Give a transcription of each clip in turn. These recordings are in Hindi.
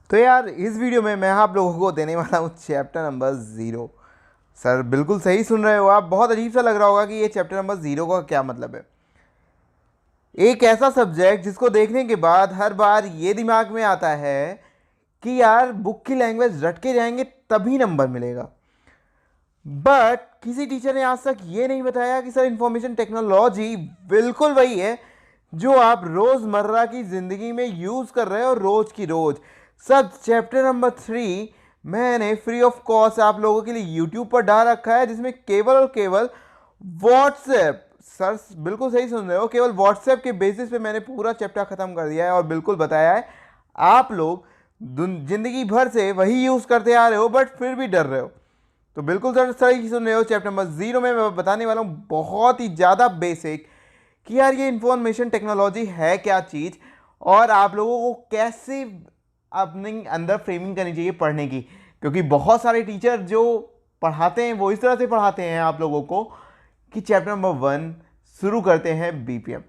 तो यार इस वीडियो में मैं आप लोगों को देने वाला हूँ चैप्टर नंबर 0। सर बिल्कुल सही सुन रहे हो आप। बहुत अजीब सा लग रहा होगा कि ये चैप्टर नंबर 0 का क्या मतलब है। एक ऐसा सब्जेक्ट जिसको देखने के बाद हर बार ये दिमाग में आता है कि यार बुक की लैंग्वेज रट के जाएंगे तभी नंबर मिलेगा। बट किसी टीचर ने आज तक ये नहीं बताया कि सर इंफॉर्मेशन टेक्नोलॉजी बिल्कुल वही है जो आप रोजमर्रा की जिंदगी में यूज कर रहे हो रोज की रोज। सर चैप्टर नंबर 3 मैंने फ्री ऑफ कॉस्ट आप लोगों के लिए यूट्यूब पर डाल रखा है, जिसमें केवल और केवल व्हाट्सएप, सर बिल्कुल सही सुन रहे हो, केवल व्हाट्सएप के बेसिस पे मैंने पूरा चैप्टर खत्म कर दिया है और बिल्कुल बताया है आप लोग जिंदगी भर से वही यूज करते आ रहे हो बट फिर भी डर रहे हो। तो बिल्कुल सर सही सुन रहे हो। चैप्टर नंबर 0 में मैं बताने वाला हूँ बहुत ही ज़्यादा बेसिक कि यार ये इंफॉर्मेशन टेक्नोलॉजी है क्या चीज़ और आप लोगों को कैसे अपने अंदर फ्रेमिंग करनी चाहिए पढ़ने की। क्योंकि बहुत सारे टीचर जो पढ़ाते हैं वो इस तरह से पढ़ाते हैं आप लोगों को कि चैप्टर नंबर 1 शुरू करते हैं बीपीएम।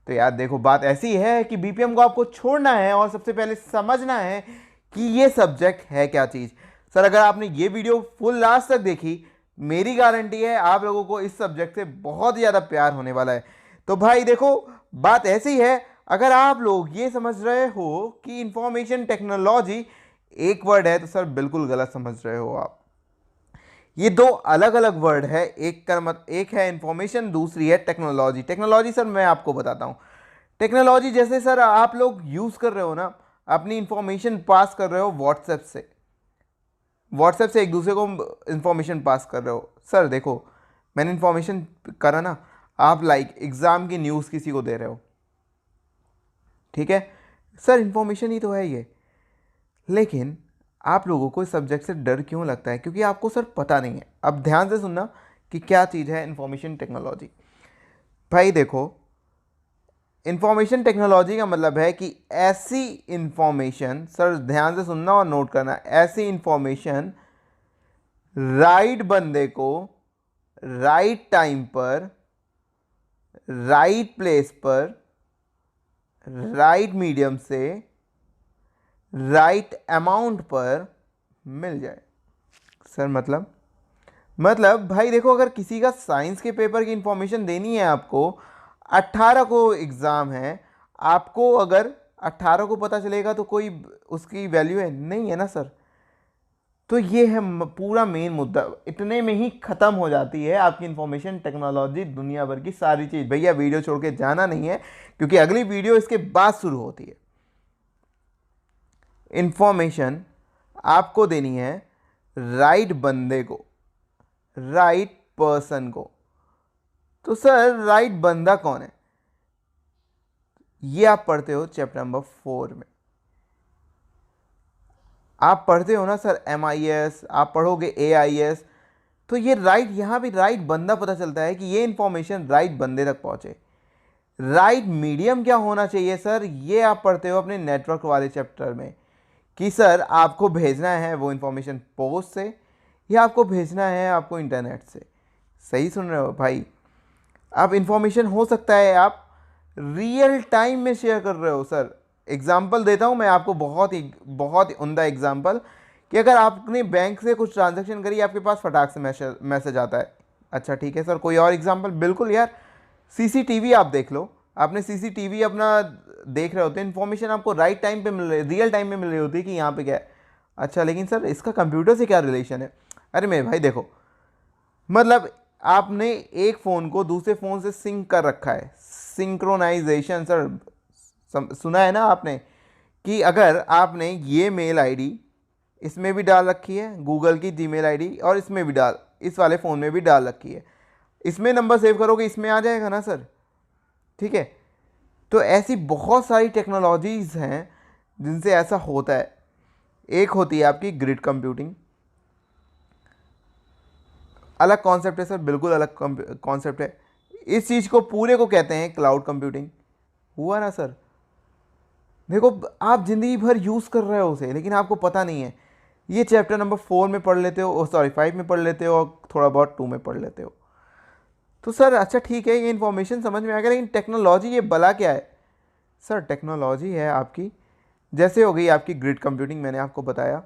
तो यार देखो बात ऐसी है कि बीपीएम को आपको छोड़ना है और सबसे पहले समझना है कि ये सब्जेक्ट है क्या चीज़। सर अगर आपने ये वीडियो फुल लास्ट तक देखी, मेरी गारंटी है आप लोगों को इस सब्जेक्ट से बहुत ज़्यादा प्यार होने वाला है। तो भाई देखो बात ऐसी है, अगर आप लोग ये समझ रहे हो कि इंफॉर्मेशन टेक्नोलॉजी एक वर्ड है तो सर बिल्कुल गलत समझ रहे हो आप। ये दो अलग अलग वर्ड है, एक का मत एक है इंफॉर्मेशन, दूसरी है टेक्नोलॉजी। टेक्नोलॉजी सर मैं आपको बताता हूँ। टेक्नोलॉजी जैसे सर आप लोग यूज़ कर रहे हो ना, अपनी इंफॉर्मेशन पास कर रहे हो व्हाट्सएप से एक दूसरे को इंफॉर्मेशन पास कर रहे हो। सर देखो मैंने इंफॉर्मेशन करा ना, आप लाइक एग्ज़ाम की न्यूज़ किसी को दे रहे हो, ठीक है सर इंफॉर्मेशन ही तो है ये। लेकिन आप लोगों को इस सब्जेक्ट से डर क्यों लगता है? क्योंकि आपको सर पता नहीं है। अब ध्यान से सुनना कि क्या चीज़ है इंफॉर्मेशन टेक्नोलॉजी। भाई देखो इंफॉर्मेशन टेक्नोलॉजी का मतलब है कि ऐसी इंफॉर्मेशन, सर ध्यान से सुनना और नोट करना, ऐसी इंफॉर्मेशन राइट बंदे को राइट टाइम पर राइट प्लेस पर राइट मीडियम से राइट अमाउंट पर मिल जाए। सर मतलब भाई देखो अगर किसी का साइंस के पेपर की इंफॉर्मेशन देनी है आपको, 18 को एग्ज़ाम है, आपको अगर 18 को पता चलेगा तो कोई उसकी वैल्यू है नहीं है ना सर। तो ये है पूरा मेन मुद्दा, इतने में ही ख़त्म हो जाती है आपकी इंफॉर्मेशन टेक्नोलॉजी दुनिया भर की सारी चीज़। भैया वीडियो छोड़ के जाना नहीं है क्योंकि अगली वीडियो इसके बाद शुरू होती है। इंफॉर्मेशन आपको देनी है राइट बंदे को, राइट पर्सन को। तो सर राइट बंदा कौन है? ये आप पढ़ते हो चैप्टर नंबर 4 में। आप पढ़ते हो ना सर MIS, आप पढ़ोगे AIS। तो ये राइट, यहाँ भी राइट बंदा पता चलता है कि ये इंफॉर्मेशन राइट बंदे तक पहुँचे। राइट मीडियम क्या होना चाहिए सर, ये आप पढ़ते हो अपने नेटवर्क वाले चैप्टर में कि सर आपको भेजना है वो इंफॉर्मेशन पोस्ट से या आपको भेजना है आपको इंटरनेट से। सही सुन रहे हो भाई। अब इंफॉर्मेशन हो सकता है आप रियल टाइम में शेयर कर रहे हो। सर एग्जांपल देता हूँ मैं आपको, बहुत ही उम्दा एग्जांपल, कि अगर आपने बैंक से कुछ ट्रांजैक्शन करी, आपके पास फटाक से मैसेज आता है। अच्छा ठीक है सर, कोई और एग्जांपल? बिल्कुल यार, CCTV आप देख लो। आपने CCTV अपना देख रहे होते हैं, इन्फॉर्मेशन आपको राइट टाइम पे मिल रही, रियल टाइम में मिल रही होती है कि यहाँ पे क्या है। अच्छा लेकिन सर इसका कंप्यूटर से क्या रिलेशन है? अरे मेरे भाई देखो, मतलब आपने एक फ़ोन को दूसरे फ़ोन से सिंक कर रखा है, सिंक्रोनाइजेशन। सर सुना है ना आपने कि अगर आपने ये मेल आईडी इसमें भी डाल रखी है, गूगल की जीमेल आईडी, और इसमें भी इस वाले फ़ोन में भी डाल रखी है, इसमें नंबर सेव करोगे इसमें आ जाएगा ना सर, ठीक है। तो ऐसी बहुत सारी टेक्नोलॉजीज़ हैं जिनसे ऐसा होता है। एक होती है आपकी ग्रिड कंप्यूटिंग, अलग कॉन्सेप्ट है सर, बिल्कुल अलग कॉन्सेप्ट है। इस चीज़ को पूरे को कहते हैं क्लाउड कंप्यूटिंग। हुआ ना सर? देखो आप ज़िंदगी भर यूज़ कर रहे हो उसे लेकिन आपको पता नहीं है। ये चैप्टर नंबर 4 में पढ़ लेते हो, सॉरी 5 में पढ़ लेते हो, और थोड़ा बहुत 2 में पढ़ लेते हो। तो सर अच्छा ठीक है, ये इन्फॉर्मेशन समझ में आ गया, लेकिन टेक्नोलॉजी ये भला क्या है? सर टेक्नोलॉजी है आपकी जैसे हो गई आपकी ग्रिड कंप्यूटिंग, मैंने आपको बताया,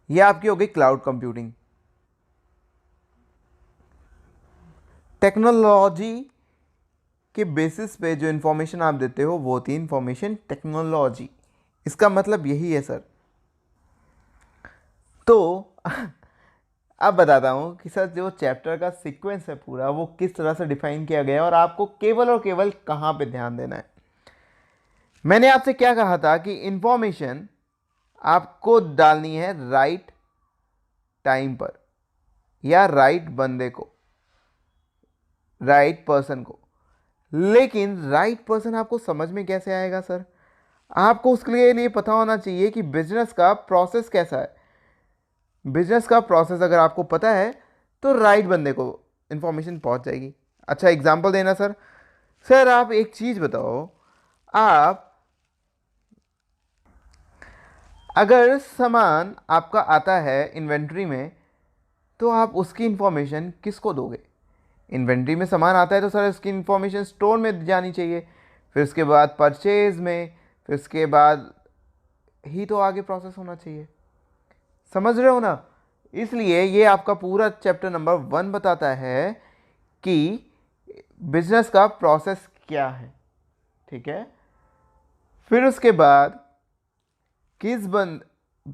ये आपकी हो गई क्लाउड कंप्यूटिंग। टेक्नोलॉजी के बेसिस पे जो इंफॉर्मेशन आप देते हो वो होती है इंफॉर्मेशन टेक्नोलॉजी। इसका मतलब यही है सर। तो अब बताता हूँ कि सर जो चैप्टर का सीक्वेंस है पूरा वो किस तरह से डिफाइन किया गया है और आपको केवल और केवल कहाँ पे ध्यान देना है। मैंने आपसे क्या कहा था कि इंफॉर्मेशन आपको डालनी है राइट टाइम पर या राइट बंदे को, राइट पर्सन को। लेकिन राइट पर्सन आपको समझ में कैसे आएगा सर? आपको उसके लिए पता होना चाहिए कि बिजनेस का प्रोसेस कैसा है। बिजनेस का प्रोसेस अगर आपको पता है तो राइट बंदे को इंफॉर्मेशन पहुंच जाएगी। अच्छा एग्जांपल देना सर। सर आप एक चीज़ बताओ, आप अगर सामान आपका आता है इन्वेंट्री में तो आप उसकी इंफॉर्मेशन किसको दोगे? इन्वेंट्री में सामान आता है तो सर उसकी इंफॉर्मेशन स्टोर में जानी चाहिए, फिर उसके बाद परचेज में, फिर उसके बाद ही तो आगे प्रोसेस होना चाहिए। समझ रहे हो ना? इसलिए ये आपका पूरा चैप्टर नंबर 1 बताता है कि बिजनेस का प्रोसेस क्या है। ठीक है, फिर उसके बाद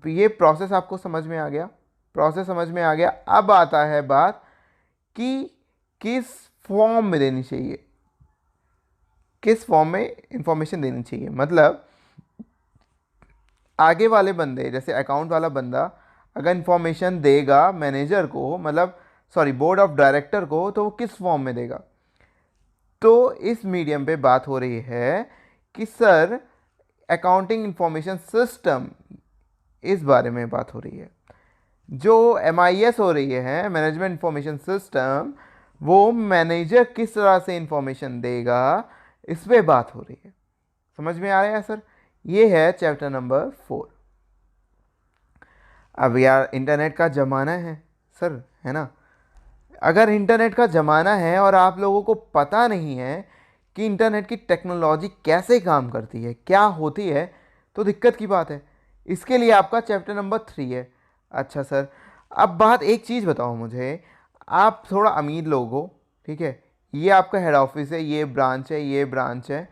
ये प्रोसेस आपको समझ में आ गया, प्रोसेस समझ में आ गया। अब आता है बात कि किस फॉर्म में देनी चाहिए, किस फॉर्म में इंफॉर्मेशन देनी चाहिए। मतलब आगे वाले बंदे, जैसे अकाउंट वाला बंदा अगर इंफॉर्मेशन देगा मैनेजर को, मतलब सॉरी बोर्ड ऑफ डायरेक्टर को, तो वो किस फॉर्म में देगा? तो इस मीडियम पे बात हो रही है कि सर अकाउंटिंग इंफॉर्मेशन सिस्टम, इस बारे में बात हो रही है। जो MIS हो रही है, मैनेजमेंट इंफॉर्मेशन सिस्टम, वो मैनेजर किस तरह से इंफॉर्मेशन देगा, इस पे बात हो रही है। समझ में आ रहा है सर? ये है चैप्टर नंबर 4। अब यार इंटरनेट का ज़माना है सर, है ना? अगर इंटरनेट का ज़माना है और आप लोगों को पता नहीं है कि इंटरनेट की टेक्नोलॉजी कैसे काम करती है, क्या होती है, तो दिक्कत की बात है। इसके लिए आपका चैप्टर नंबर 3 है। अच्छा सर, अब बात एक चीज़ बताओ मुझे, आप थोड़ा अमीर लोग हो, ठीक है, ये आपका हेड ऑफिस है, ये ब्रांच है, ये ब्रांच है,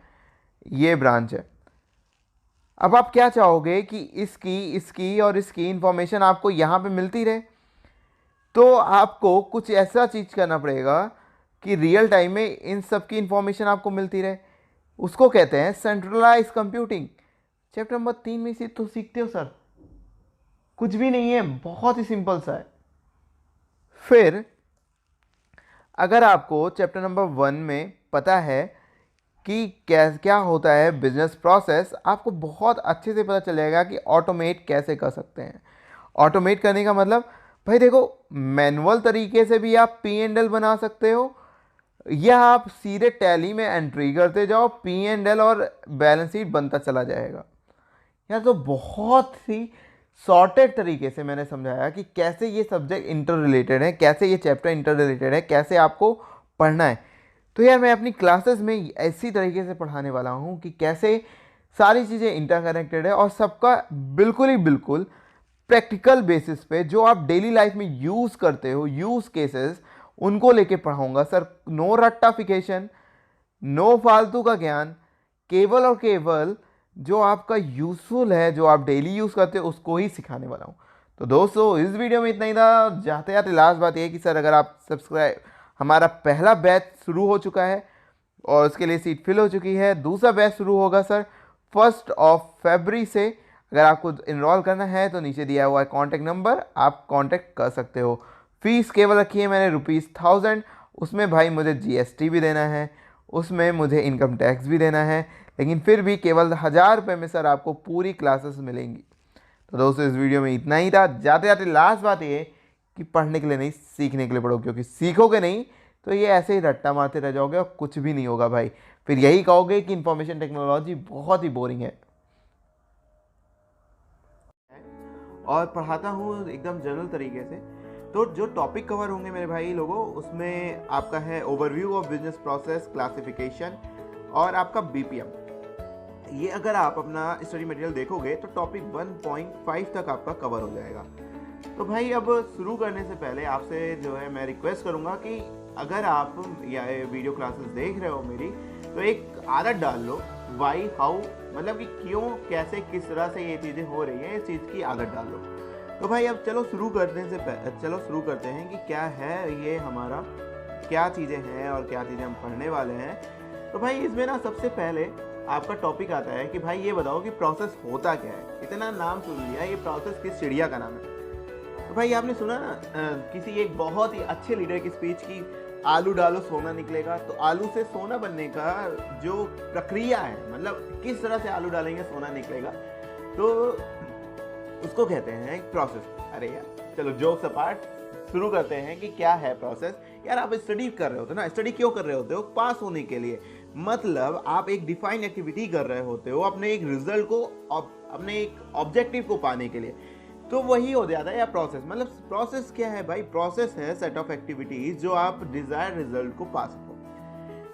ये ब्रांच है। अब आप क्या चाहोगे कि इसकी इसकी और इसकी इंफॉर्मेशन आपको यहाँ पे मिलती रहे, तो आपको कुछ ऐसा चीज़ करना पड़ेगा कि रियल टाइम में इन सब की इंफॉर्मेशन आपको मिलती रहे। उसको कहते हैं सेंट्रलाइज कंप्यूटिंग। चैप्टर नंबर 3 में से तो सीखते हो सर, कुछ भी नहीं है, बहुत ही सिंपल सा है। फिर अगर आपको चैप्टर नंबर 1 में पता है कि क्या क्या होता है बिजनेस प्रोसेस, आपको बहुत अच्छे से पता चलेगा कि ऑटोमेट कैसे कर सकते हैं। ऑटोमेट करने का मतलब भाई देखो, मैनुअल तरीके से भी आप P&L बना सकते हो, या आप सीधे टैली में एंट्री करते जाओ, P&L और बैलेंस शीट बनता चला जाएगा। यार तो बहुत ही सॉर्टेड तरीके से मैंने समझाया कि कैसे ये सब्जेक्ट इंटर रिलेटेड है, कैसे ये चैप्टर इंटर रिलेटेड है, कैसे आपको पढ़ना है। तो यार मैं अपनी क्लासेस में ऐसी तरीके से पढ़ाने वाला हूँ कि कैसे सारी चीज़ें इंटरकनेक्टेड है और सबका बिल्कुल ही बिल्कुल प्रैक्टिकल बेसिस पे जो आप डेली लाइफ में यूज़ करते हो, यूज़ केसेस, उनको लेके पढ़ाऊँगा सर। नो रट्टाफिकेशन, नो फालतू का ज्ञान, केवल और केवल जो आपका यूज़फुल है, जो आप डेली यूज़ करते हो, उसको ही सिखाने वाला हूँ। तो दोस्तों इस वीडियो में इतना ही था। जाते जाते लास्ट बात ये है कि सर अगर आप सब्सक्राइब, हमारा पहला बैच शुरू हो चुका है और उसके लिए सीट फिल हो चुकी है। दूसरा बैच शुरू होगा सर 1 फरवरी से। अगर आपको इनरोल करना है तो नीचे दिया हुआ है कॉन्टैक्ट नंबर, आप कॉन्टैक्ट कर सकते हो। फीस केवल रखी है मैंने ₹1000। उसमें भाई मुझे GST भी देना है, उसमें मुझे इनकम टैक्स भी देना है, लेकिन फिर भी केवल 1000 रुपये में सर आपको पूरी क्लासेस मिलेंगी। तो दोस्तों इस वीडियो में इतना ही था। जाते जाते लास्ट बात ये कि पढ़ने के लिए नहीं, सीखने के लिए पढ़ो, क्योंकि सीखोगे नहीं तो ये ऐसे ही रट्टा मारते रह जाओगे और कुछ भी नहीं होगा भाई। फिर यही कहोगे कि इंफॉर्मेशन टेक्नोलॉजी बहुत ही बोरिंग है। और पढ़ाता हूँ एकदम जनरल तरीके से। तो जो टॉपिक कवर होंगे मेरे भाई लोगों, उसमें आपका है overview of business process, classification और आपका BPM। ये अगर आप अपना स्टडी मटेरियल देखोगे तो टॉपिक 1.5 तक आपका कवर हो जाएगा। तो भाई अब शुरू करने से पहले आपसे जो है मैं रिक्वेस्ट करूँगा कि अगर आप या वीडियो क्लासेस देख रहे हो मेरी, तो एक आदत डाल लो, वाई हाउ, मतलब कि क्यों कैसे किस तरह से ये चीज़ें हो रही हैं, इस चीज़ की आदत डाल लो। तो भाई अब चलो शुरू शुरू करते हैं कि क्या है ये हमारा, क्या चीज़ें हैं और क्या चीज़ें हम पढ़ने वाले हैं। तो भाई इसमें ना सबसे पहले आपका टॉपिक आता है कि भाई ये बताओ कि प्रोसेस होता क्या है। इतना नाम सुन लिया, ये प्रोसेस किस चिड़िया का नाम है? तो भाई आपने सुना ना किसी एक बहुत ही अच्छे लीडर की स्पीच की, आलू डालो सोना निकलेगा। तो आलू से सोना बनने का जो प्रक्रिया है, मतलब किस तरह से आलू डालेंगे सोना निकलेगा, तो उसको कहते हैं प्रोसेस। अरे यार चलो जोक्स अपार्ट, शुरू करते हैं कि क्या है प्रोसेस। यार आप स्टडी कर रहे होते हो ना, स्टडी क्यों कर रहे होते हो? पास होने के लिए। मतलब आप एक डिफाइंड एक्टिविटी कर रहे होते हो अपने एक रिजल्ट को, अपने एक ऑब्जेक्टिव को पाने के लिए, तो वही हो जाता है या प्रोसेस। मतलब प्रोसेस क्या है भाई? प्रोसेस है सेट ऑफ एक्टिविटीज जो आप डिजायर रिजल्ट को पा सको।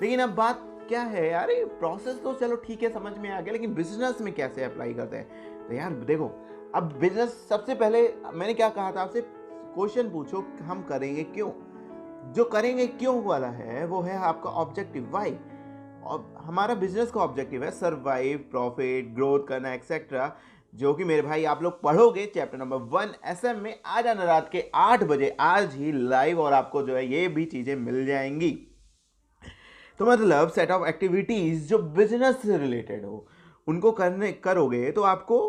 लेकिन अब बात क्या है यार, ये प्रोसेस तो चलो ठीक है समझ में आ गया, लेकिन बिजनेस में कैसे अप्लाई करते हैं? तो यार देखो, अब बिजनेस सबसे पहले मैंने क्या कहा था आपसे, क्वेश्चन पूछो हम करेंगे क्यों। जो करेंगे क्यों वाला है वो है आपका ऑब्जेक्टिव वाई। और हमारा बिजनेस का ऑब्जेक्टिव है सर्वाइव, प्रॉफिट, ग्रोथ करना एक्सेट्रा, जो कि मेरे भाई आप लोग पढ़ोगे चैप्टर नंबर 1 एसएम में। आ जाना रात के 8 बजे आज ही लाइव, और आपको जो है ये भी चीजें मिल जाएंगी। तो मतलब सेट ऑफ एक्टिविटीज जो बिजनेस से रिलेटेड हो, उनको करोगे तो आपको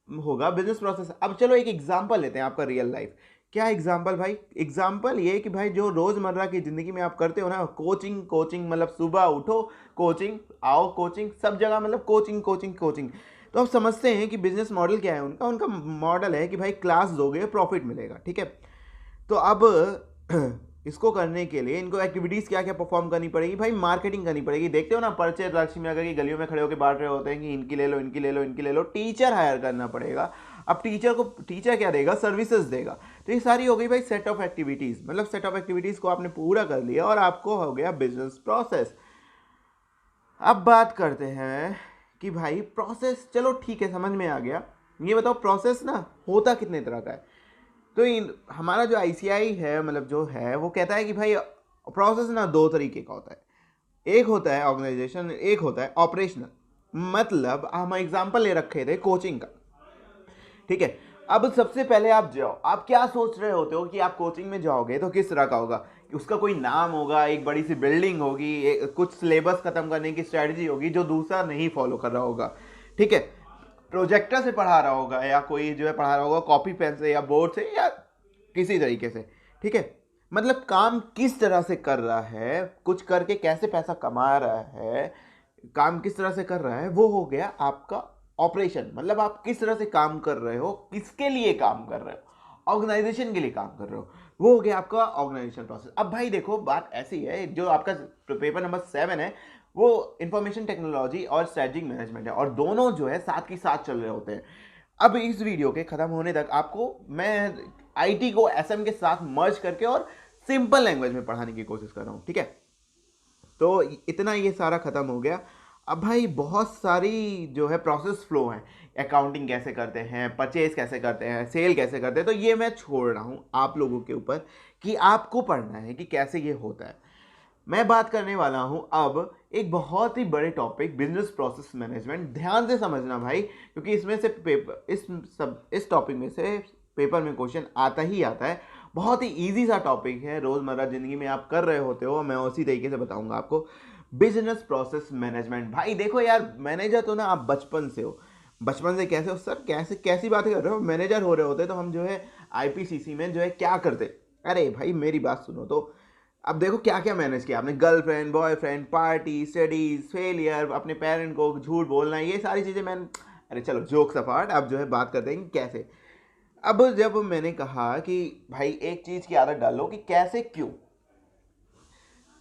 होगा बिजनेस प्रोसेस। अब चलो एक एग्जांपल लेते हैं आपका रियल लाइफ। क्या एग्जांपल भाई? एग्जांपल ये कि भाई जो रोजमर्रा की जिंदगी में आप करते हो ना, कोचिंग मतलब सुबह उठो कोचिंग, आओ कोचिंग, सब जगह मतलब कोचिंग। तो आप समझते हैं कि बिजनेस मॉडल क्या है उनका? उनका मॉडल है कि भाई क्लास दोगे प्रॉफिट मिलेगा, ठीक है। तो अब इसको करने के लिए इनको एक्टिविटीज़ क्या क्या परफॉर्म करनी पड़ेगी? भाई मार्केटिंग करनी पड़ेगी। देखते हो ना परिचय लक्ष्मी नगर की गलियों में खड़े होकर बांट रहे होते हैं कि इनकी ले लो, इनकी ले लो, इनकी ले लो। टीचर हायर करना पड़ेगा। अब टीचर क्या देगा? सर्विसेज देगा। तो ये सारी हो गई भाई सेट ऑफ एक्टिविटीज़। मतलब सेट ऑफ एक्टिविटीज़ को आपने पूरा कर लिया और आपको हो गया बिजनेस प्रोसेस। अब बात करते हैं कि भाई प्रोसेस, चलो ठीक है समझ में आ गया। ये बताओ प्रोसेस ना होता कितने तरह का है? तो हमारा जो आईसीआई है, मतलब जो है वो कहता है कि भाई प्रोसेस ना 2 तरीके का होता है। एक होता है ऑर्गेनाइजेशन, एक होता है ऑपरेशनल। मतलब हम एग्जांपल ले रखे थे कोचिंग का, ठीक है। अब सबसे पहले आप जाओ, आप क्या सोच रहे होते हो कि आप कोचिंग में जाओगे तो किस तरह का होगा? उसका कोई नाम होगा, एक बड़ी सी बिल्डिंग होगी, कुछ सिलेबस खत्म करने की स्ट्रेटजी होगी जो दूसरा नहीं फॉलो कर रहा होगा, ठीक है। प्रोजेक्टर से पढ़ा रहा होगा, या कोई जो है पढ़ा रहा होगा कॉपी पेन से या बोर्ड से या किसी तरीके से, ठीक है। मतलब काम किस तरह से कर रहा है, कुछ करके कैसे पैसा कमा रहा है, काम किस तरह से कर रहा है, वो हो गया आपका ऑपरेशन। मतलब आप किस तरह से काम कर रहे हो, किसके लिए काम कर रहे हो, ऑर्गेनाइजेशन के लिए काम कर रहे हो, वो हो गया आपका ऑर्गेनाइजेशन प्रोसेस। अब भाई देखो बात ऐसी है, जो आपका पेपर नंबर 7 है वो इंफॉर्मेशन टेक्नोलॉजी और स्ट्रेटेजिक मैनेजमेंट है, और दोनों जो है साथ ही साथ चल रहे होते हैं। अब इस वीडियो के खत्म होने तक आपको मैं आईटी को एसएम के साथ मर्ज करके और सिंपल लैंग्वेज में पढ़ाने की कोशिश कर रहा हूँ, ठीक है। तो इतना ये सारा खत्म हो गया। अब भाई बहुत सारी जो है प्रोसेस फ्लो है, अकाउंटिंग कैसे करते हैं, परचेज कैसे करते हैं, सेल कैसे करते हैं, तो ये मैं छोड़ रहा हूँ आप लोगों के ऊपर कि आपको पढ़ना है कि कैसे ये होता है। मैं बात करने वाला हूं अब एक बहुत ही बड़े टॉपिक, बिजनेस प्रोसेस मैनेजमेंट। ध्यान से समझना भाई, क्योंकि इसमें से पेपर इस टॉपिक में से पेपर में क्वेश्चन आता ही आता है। बहुत ही इजी सा टॉपिक है, रोजमर्रा जिंदगी में आप कर रहे होते हो, मैं उसी तरीके से बताऊंगा आपको। Business process management. भाई देखो यार, मैनेजर तो ना आप बचपन से हो। बचपन से कैसे हो सर? कैसी बातें कर रहे हो? मैनेजर हो रहे होते तो हम जो है आईपीसीसी में जो है क्या करते? अरे भाई मेरी बात सुनो तो। अब देखो क्या क्या मैनेज किया आपने, girlfriend, boyfriend, party, studies, failure, अपने पेरेंट को झूठ बोलना, ये सारी चीज़ें मैंने, अरे चलो जोक्स अपार्ट, अब जो है बात करते हैं कि कैसे। अब जब मैंने कहा कि भाई एक चीज़ की आदत डालो कि कैसे क्यों,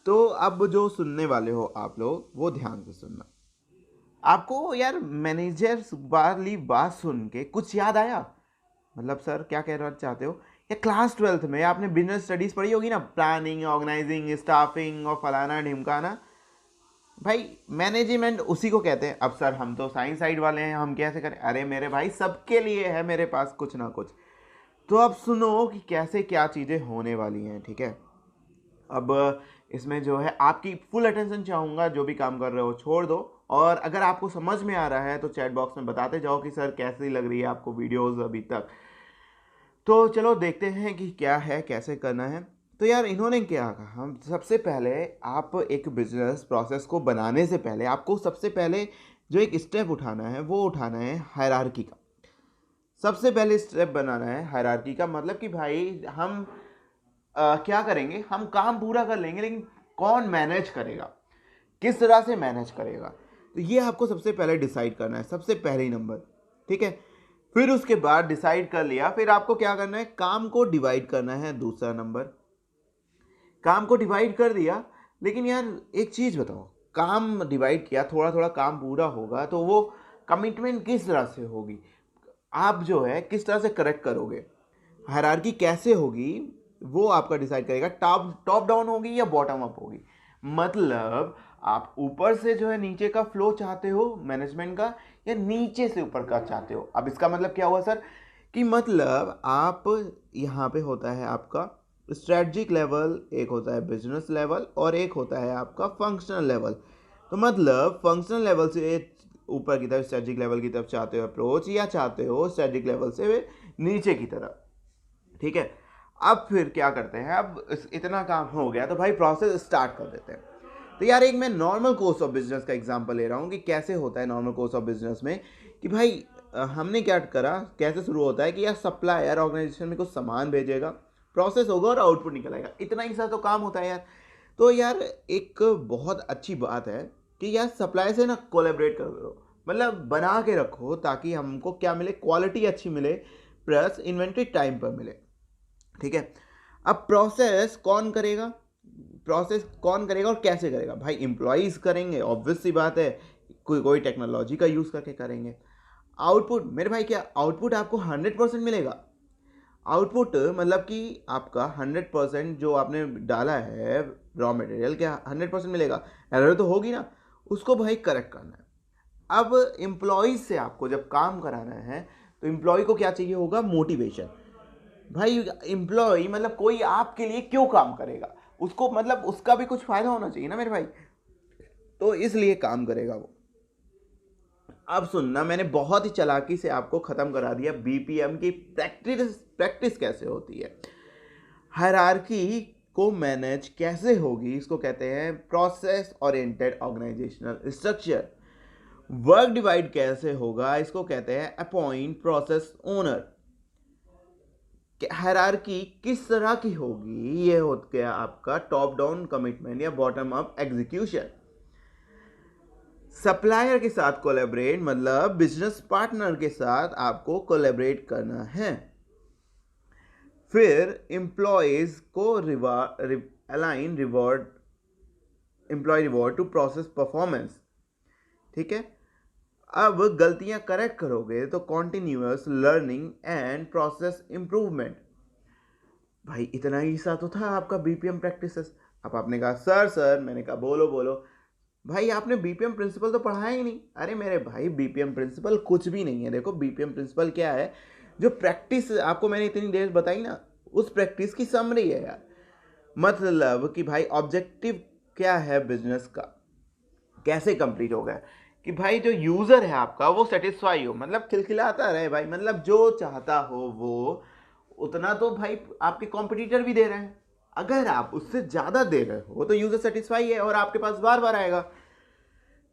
तो अब जो सुनने वाले हो आप लोग वो ध्यान से सुनना। आपको यार मैनेजर वाली बात सुन के कुछ याद आया? मतलब सर क्या कहना चाहते हो? या क्लास 12th में आपने बिजनेस स्टडीज पढ़ी होगी ना, प्लानिंग, ऑर्गेनाइजिंग, स्टाफिंग और फलाना ढिमकाना। भाई मैनेजमेंट उसी को कहते हैं। अब सर हम तो साइंस साइड वाले हैं, हम कैसे करें? अरे मेरे भाई सबके लिए है मेरे पास कुछ ना कुछ। तो अब सुनो कि कैसे क्या चीज़ें होने वाली हैं, ठीक है। अब इसमें जो है आपकी फुल अटेंशन चाहूँगा, जो भी काम कर रहे हो छोड़ दो, और अगर आपको समझ में आ रहा है तो चैट बॉक्स में बताते जाओ कि सर कैसी लग रही है आपको वीडियोस अभी तक। तो चलो देखते हैं कि क्या है, कैसे करना है। तो यार इन्होंने क्या कहा, हम सबसे पहले आप एक बिजनेस प्रोसेस को बनाने से पहले आपको सबसे पहले जो एक स्टेप उठाना है वो उठाना है हायरार्की का। सबसे पहले स्टेप बनाना है हायरार्की का, मतलब कि भाई हम क्या करेंगे, हम काम पूरा कर लेंगे लेकिन कौन मैनेज करेगा, किस तरह से मैनेज करेगा, तो ये आपको सबसे पहले डिसाइड करना है, सबसे पहले ही नंबर, ठीक है। फिर उसके बाद डिसाइड कर लिया, फिर आपको क्या करना है, काम को डिवाइड करना है, दूसरा नंबर। काम को डिवाइड कर दिया, लेकिन यार एक चीज़ बताओ, काम डिवाइड किया, थोड़ा थोड़ा काम पूरा होगा तो वो कमिटमेंट किस तरह से होगी, आप जो है किस तरह से करेक्ट करोगे, हायरार्की कैसे होगी, वो आपका डिसाइड करेगा। टॉप टॉप डाउन होगी या बॉटम अप होगी, मतलब आप ऊपर से जो है नीचे का फ्लो चाहते हो मैनेजमेंट का, या नीचे से ऊपर का चाहते हो। अब इसका मतलब क्या हुआ सर, कि मतलब आप यहाँ पे होता है आपका स्ट्रेटजिक लेवल, एक होता है बिजनेस लेवल, और एक होता है आपका फंक्शनल लेवल। तो मतलब फंक्शनल लेवल से ऊपर की तरफ स्ट्रेटजिक लेवल की तरफ चाहते हो अप्रोच, या चाहते हो स्ट्रेटजिक लेवल से नीचे की तरफ, ठीक है। अब फिर क्या करते हैं, अब इतना काम हो गया तो भाई प्रोसेस स्टार्ट कर देते हैं। तो यार एक मैं नॉर्मल कोर्स ऑफ बिजनेस का एग्जांपल ले रहा हूँ कि कैसे होता है नॉर्मल कोर्स ऑफ बिजनेस में, कि भाई हमने क्या करा, कैसे शुरू होता है कि यार सप्लायर ऑर्गेनाइजेशन में कुछ सामान भेजेगा, प्रोसेस होगा और आउटपुट निकल आएगा, इतना ही सा तो काम होता है यार। तो यार एक बहुत अच्छी बात है कि यार सप्लाई से ना कोलैबोरेट करो, मतलब बना के रखो ताकि हमको क्या मिले, क्वालिटी अच्छी मिले, प्लस इन्वेंट्री टाइम पर मिले, ठीक है। अब प्रोसेस कौन करेगा और कैसे करेगा, भाई एम्प्लॉयज़ करेंगे, ऑब्वियस सी बात है, कोई टेक्नोलॉजी का यूज़ करके करेंगे। आउटपुट मेरे भाई, क्या आउटपुट आपको 100% मिलेगा? आउटपुट मतलब कि आपका 100% जो आपने डाला है रॉ मटेरियल, क्या 100% मिलेगा? एरर तो होगी ना, उसको भाई करेक्ट करना है। अब एम्प्लॉयज़ से आपको जब काम कराना है तो एम्प्लॉय को क्या चाहिए होगा, मोटिवेशन। भाई एम्प्लॉय मतलब कोई आपके लिए क्यों काम करेगा, उसको मतलब उसका भी कुछ फायदा होना चाहिए ना मेरे भाई, तो इसलिए काम करेगा वो। अब सुनना, मैंने बहुत ही चालाकी से आपको खत्म करा दिया बीपीएम की प्रैक्टिस कैसे होती है, हायरार्की को मैनेज कैसे होगी, इसको कहते हैं process oriented organizational structure. Work divide कैसे होगा, इसको कहते हैं अपॉइंट प्रोसेस ओनर। हायरार्की किस तरह की होगी, ये हो गया आपका टॉप डाउन कमिटमेंट या बॉटम अप एग्जीक्यूशन। सप्लायर के साथ कोलैबोरेट, मतलब बिजनेस पार्टनर के साथ आपको कोलैबोरेट करना है। फिर एम्प्लॉयज को align reward, employee reward to process performance, ठीक है। अब गलतियां करेक्ट करोगे तो continuous learning and process improvement. भाई इतना ही सा तो था आपका बीपीएम प्रैक्टिस। अब आपने कहा सर मैंने कहा बोलो बोलो, भाई आपने बीपीएम प्रिंसिपल तो पढ़ाया ही नहीं। अरे मेरे भाई बीपीएम प्रिंसिपल कुछ भी नहीं है। देखो बीपीएम प्रिंसिपल क्या है, जो प्रैक्टिस आपको मैंने इतनी देर बताई ना, उस प्रैक्टिस की समरी है यार। मतलब कि भाई ऑब्जेक्टिव क्या है बिजनेस का, कैसे कंप्लीट होगा, कि भाई जो यूज़र है आपका वो सेटिस्फाई हो, मतलब खिलखिलाता रहे भाई, मतलब जो चाहता हो वो उतना तो भाई आपके कॉम्पिटिटर भी दे रहे हैं। अगर आप उससे ज़्यादा दे रहे हो तो यूज़र सेटिस्फाई है और आपके पास बार बार आएगा।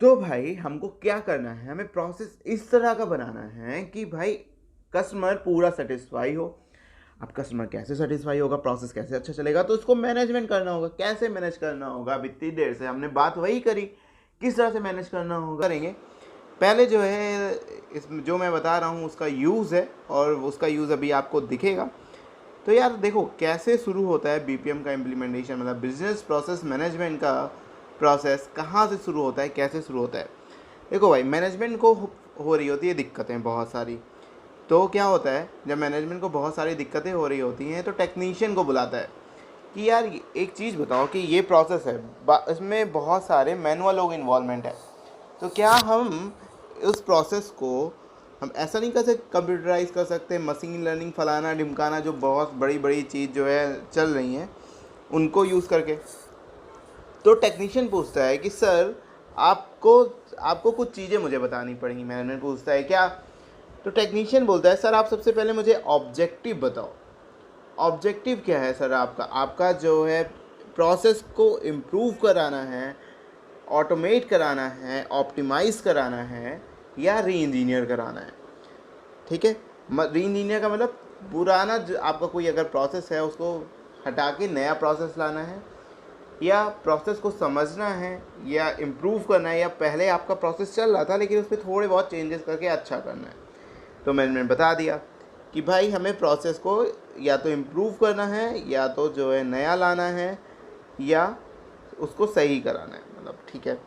तो भाई हमको क्या करना है, हमें प्रोसेस इस तरह का बनाना है कि भाई कस्टमर पूरा सेटिस्फाई हो। अब कस्टमर कैसे सेटिस्फाई होगा, प्रोसेस कैसे अच्छा चलेगा, तो उसको मैनेजमेंट करना होगा। कैसे मैनेज करना होगा, अब इतनी देर से हमने बात वही करी, किस तरह से मैनेज करना होगा करेंगे। पहले जो है इस जो मैं बता रहा हूँ उसका यूज़ है, और उसका यूज़ अभी आपको दिखेगा। तो यार देखो कैसे शुरू होता है बीपीएम का इम्प्लीमेंटेशन, मतलब बिजनेस प्रोसेस मैनेजमेंट का प्रोसेस कहाँ से शुरू होता है, कैसे शुरू होता है। देखो भाई मैनेजमेंट को हो रही होती है दिक्कतें बहुत सारी। तो क्या होता है, जब मैनेजमेंट को बहुत सारी दिक्कतें हो रही होती हैं तो टेक्नीशियन को बुलाता है कि यार एक चीज़ बताओ कि ये प्रोसेस है, इसमें बहुत सारे मैनुअल लोग इन्वॉल्वमेंट है, तो क्या हम उस प्रोसेस को हम ऐसा नहीं कर सकते कंप्यूटराइज कर सकते, मशीन लर्निंग फलाना ढिमकाना जो बहुत बड़ी बड़ी चीज़ जो है चल रही हैं उनको यूज़ करके। तो टेक्नीशियन पूछता है कि सर आपको आपको कुछ चीज़ें मुझे बतानी पड़ेंगी। मैनेजमेंट पूछता है क्या? तो टेक्नीशियन बोलता है सर आप सबसे पहले मुझे ऑब्जेक्टिव बताओ। ऑब्जेक्टिव क्या है सर? आपका जो है प्रोसेस को इम्प्रूव कराना है, ऑटोमेट कराना है, ऑप्टिमाइज कराना है, या री इंजीनियर कराना है। ठीक है, री इंजीनियर का मतलब पुराना जो आपका कोई अगर प्रोसेस है उसको हटा के नया प्रोसेस लाना है, या प्रोसेस को समझना है या इम्प्रूव करना है, या पहले आपका प्रोसेस चल रहा था लेकिन उस पर थोड़े बहुत चेंजेस करके अच्छा करना है। तो मैंने बता दिया कि भाई हमें प्रोसेस को या तो इम्प्रूव करना है, या तो जो है नया लाना है, या उसको सही कराना है, मतलब ठीक है।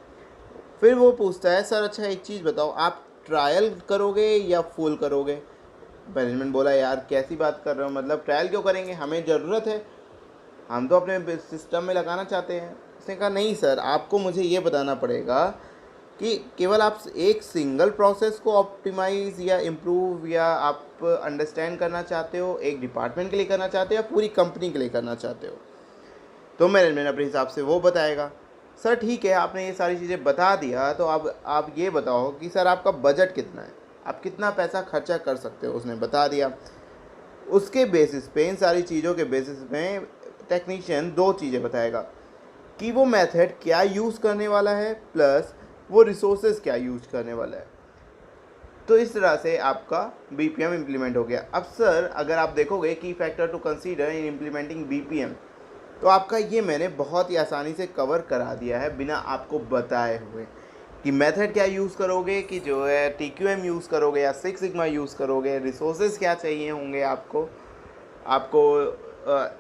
फिर वो पूछता है सर अच्छा एक चीज़ बताओ, आप ट्रायल करोगे या फुल करोगे? मैनेजमेंट बोला यार कैसी बात कर रहे हो, मतलब ट्रायल क्यों करेंगे, हमें ज़रूरत है, हम तो अपने सिस्टम में लगाना चाहते हैं। उसने कहा नहीं सर, आपको मुझे ये बताना पड़ेगा कि केवल आप एक सिंगल प्रोसेस को ऑप्टिमाइज या इम्प्रूव या आप अंडरस्टैंड करना चाहते हो, एक डिपार्टमेंट के लिए करना चाहते हो या पूरी कंपनी के लिए करना चाहते हो। तो मैनेजमेंट अपने हिसाब से वो बताएगा। सर ठीक है, आपने ये सारी चीज़ें बता दिया, तो अब आप ये बताओ कि सर आपका बजट कितना है, आप कितना पैसा खर्चा कर सकते हो। उसने बता दिया। उसके बेसिस पे, इन सारी चीज़ों के बेसिस पे टेक्नीशियन दो चीज़ें बताएगा कि वो मेथड क्या यूज़ करने वाला है, प्लस वो रिसोर्सेज क्या यूज़ करने वाला है। तो इस तरह से आपका बीपीएम इम्प्लीमेंट हो गया। अब सर अगर आप देखोगे की factor to consider in implementing BPM, तो आपका ये मैंने बहुत ही आसानी से कवर करा दिया है बिना आपको बताए हुए कि मेथड क्या यूज़ करोगे, कि जो है टीक्यूएम यूज़ करोगे या सिक्स सिग्मा यूज़ करोगे, रिसोर्सेज क्या चाहिए होंगे आपको, आपको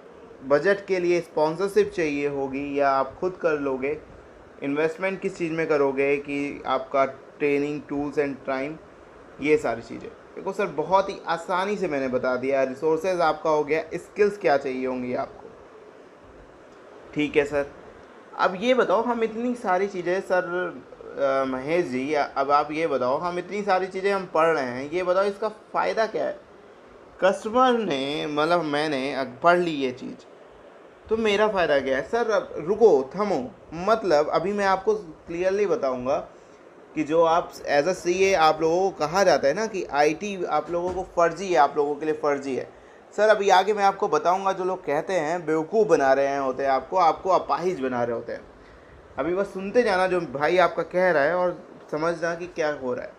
बजट के लिए स्पॉन्सरशिप चाहिए होगी या आप खुद कर लोगे, इन्वेस्टमेंट किस चीज़ में करोगे, कि आपका ट्रेनिंग टूल्स एंड टाइम, ये सारी चीज़ें देखो सर बहुत ही आसानी से मैंने बता दिया। रिसोर्सेज आपका हो गया, स्किल्स क्या चाहिए होंगी आपको। ठीक है सर, अब ये बताओ हम इतनी सारी चीज़ें सर महेश जी, अब आप ये बताओ हम इतनी सारी चीज़ें हम पढ़ रहे हैं, ये बताओ इसका फ़ायदा क्या है? कस्टमर ने मतलब मैंने पढ़ ली ये चीज़, तो मेरा फ़ायदा क्या है? सर अब रुको थमो, मतलब अभी मैं आपको क्लियरली बताऊंगा कि जो आप एज अ सीए आप लोगों को कहा जाता है ना कि आईटी आप लोगों को फ़र्जी है, आप लोगों के लिए फ़र्जी है। सर अभी आगे मैं आपको बताऊंगा जो लोग कहते हैं बेवकूफ़ बना रहे हैं होते हैं, आपको अपाहिज बना रहे होते हैं। अभी बस सुनते जाना जो भाई आपका कह रहा है और समझना कि क्या हो रहा है।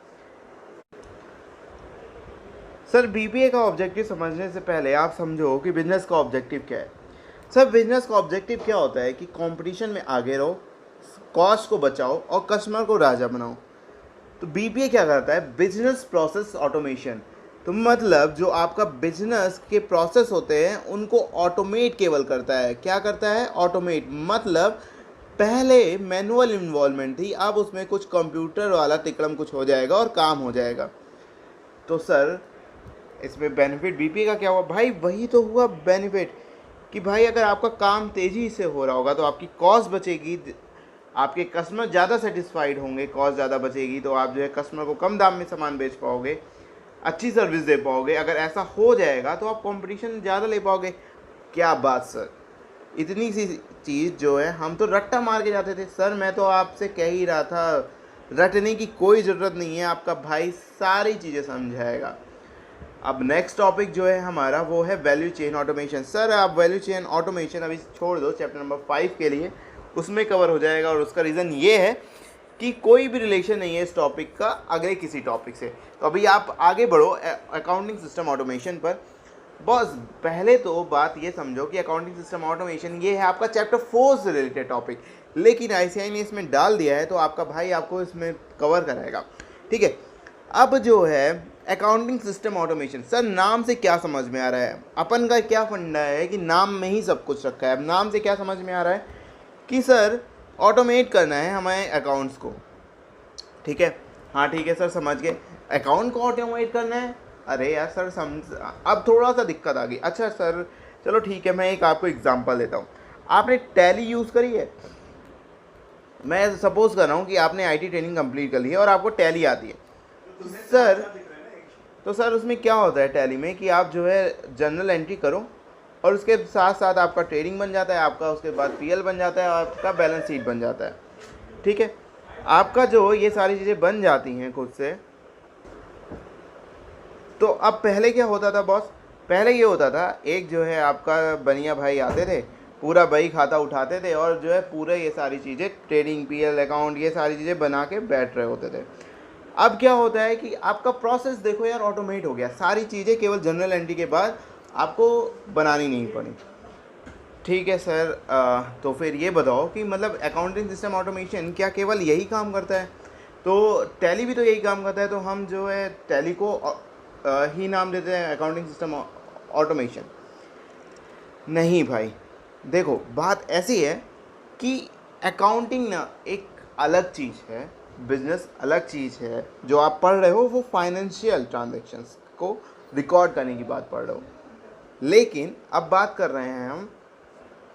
सर बीबीए का ऑब्जेक्टिव समझने से पहले आप समझो कि बिजनेस का ऑब्जेक्टिव क्या है। सर बिजनेस का ऑब्जेक्टिव क्या होता है कि कंपटीशन में आगे रहो, कॉस्ट को बचाओ और कस्टमर को राजा बनाओ। तो बीपीए क्या करता है? Business process automation. तो मतलब जो आपका बिजनेस के प्रोसेस होते हैं उनको ऑटोमेट केवल करता है। क्या करता है? ऑटोमेट। मतलब पहले मैनुअल इन्वॉल्वमेंट थी, अब उसमें कुछ कंप्यूटर वाला तिकड़म कुछ हो जाएगा और काम हो जाएगा। तो सर इसमें बेनिफिट बीपीए का क्या हुआ? भाई वही तो हुआ बेनिफिट कि भाई अगर आपका काम तेज़ी से हो रहा होगा तो आपकी कॉस्ट बचेगी, आपके कस्टमर ज़्यादा सेटिस्फाइड होंगे, कॉस्ट ज़्यादा बचेगी, तो आप जो है कस्टमर को कम दाम में सामान बेच पाओगे, अच्छी सर्विस दे पाओगे। अगर ऐसा हो जाएगा तो आप कंपटीशन ज़्यादा ले पाओगे। क्या बात सर, इतनी सी चीज़ जो है हम तो रट्टा मार के जाते थे। सर मैं तो आपसे कह ही रहा था रटने की कोई ज़रूरत नहीं है, आपका भाई सारी चीज़ें समझाएगा। अब नेक्स्ट टॉपिक जो है हमारा वो है वैल्यू चेन ऑटोमेशन। सर आप वैल्यू चेन ऑटोमेशन अभी छोड़ दो चैप्टर नंबर 5 के लिए, उसमें कवर हो जाएगा। और उसका रीज़न ये है कि कोई भी रिलेशन नहीं है इस टॉपिक का अगले किसी टॉपिक से। तो अभी आप आगे बढ़ो अकाउंटिंग सिस्टम ऑटोमेशन पर। बस पहले तो बात ये समझो कि अकाउंटिंग सिस्टम ऑटोमेशन ये है आपका चैप्टर 4 से रिलेटेड टॉपिक, लेकिन आईसीआई ने इसमें डाल दिया है तो आपका भाई आपको इसमें कवर कराएगा। ठीक है, अब जो है अकाउंटिंग सिस्टम ऑटोमेशन, सर नाम से क्या समझ में आ रहा है? अपन का क्या फंडा है कि नाम में ही सब कुछ रखा है। अब नाम से क्या समझ में आ रहा है कि सर ऑटोमेट करना है हमें अकाउंट्स को। ठीक है, हाँ ठीक है सर समझ गए, अकाउंट को ऑटोमेट करना है। अरे यार सर समझ, अब थोड़ा सा दिक्कत आ गई। अच्छा सर चलो ठीक है, मैं एक आपको एग्जांपल देता हूँ। आपने टैली यूज़ करी है? मैं सपोज कर रहा हूँ कि आपने आईटी ट्रेनिंग कंप्लीट कर ली है और आपको टैली आती है। सर तो सर उसमें क्या होता है टैली में कि आप जो है जनरल एंट्री करो और उसके साथ साथ आपका ट्रेडिंग बन जाता है, आपका उसके बाद पीएल बन जाता है, आपका बैलेंस शीट बन जाता है। ठीक है, आपका जो ये सारी चीज़ें बन जाती हैं खुद से। तो अब पहले क्या होता था बॉस? पहले ये होता था, एक जो है आपका बनिया भाई आते थे, पूरा बही खाता उठाते थे और जो है पूरे ये सारी चीज़ें ट्रेडिंग पीएल अकाउंट ये सारी चीज़ें बना के बैठ रहे होते थे। अब क्या होता है कि आपका प्रोसेस देखो यार ऑटोमेट हो गया, सारी चीज़ें केवल जनरल एंट्री के बाद आपको बनानी नहीं पड़ी। ठीक है सर, तो फिर ये बताओ कि मतलब अकाउंटिंग सिस्टम ऑटोमेशन क्या केवल यही काम करता है? तो टैली भी तो यही काम करता है, तो हम जो है टैली को ही नाम देते हैं अकाउंटिंग सिस्टम ऑटोमेशन? नहीं भाई, देखो बात ऐसी है कि अकाउंटिंग ना एक अलग चीज़ है, बिजनेस अलग चीज़ है। जो आप पढ़ रहे हो वो फाइनेंशियल ट्रांजैक्शंस को रिकॉर्ड करने की बात पढ़ रहे हो, लेकिन अब बात कर रहे हैं हम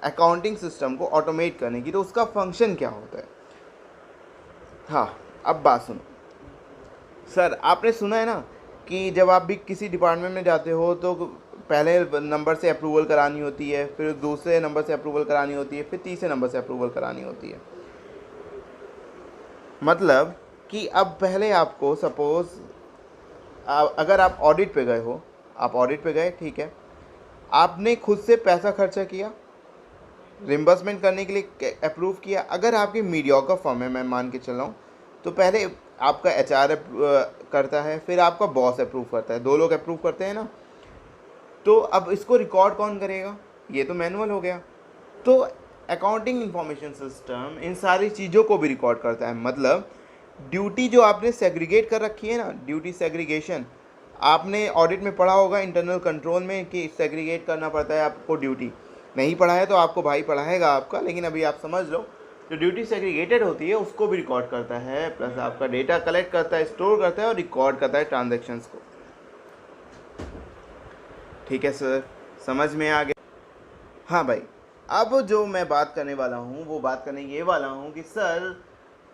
अकाउंटिंग सिस्टम को ऑटोमेट करने की। तो उसका फंक्शन क्या होता है? हाँ, अब बात सुनो सर, आपने सुना है ना कि जब आप भी किसी डिपार्टमेंट में जाते हो तो पहले नंबर से अप्रूवल करानी होती है, फिर दूसरे नंबर से अप्रूवल करानी होती है, फिर तीसरे नंबर से अप्रूवल करानी होती है। मतलब कि अब पहले आपको सपोज़ अगर आप ऑडिट पे गए हो, आप ऑडिट पे गए, ठीक है, आपने खुद से पैसा खर्चा किया, रिम्बर्समेंट करने के लिए अप्रूव किया। अगर आपकी मीडियोकर फर्म है, मैं मान के चल रहा हूँ, तो पहले आपका एचआर करता है, फिर आपका बॉस अप्रूव करता है, दो लोग अप्रूव करते हैं ना। तो अब इसको रिकॉर्ड कौन करेगा? ये तो मैनुअल हो गया। तो अकाउंटिंग इंफॉर्मेशन सिस्टम इन सारी चीज़ों को भी रिकॉर्ड करता है। मतलब ड्यूटी जो आपने सेग्रीगेट कर रखी है ना, ड्यूटी सेग्रीगेशन, आपने ऑडिट में पढ़ा होगा इंटरनल कंट्रोल में कि सेग्रीगेट करना पड़ता है आपको ड्यूटी। नहीं पढ़ा है तो आपको भाई पढ़ाएगा आपका, लेकिन अभी आप समझ लो। जो ड्यूटी सेग्रीगेटेड होती है उसको भी रिकॉर्ड करता है, प्लस आपका डेटा कलेक्ट करता है, स्टोर करता है और रिकॉर्ड करता है ट्रांजेक्शन्स को। ठीक है सर, समझ में आ गया? हाँ भाई, अब जो मैं बात करने वाला हूँ वो बात करने ये वाला हूँ कि सर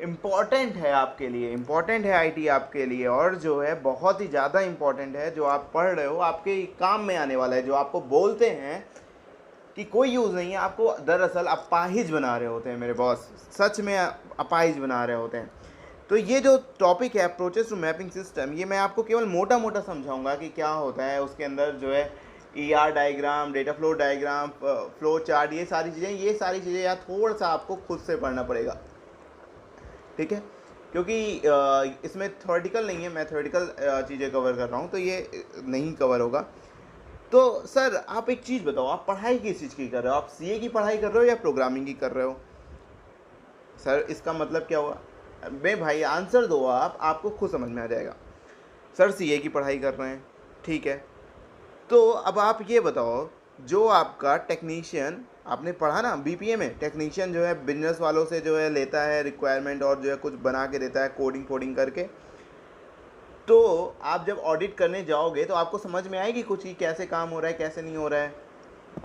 इम्पॉर्टेंट है आपके लिए, इम्पॉर्टेंट है आईटी आपके लिए, और जो है बहुत ही ज़्यादा इम्पॉर्टेंट है। जो आप पढ़ रहे हो आपके काम में आने वाला है। जो आपको बोलते हैं कि कोई यूज़ नहीं है, आपको दरअसल अपाहिज बना रहे होते हैं मेरे बॉस, सच में अपाहिज बना रहे होते हैं। तो ये जो टॉपिक है अप्रोचेस टू मैपिंग सिस्टम, ये मैं आपको केवल मोटा मोटा समझाऊंगा कि क्या होता है उसके अंदर। जो है ER diagram, data flow diagram, flow chart, ये सारी चीज़ें यार थोड़ा सा आपको खुद से पढ़ना पड़ेगा, ठीक है? क्योंकि इसमें थ्योरेटिकल नहीं है, मैं थ्योरेटिकल चीज़ें कवर कर रहा हूँ, तो ये नहीं कवर होगा। तो सर आप एक चीज़ बताओ, आप पढ़ाई किस चीज़ की कर रहे हो? आप सीए की पढ़ाई कर रहे हो या प्रोग्रामिंग की कर रहे हो? सर इसका मतलब क्या हुआ? बे भाई आंसर दो आप, आपको खुद समझ में आ जाएगा। सर सीए की पढ़ाई कर रहे हैं, ठीक है। तो अब आप ये बताओ, जो आपका टेक्नीशियन आपने पढ़ा ना बीपीए में, टेक्नीशियन जो है बिजनेस वालों से जो है लेता है रिक्वायरमेंट और जो है कुछ बना के देता है कोडिंग फोडिंग करके। तो आप जब ऑडिट करने जाओगे तो आपको समझ में आएगी कुछ कि कैसे काम हो रहा है कैसे नहीं हो रहा है?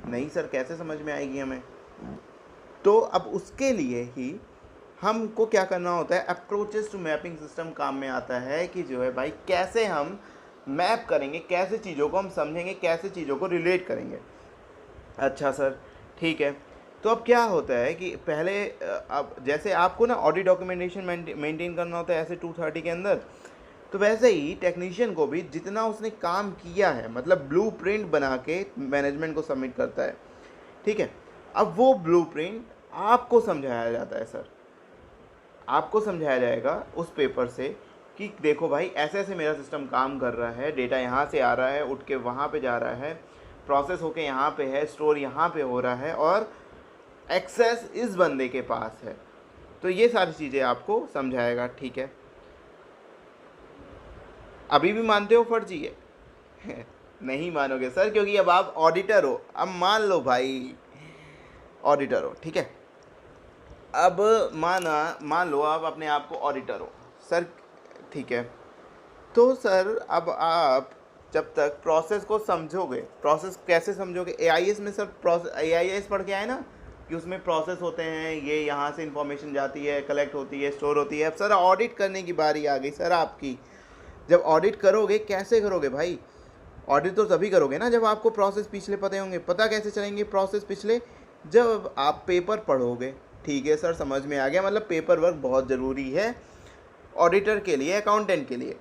नहीं सर, कैसे समझ में आएगी हमें? तो अब उसके लिए ही हमको क्या करना होता है, अप्रोचेस टू मैपिंग सिस्टम काम में आता है कि जो है भाई कैसे हम मैप करेंगे, कैसे चीज़ों को हम समझेंगे, कैसे चीज़ों को रिलेट करेंगे। अच्छा सर, ठीक है। तो अब क्या होता है कि पहले अब जैसे आपको ना ऑडिट डॉक्यूमेंटेशन मेंटेन करना होता है ऐसे 230 के अंदर, तो वैसे ही टेक्नीशियन को भी जितना उसने काम किया है, मतलब ब्लूप्रिंट बना के मैनेजमेंट को सबमिट करता है, ठीक है। अब वो ब्लूप्रिंट आपको समझाया जाता है सर, आपको समझाया जाएगा उस पेपर से कि देखो भाई ऐसे ऐसे मेरा सिस्टम काम कर रहा है, डेटा यहाँ से आ रहा है, उठ के वहाँ पे जा रहा है, प्रोसेस होके यहाँ पे है, स्टोर यहाँ पे हो रहा है, और एक्सेस इस बंदे के पास है। तो ये सारी चीज़ें आपको समझाएगा, ठीक है। अभी भी मानते हो फर्जी है? नहीं मानोगे सर, क्योंकि अब आप ऑडिटर हो। अब मान लो भाई ऑडिटर हो, ठीक है। अब मान लो आप अपने आप को ऑडिटर हो सर, ठीक है। तो सर अब आप जब तक प्रोसेस को समझोगे, प्रोसेस कैसे समझोगे, एआईएस में सर प्रोसेस एआईएस पढ़ के आए ना कि उसमें प्रोसेस होते हैं, ये यहाँ से इंफॉर्मेशन जाती है, कलेक्ट होती है, स्टोर होती है। अब सर ऑडिट करने की बारी आ गई सर आपकी। जब ऑडिट करोगे कैसे करोगे भाई? ऑडिट तो तभी करोगे ना जब आपको प्रोसेस पिछले पते होंगे। पता कैसे चलेंगे प्रोसेस पिछले? जब आप पेपर पढ़ोगे। ठीक है सर, समझ में आ गया, मतलब पेपर वर्क बहुत ज़रूरी है ऑडिटर के लिए, अकाउंटेंट के लिए।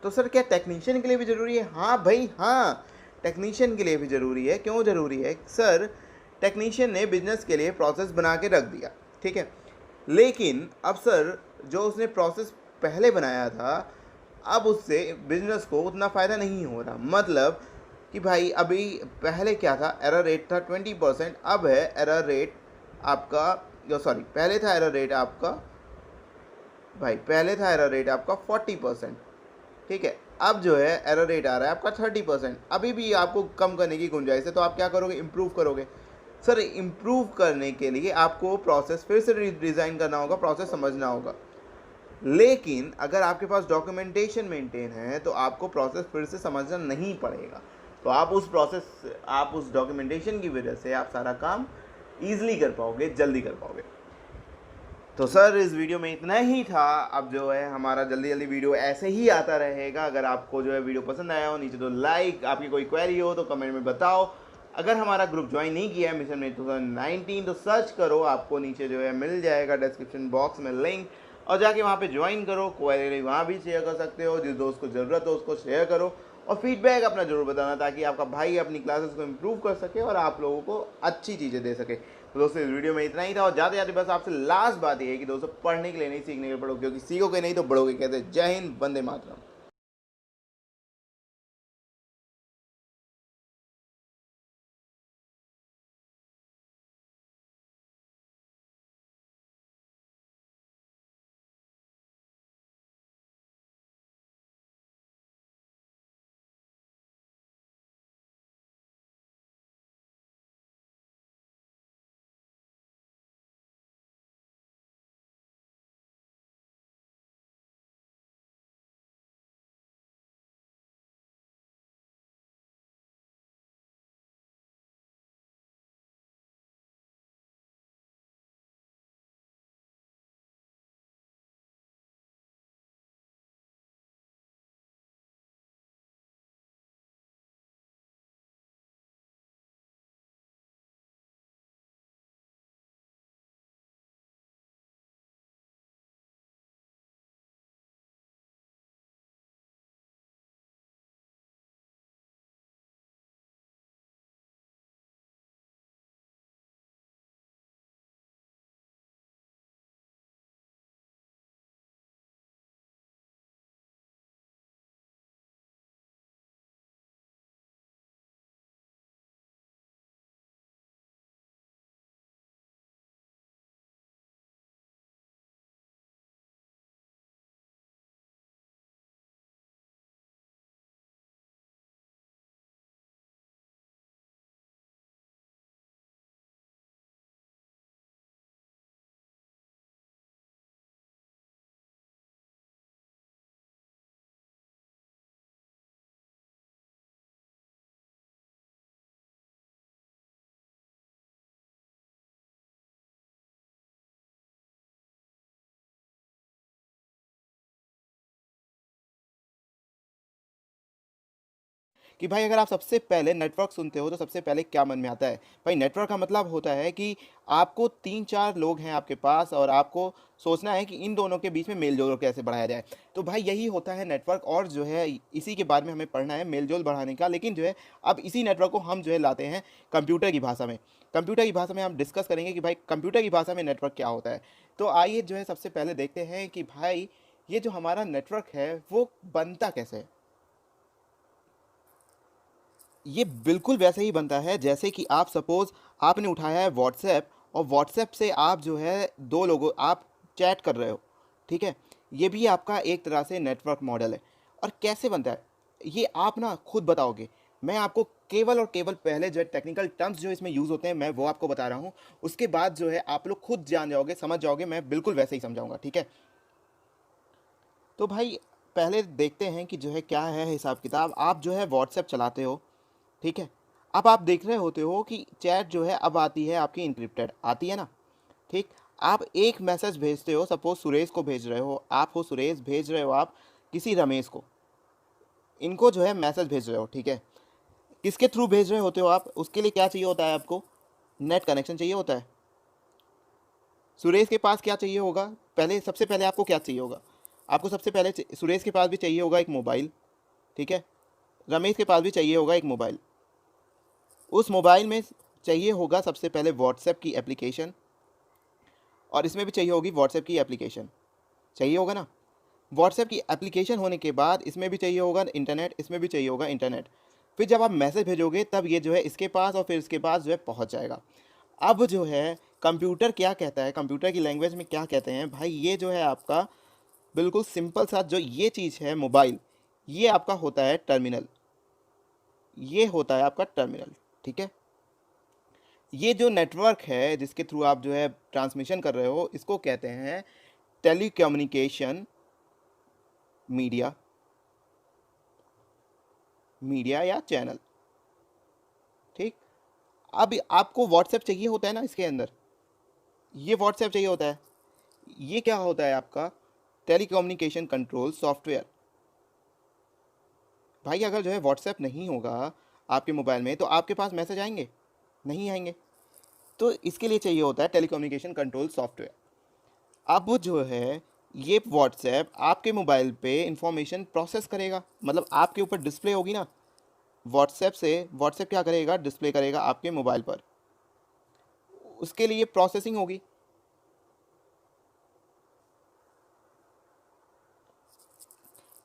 तो सर क्या टेक्नीशियन के लिए भी ज़रूरी है? हाँ भाई हाँ, टेक्नीशियन के लिए भी ज़रूरी है। क्यों ज़रूरी है सर? टेक्नीशियन ने बिजनेस के लिए प्रोसेस बना के रख दिया, ठीक है, लेकिन अब सर जो उसने प्रोसेस पहले बनाया था, अब उससे बिजनेस को उतना फ़ायदा नहीं हो रहा। मतलब कि भाई अभी पहले क्या था, एरर रेट था 20%, अब है एरर रेट आपका, सॉरी पहले था एरर रेट आपका, भाई पहले था एरर रेट आपका 40%, ठीक है, अब जो है एरर रेट आ रहा है आपका 30%। अभी भी आपको कम करने की गुंजाइश है, तो आप क्या करोगे? इम्प्रूव करोगे। सर इम्प्रूव करने के लिए आपको प्रोसेस फिर से डिज़ाइन करना होगा, प्रोसेस समझना होगा। लेकिन अगर आपके पास डॉक्यूमेंटेशन मेंटेन है तो आपको प्रोसेस फिर से समझना नहीं पड़ेगा। तो आप उस डॉक्यूमेंटेशन की वजह से आप सारा काम ईजिली कर पाओगे, जल्दी कर पाओगे। तो सर इस वीडियो में इतना ही था। अब जो है हमारा जल्दी जल्दी वीडियो ऐसे ही आता रहेगा। अगर आपको जो है वीडियो पसंद आया हो, नीचे तो लाइक, आपकी कोई क्वेरी हो तो कमेंट में बताओ। अगर हमारा ग्रुप ज्वाइन नहीं किया है मिशन में 2019 तो सर्च करो, आपको नीचे जो है मिल जाएगा डिस्क्रिप्शन बॉक्स में लिंक, और जाके वहाँ पे ज्वाइन करो। क्वेरी वहाँ भी शेयर कर सकते हो, जिस दोस्त को ज़रूरत हो उसको शेयर करो, और फीडबैक अपना ज़रूर बताना ताकि आपका भाई अपनी क्लासेस को इम्प्रूव कर सके और आप लोगों को अच्छी चीज़ें दे सके। तो दोस्तों इस वीडियो में इतना ही था, और जाते जाते बस आपसे लास्ट बात ये है कि दोस्तों पढ़ने के लिए नहीं, सीखने के लिए पढ़ो, क्योंकि सीखोगे नहीं तो बढ़ोगे कैसे। जय हिंद, वंदे मातरम। कि भाई अगर आप सबसे पहले नेटवर्क सुनते हो तो सबसे पहले क्या मन में आता है? भाई नेटवर्क का मतलब होता है कि आपको 3-4 लोग हैं आपके पास, और आपको सोचना है कि इन दोनों के बीच में मेल-जोल कैसे बढ़ाया जाए। तो भाई यही होता है नेटवर्क, और जो है इसी के बारे में हमें पढ़ना है, मेल-जोल बढ़ाने का। लेकिन जो है अब इसी नेटवर्क को हम जो है लाते हैं कंप्यूटर की भाषा में। कंप्यूटर की भाषा में हम डिस्कस करेंगे कि भाई कंप्यूटर की भाषा में नेटवर्क क्या होता है। तो आइए जो है सबसे पहले देखते हैं कि भाई ये जो हमारा नेटवर्क है वो बनता कैसे है। ये बिल्कुल वैसे ही बनता है जैसे कि आप सपोज़ आपने उठाया है व्हाट्सएप, और व्हाट्सएप से आप जो है दो लोगों आप चैट कर रहे हो, ठीक है, ये भी आपका एक तरह से नेटवर्क मॉडल है। और कैसे बनता है ये आप ना खुद बताओगे। मैं आपको केवल और केवल पहले जो है टेक्निकल टर्म्स जो इसमें यूज़ होते हैं मैं वो आपको बता रहा हूँ, उसके बाद जो है आप लोग खुद जान जाओगे, समझ जाओगे, मैं बिल्कुल वैसे ही समझाऊंगा, ठीक है। तो भाई पहले देखते हैं कि जो है क्या है हिसाब किताब। आप जो है व्हाट्सएप चलाते हो, ठीक है। अब आप देख रहे होते हो कि चैट जो है अब आती है आपकी इनक्रिप्टेड, आती है ना, ठीक। आप एक मैसेज भेजते हो, सपोज सुरेश को भेज रहे हो, आप हो सुरेश, भेज रहे हो आप किसी रमेश को, इनको जो है मैसेज भेज रहे हो, ठीक है। किसके थ्रू भेज रहे होते हो आप? उसके लिए क्या चाहिए होता है आपको? नेट कनेक्शन चाहिए होता है। सुरेश के पास क्या चाहिए होगा? पहले, सबसे पहले आपको क्या चाहिए होगा? आपको सबसे पहले सुरेश के पास भी चाहिए होगा एक मोबाइल, ठीक है। रमेश के पास भी चाहिए होगा एक मोबाइल। उस मोबाइल में चाहिए होगा सबसे पहले व्हाट्सएप की एप्लीकेशन, और इसमें भी चाहिए होगी व्हाट्सएप की एप्लीकेशन, चाहिए होगा ना। व्हाट्सएप की एप्लीकेशन होने के बाद इसमें भी चाहिए होगा इंटरनेट, इसमें भी चाहिए होगा इंटरनेट। फिर जब आप मैसेज भेजोगे तब ये जो है इसके पास, और फिर इसके पास जो है पहुंच जाएगा। अब जो है कंप्यूटर क्या कहता है, कंप्यूटर की लैंग्वेज में क्या कहते हैं भाई, ये जो है आपका बिल्कुल सिंपल सा जो ये चीज़ है मोबाइल, ये आपका होता है टर्मिनल, ये होता है आपका टर्मिनल, ठीक है। ये जो नेटवर्क है जिसके थ्रू आप जो है ट्रांसमिशन कर रहे हो, इसको कहते हैं टेलीकम्युनिकेशन मीडिया, मीडिया या चैनल, ठीक। अब आपको व्हाट्सएप चाहिए होता है ना, इसके अंदर ये व्हाट्सएप चाहिए होता है। ये क्या होता है आपका? Telecommunication control software. भाई अगर जो है व्हाट्सएप नहीं होगा आपके मोबाइल में तो आपके पास मैसेज आएंगे? नहीं आएंगे। तो इसके लिए चाहिए होता है टेलीकम्युनिकेशन कंट्रोल सॉफ्टवेयर। अब जो है ये व्हाट्सएप आपके मोबाइल पे इंफॉर्मेशन प्रोसेस करेगा, मतलब आपके ऊपर डिस्प्ले होगी ना, व्हाट्सएप से व्हाट्सएप क्या करेगा? डिस्प्ले करेगा आपके मोबाइल पर, उसके लिए प्रोसेसिंग होगी।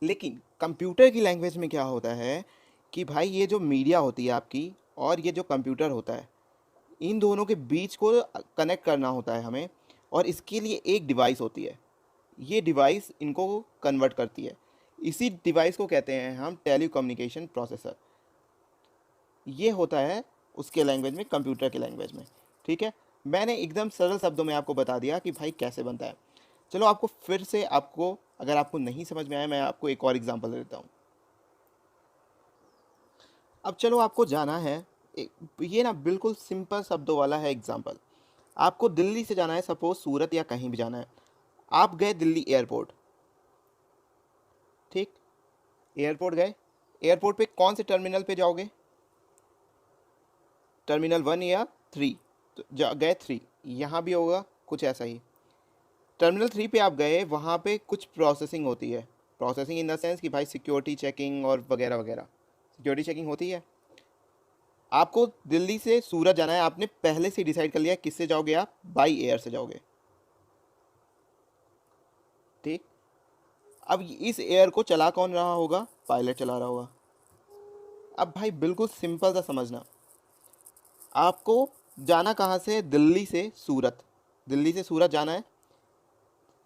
लेकिन कंप्यूटर की लैंग्वेज में क्या होता है कि भाई ये जो मीडिया होती है आपकी और ये जो कंप्यूटर होता है, इन दोनों के बीच को कनेक्ट करना होता है हमें, और इसके लिए एक डिवाइस होती है। ये डिवाइस इनको कन्वर्ट करती है। इसी डिवाइस को कहते हैं हम टेलीकम्युनिकेशन प्रोसेसर। ये होता है उसके लैंग्वेज में, कंप्यूटर के लैंग्वेज में, ठीक है। मैंने एकदम सरल शब्दों में आपको बता दिया कि भाई कैसे बनता है। चलो आपको फिर से, आपको अगर आपको नहीं समझ में आया, मैं आपको एक और एग्जांपल देता हूँ। अब चलो आपको जाना है, ये ना बिल्कुल सिंपल शब्दों वाला है एग्जांपल। आपको दिल्ली से जाना है, सपोज सूरत या कहीं भी जाना है। आप गए दिल्ली एयरपोर्ट, ठीक। एयरपोर्ट गए, एयरपोर्ट पे कौन से टर्मिनल पे जाओगे? टर्मिनल 1 या 3? तो गए 3, यहाँ भी होगा कुछ ऐसा ही। टर्मिनल 3 पे आप गए, वहाँ पे कुछ प्रोसेसिंग होती है। प्रोसेसिंग इन द सेंस कि भाई सिक्योरिटी चेकिंग और वगैरह वगैरह, सिक्योरिटी चेकिंग होती है। आपको दिल्ली से सूरत जाना है, आपने पहले से डिसाइड कर लिया किससे जाओगे? आप बाई एयर से जाओगे, ठीक। अब इस एयर को चला कौन रहा होगा? पायलट चला रहा होगा। अब भाई बिल्कुल सिंपल सा समझना, आपको जाना कहाँ से? दिल्ली से सूरत, दिल्ली से सूरत जाना है।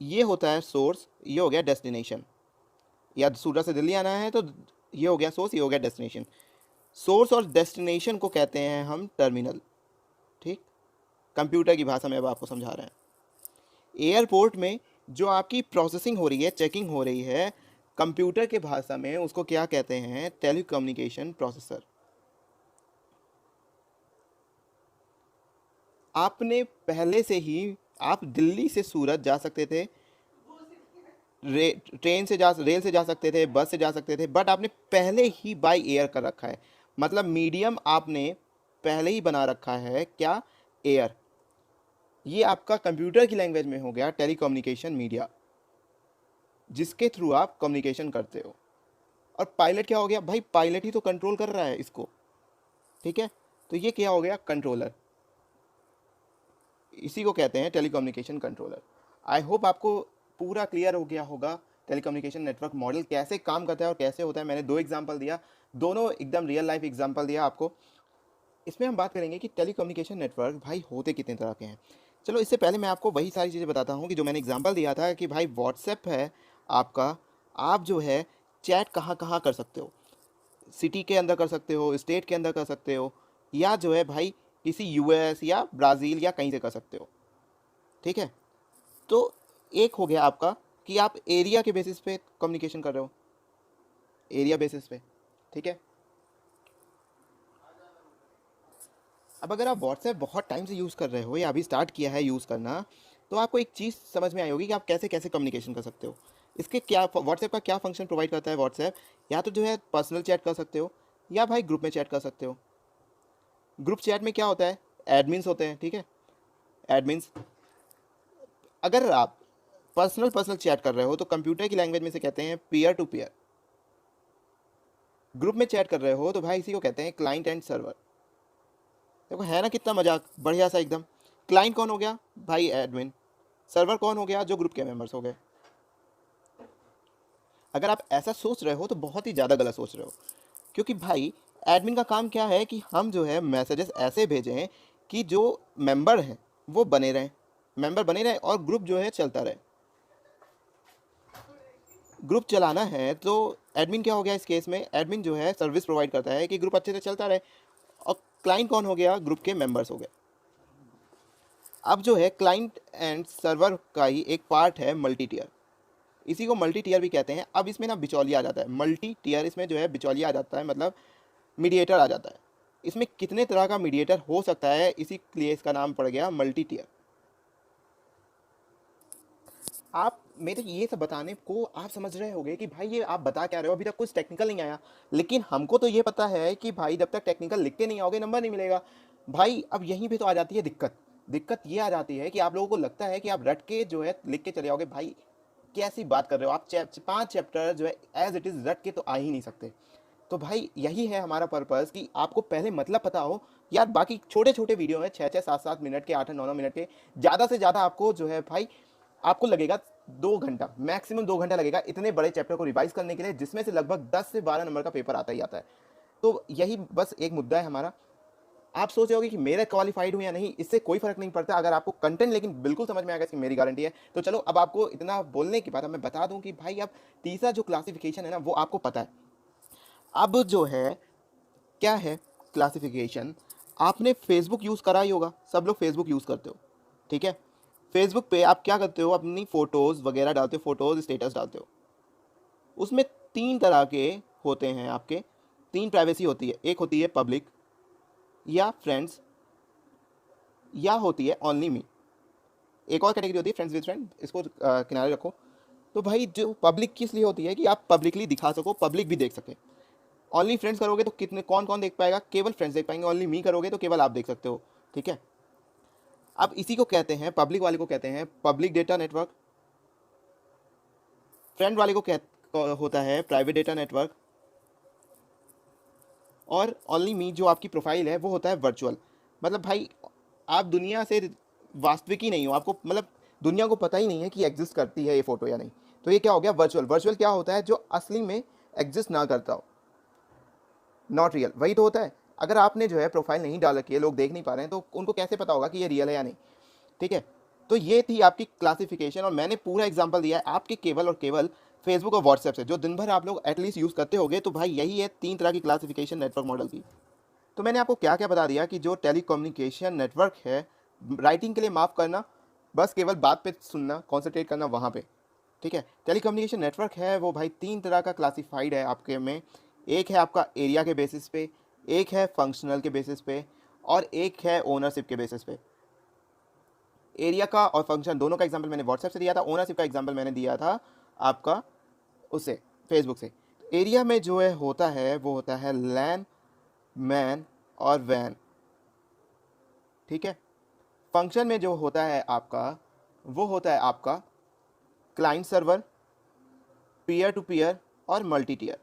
ये होता है सोर्स, ये हो गया डेस्टिनेशन। या सूरत से दिल्ली आना है तो ये हो गया सोर्स, ये हो गया डेस्टिनेशन। सोर्स और डेस्टिनेशन को कहते हैं हम टर्मिनल, ठीक। कंप्यूटर की भाषा में अब आपको समझा रहे हैं। एयरपोर्ट में जो आपकी प्रोसेसिंग हो रही है, चेकिंग हो रही है, कंप्यूटर के भाषा में उसको क्या कहते हैं? Telecommunication processor. आपने पहले से ही, आप दिल्ली से सूरत जा सकते थे, ट्रेन से जा, रेल से जा सकते थे, बस से जा सकते थे, बट आपने पहले ही बाई एयर कर रखा है। मतलब मीडियम आपने पहले ही बना रखा है, क्या? एयर। ये आपका कंप्यूटर की लैंग्वेज में हो गया टेलीकम्युनिकेशन मीडिया, जिसके थ्रू आप कम्युनिकेशन करते हो। और पायलट क्या हो गया? भाई पायलट ही तो कंट्रोल कर रहा है इसको, ठीक है। तो ये क्या हो गया? कंट्रोलर। इसी को कहते हैं टेलीकम्युनिकेशन कंट्रोलर। आई होप आपको पूरा क्लियर हो गया होगा टेलीकम्युनिकेशन नेटवर्क मॉडल कैसे काम करता है और कैसे होता है। मैंने 2 एग्जांपल दिया, दोनों एकदम रियल लाइफ एग्जांपल दिया आपको। इसमें हम बात करेंगे कि टेलीकम्युनिकेशन नेटवर्क भाई होते कितने तरह के हैं। चलो इससे पहले मैं आपको वही सारी चीज़ें बताता हूँ कि जो मैंने एग्जांपल दिया था कि भाई व्हाट्सएप है आपका, आप जो है चैट कहाँ कहाँ कर सकते हो। सिटी के अंदर कर सकते हो, स्टेट के अंदर कर सकते हो, या जो है भाई किसी यूएस या ब्राज़ील या कहीं से कर सकते हो, ठीक है। तो एक हो गया आपका कि आप एरिया के बेसिस पे कम्युनिकेशन कर रहे हो, एरिया बेसिस पे, ठीक है। अब अगर आप व्हाट्सएप बहुत टाइम से यूज़ कर रहे हो या अभी स्टार्ट किया है यूज़ करना, तो आपको एक चीज़ समझ में आई होगी कि आप कैसे कैसे कम्युनिकेशन कर सकते हो। इसके क्या, व्हाट्सएप का क्या फंक्शन प्रोवाइड करता है व्हाट्सएप, या तो जो है पर्सनल चैट कर सकते हो या भाई ग्रुप में चैट कर सकते हो। ग्रुप चैट में क्या होता है, एडमिन्स होते हैं, ठीक है, एडमिन्स। अगर आप पर्सनल चैट कर रहे हो तो कंप्यूटर की लैंग्वेज में से कहते हैं पीयर टू पीयर। ग्रुप में चैट कर रहे हो तो भाई इसी को कहते हैं क्लाइंट एंड सर्वर। देखो है ना कितना मजाक, बढ़िया सा एकदम। क्लाइंट कौन हो गया भाई, एडमिन। सर्वर कौन हो गया, जो ग्रुप के मेंबर्स हो गए। अगर आप ऐसा सोच रहे हो तो बहुत ही ज़्यादा गलत सोच रहे हो, क्योंकि भाई एडमिन का काम क्या है कि हम जो है मैसेजेस ऐसे भेजें कि जो मेंबर हैं वो बने रहें, मेंबर बने रहें और ग्रुप जो है चलता रहे। ग्रुप चलाना है तो एडमिन क्या हो गया इस केस में, एडमिन जो है सर्विस प्रोवाइड करता है कि ग्रुप अच्छे से चलता रहे। और क्लाइंट कौन हो गया, ग्रुप के मेंबर्स हो गए। अब जो है क्लाइंट एंड सर्वर का ही एक पार्ट है मल्टी टीयर, इसी को मल्टी टीयर भी कहते हैं। अब इसमें ना बिचौलिया आ जाता है, मल्टी टीयर इसमें जो है बिचौलिया आ जाता है, मतलब मीडिएटर आ जाता है। इसमें कितने तरह का मीडिएटर हो सकता है, इसी लिए इसका नाम पड़ गया मल्टी टीयर। आप मेरे ये सब बताने को आप समझ रहे होंगे कि भाई ये आप बता क्या रहे हो, अभी तक कुछ टेक्निकल नहीं आया। लेकिन हमको तो ये पता है कि भाई जब तक टेक्निकल लिख के नहीं आओगे नंबर नहीं मिलेगा भाई। अब यहीं पे तो आ जाती है दिक्कत। दिक्कत ये आ जाती है कि आप लोगों को लगता है कि आप रट के जो है लिख के चले आओगे। भाई कैसी बात कर रहे हो आप, 5 चैप्टर जो है एज इट इज़ रट के तो आ ही नहीं सकते। तो भाई यही है हमारा पर्पस कि आपको पहले मतलब पता हो यार। बाकी छोटे छोटे वीडियो हैं 6-6, 7-7 मिनट के, 8-9 मिनट के, ज़्यादा से ज़्यादा आपको जो है भाई आपको लगेगा 2 घंटा, मैक्सिमम 2 घंटा लगेगा इतने बड़े चैप्टर को रिवाइज करने के लिए, जिसमें से लगभग 10 से 12 नंबर का पेपर आता ही आता है। तो यही बस एक मुद्दा है हमारा। आप सोच रहे होगे कि मेरे क्वालिफाइड हूँ या नहीं, इससे कोई फर्क नहीं पड़ता अगर आपको कंटेंट लेकिन बिल्कुल समझ में आएगा, इसकी मेरी गारंटी है। तो चलो अब आपको इतना बोलने के बाद मैं बता दूं कि भाई अब तीसरा जो क्लासिफिकेशन है ना वो आपको पता है। अब जो है क्या है क्लासिफिकेशन, आपने फेसबुक यूज़ करा ही होगा, सब लोग फेसबुक यूज़ करते हो, ठीक है। फेसबुक पे आप क्या करते हो, अपनी फ़ोटोज़ वगैरह डालते हो, फ़ोटोज़ स्टेटस डालते हो। उसमें 3 तरह के होते हैं आपके, 3 प्राइवेसी होती है। एक होती है पब्लिक या फ्रेंड्स, या होती है ओनली मी। एक और कैटेगरी होती है फ्रेंड्स विद फ्रेंड, इसको किनारे रखो। तो भाई जो पब्लिक किस लिए होती है कि आप पब्लिकली दिखा सको, पब्लिक भी देख सके। ओनली फ्रेंड्स करोगे तो कितने कौन कौन देख पाएगा, केवल फ्रेंड्स देख पाएंगे। ओनली मी करोगे तो केवल आप देख सकते हो, ठीक है। अब इसी को कहते हैं, पब्लिक वाले को कहते हैं पब्लिक डेटा नेटवर्क। फ्रेंड वाले को होता है प्राइवेट डेटा नेटवर्क। और ओनली मी जो आपकी प्रोफाइल है वो होता है वर्चुअल। मतलब भाई आप दुनिया से वास्तविक ही नहीं हो, आपको मतलब दुनिया को पता ही नहीं है कि एग्जिस्ट करती है ये फ़ोटो या नहीं। तो ये क्या हो गया वर्चुअल। वर्चुअल क्या होता है, जो असली में एग्जिस्ट ना करता हो, नॉट रियल, वही तो होता है। अगर आपने जो है प्रोफाइल नहीं डाल रखी है, लोग देख नहीं पा रहे हैं, तो उनको कैसे पता होगा कि ये रियल है या नहीं, ठीक है। तो ये थी आपकी क्लासिफिकेशन, और मैंने पूरा एग्जांपल दिया है आपके केवल और केवल फेसबुक और व्हाट्सएप से, जो दिन भर आप लोग एटलीस्ट यूज़ करते होगे। तो भाई यही है 3 तरह की क्लासिफिकेशन नेटवर्क मॉडल की। तो मैंने आपको क्या क्या बता दिया कि जो टेलीकम्युनिकेशन नेटवर्क है, राइटिंग के लिए माफ़ करना, बस केवल बात पे सुनना, कॉन्सेंट्रेट करना वहाँ पे, ठीक है। टेलीकम्युनिकेशन नेटवर्क है वो भाई 3 तरह का क्लासिफाइड है आपके में। एक है आपका एरिया के बेसिस पे, एक है फंक्शनल के बेसिस पे, और एक है ओनरशिप के बेसिस पे। एरिया का और फंक्शन दोनों का एग्जांपल मैंने व्हाट्सएप से दिया था, ओनरशिप का एग्जांपल मैंने दिया था आपका उससे, फेसबुक से। एरिया में जो है होता है वो होता है लैन, मैन और वैन, ठीक है। फंक्शन में जो होता है आपका वो होता है आपका client server, peer to peer और मल्टी टीयर।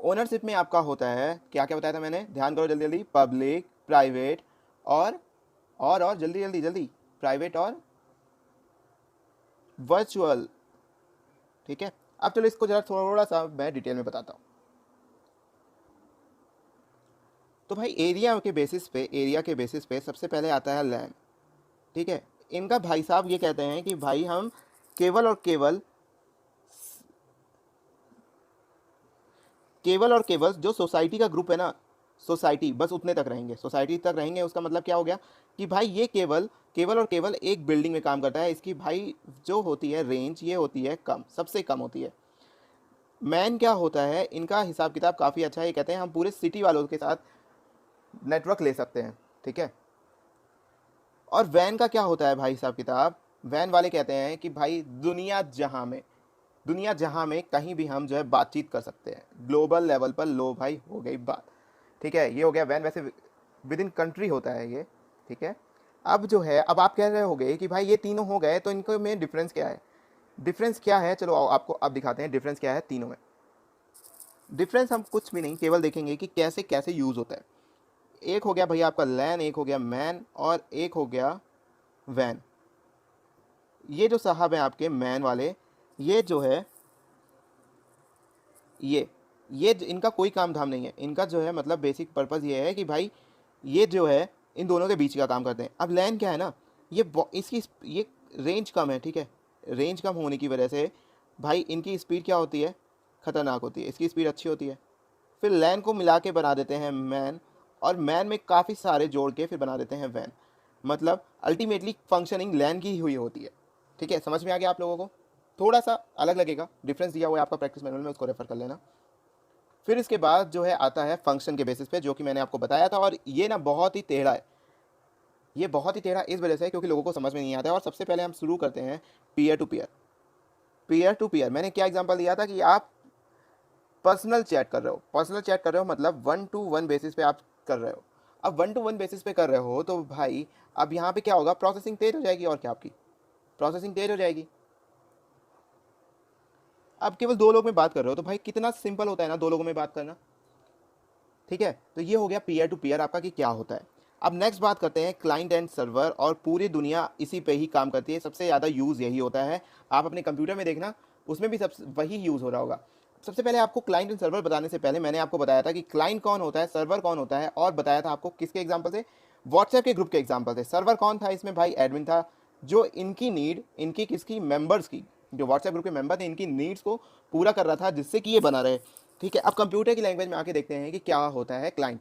ओनरशिप में आपका होता है क्या क्या बताया था मैंने, ध्यान करो जल्दी जल्दी, पब्लिक, प्राइवेट और जल्दी जल्दी जल्दी, प्राइवेट और वर्चुअल, ठीक है। अब चलो इसको जरा थोड़ा सा मैं डिटेल में बताता हूँ। तो भाई एरिया के बेसिस पे सबसे पहले आता है लैन, ठीक है। इनका भाई साहब ये कहते हैं कि भाई हम केवल और केवल जो सोसाइटी का ग्रुप है ना, सोसाइटी बस उतने तक रहेंगे, सोसाइटी तक रहेंगे। उसका मतलब क्या हो गया कि भाई ये केवल केवल और केवल एक बिल्डिंग में काम करता है। इसकी भाई जो होती है रेंज, ये होती है कम, सबसे कम होती है। मैन क्या होता है, इनका हिसाब किताब काफ़ी अच्छा है। ये कहते हैं हम पूरे सिटी वालों के साथ नेटवर्क ले सकते हैं, ठीक है। और वैन का क्या होता है भाई हिसाब किताब, वैन वाले कहते हैं कि भाई दुनिया जहाँ में कहीं भी हम जो है बातचीत कर सकते हैं, ग्लोबल लेवल पर। लो भाई, हो गई बात, ठीक है। ये हो गया वैन, वैसे विद इन कंट्री होता है ये, ठीक है। अब जो है, अब आप कह रहे होगे कि भाई ये तीनों हो गए तो इनको में डिफरेंस क्या है। डिफरेंस क्या है, चलो आपको अब दिखाते हैं डिफरेंस क्या है तीनों में। डिफरेंस हम कुछ भी नहीं, केवल देखेंगे कि कैसे कैसे यूज़ होता है। एक हो गया भैया आपका लैन, एक हो गया मैन, और एक हो गया वैन। ये जो साहब हैं आपके मैन वाले, ये जो है इनका कोई काम धाम नहीं है। इनका जो है मतलब बेसिक पर्पज़ ये है कि भाई ये जो है इन दोनों के बीच का काम करते हैं। अब लैन क्या है ना, इसकी ये रेंज कम है, ठीक है। रेंज कम होने की वजह से भाई इनकी स्पीड क्या होती है, ख़तरनाक होती है। इसकी स्पीड अच्छी होती है। फिर लैन को मिला के बना देते हैं मैन, और मैन में काफ़ी सारे जोड़ के फिर बना देते हैं वैन। मतलब अल्टीमेटली फंक्शनिंग लैन की ही हुई होती है, ठीक है। समझ में आ गया आप लोगों को। थोड़ा सा अलग लगेगा, डिफरेंस दिया हुआ है आपका प्रैक्टिस मैनुअल में, उसको रेफर कर लेना। फिर इसके बाद जो है आता है फंक्शन के बेसिस पे, जो कि मैंने आपको बताया था। और ये ना बहुत ही टेढ़ा है, ये बहुत ही टेढ़ा इस वजह से क्योंकि लोगों को समझ में नहीं आता है। और सबसे पहले हम शुरू करते हैं peer to peer. Peer to peer मैंने क्या एग्जांपल दिया था कि आप पर्सनल चैट कर रहे हो, मतलब 1-to-1 बेसिस पे आप कर रहे हो। अब 1-to-1 बेसिस पे कर रहे हो तो भाई अब यहाँ पे क्या होगा, प्रोसेसिंग तेज हो जाएगी। और क्या, आपकी प्रोसेसिंग तेज हो जाएगी। अब केवल दो लोग में बात कर रहे हो तो भाई कितना सिंपल होता है ना दो लोगों में बात करना, ठीक है। तो ये हो गया पीयर टू पीयर आपका कि क्या होता है। अब नेक्स्ट बात करते हैं क्लाइंट एंड सर्वर, और पूरी दुनिया इसी पे ही काम करती है, सबसे ज़्यादा यूज़ यही होता है। आप अपने कंप्यूटर में देखना, उसमें भी सबसे वही यूज़ हो रहा होगा। सबसे पहले आपको क्लाइंट एंड सर्वर बताने से पहले मैंने आपको बताया था कि क्लाइंट कौन होता है, सर्वर कौन होता है, और बताया था आपको किसके एग्जाम्पल से, व्हाट्सएप के ग्रुप के एग्जाम्पल से। सर्वर कौन था इसमें, भाई एडमिन था, जो इनकी नीड, इनकी किसकी, मेंबर्स की, जो व्हाट्सएप ग्रुप के मेंबर थे, इनकी नीड्स को पूरा कर रहा था, जिससे कि ये बना रहे, ठीक है। अब कंप्यूटर की लैंग्वेज में आके देखते हैं कि क्या होता है क्लाइंट।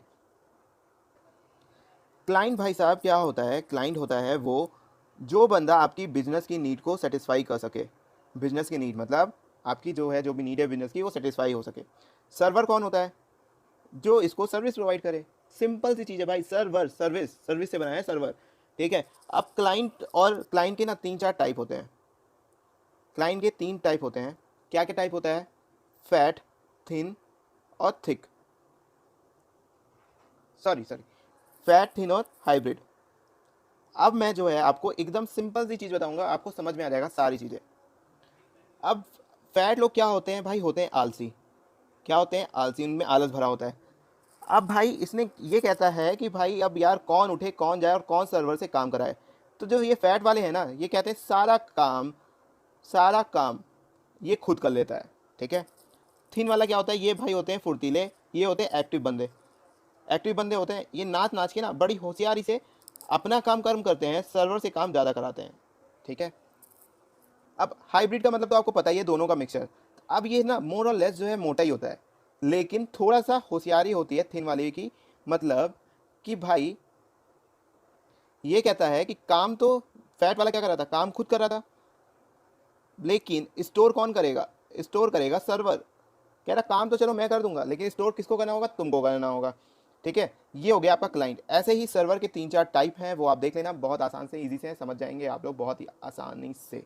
क्लाइंट भाई साहब क्या होता है, क्लाइंट होता है वो जो बंदा आपकी बिजनेस की नीड को सेटिस्फाई कर सके। बिजनेस की नीड मतलब आपकी जो है, जो भी नीड है बिजनेस की, वो सेटिस्फाई हो सके। सर्वर कौन होता है, जो इसको सर्विस प्रोवाइड करे। सिंपल सी चीज़ है भाई, सर्वर सर्विस से बना है सर्वर, ठीक है। अब क्लाइंट के ना 3-4 टाइप होते हैं। क्लाइंट के 3 टाइप होते हैं। क्या क्या टाइप होता है, फैट, थिन और थिक, सॉरी फैट, थिन और हाइब्रिड। अब मैं जो है आपको एकदम सिंपल सी चीज़ बताऊंगा, आपको समझ में आ जाएगा सारी चीज़ें। अब फैट लोग क्या होते हैं भाई, होते हैं आलसी। क्या होते हैं, आलसी, उनमें आलस भरा होता है। अब भाई इसने ये कहता है कि भाई अब यार कौन उठे कौन जाए और कौन सर्वर से काम कराए। तो जो ये फैट वाले हैं ना, ये कहते हैं सारा काम ये खुद कर लेता है, ठीक है। थिन वाला क्या होता है, ये भाई होते हैं फुर्तीले, ये होते हैं एक्टिव बंदे। एक्टिव बंदे होते हैं, ये नाच नाच के ना बड़ी होशियारी से अपना काम कर्म करते हैं, सर्वर से काम ज़्यादा कराते हैं, ठीक है। अब हाइब्रिड का मतलब तो आपको पता ही है, दोनों का मिक्सचर। अब ये ना मोर और लेस जो है मोटा ही होता है, लेकिन थोड़ा सा होशियारी होती है थिन वाले की। मतलब कि भाई ये कहता है कि काम तो फैट वाला क्या कर रहा था, काम खुद कर रहा था, लेकिन स्टोर कौन करेगा, स्टोर करेगा सर्वर। कह रहा काम तो चलो मैं कर दूंगा, लेकिन स्टोर किसको करना होगा, तुमको करना होगा, ठीक है। ये हो गया आपका क्लाइंट। ऐसे ही सर्वर के 3-4 टाइप हैं, वो आप देख लेना, बहुत आसान से इजी से समझ जाएंगे आप लोग, बहुत ही आसानी से।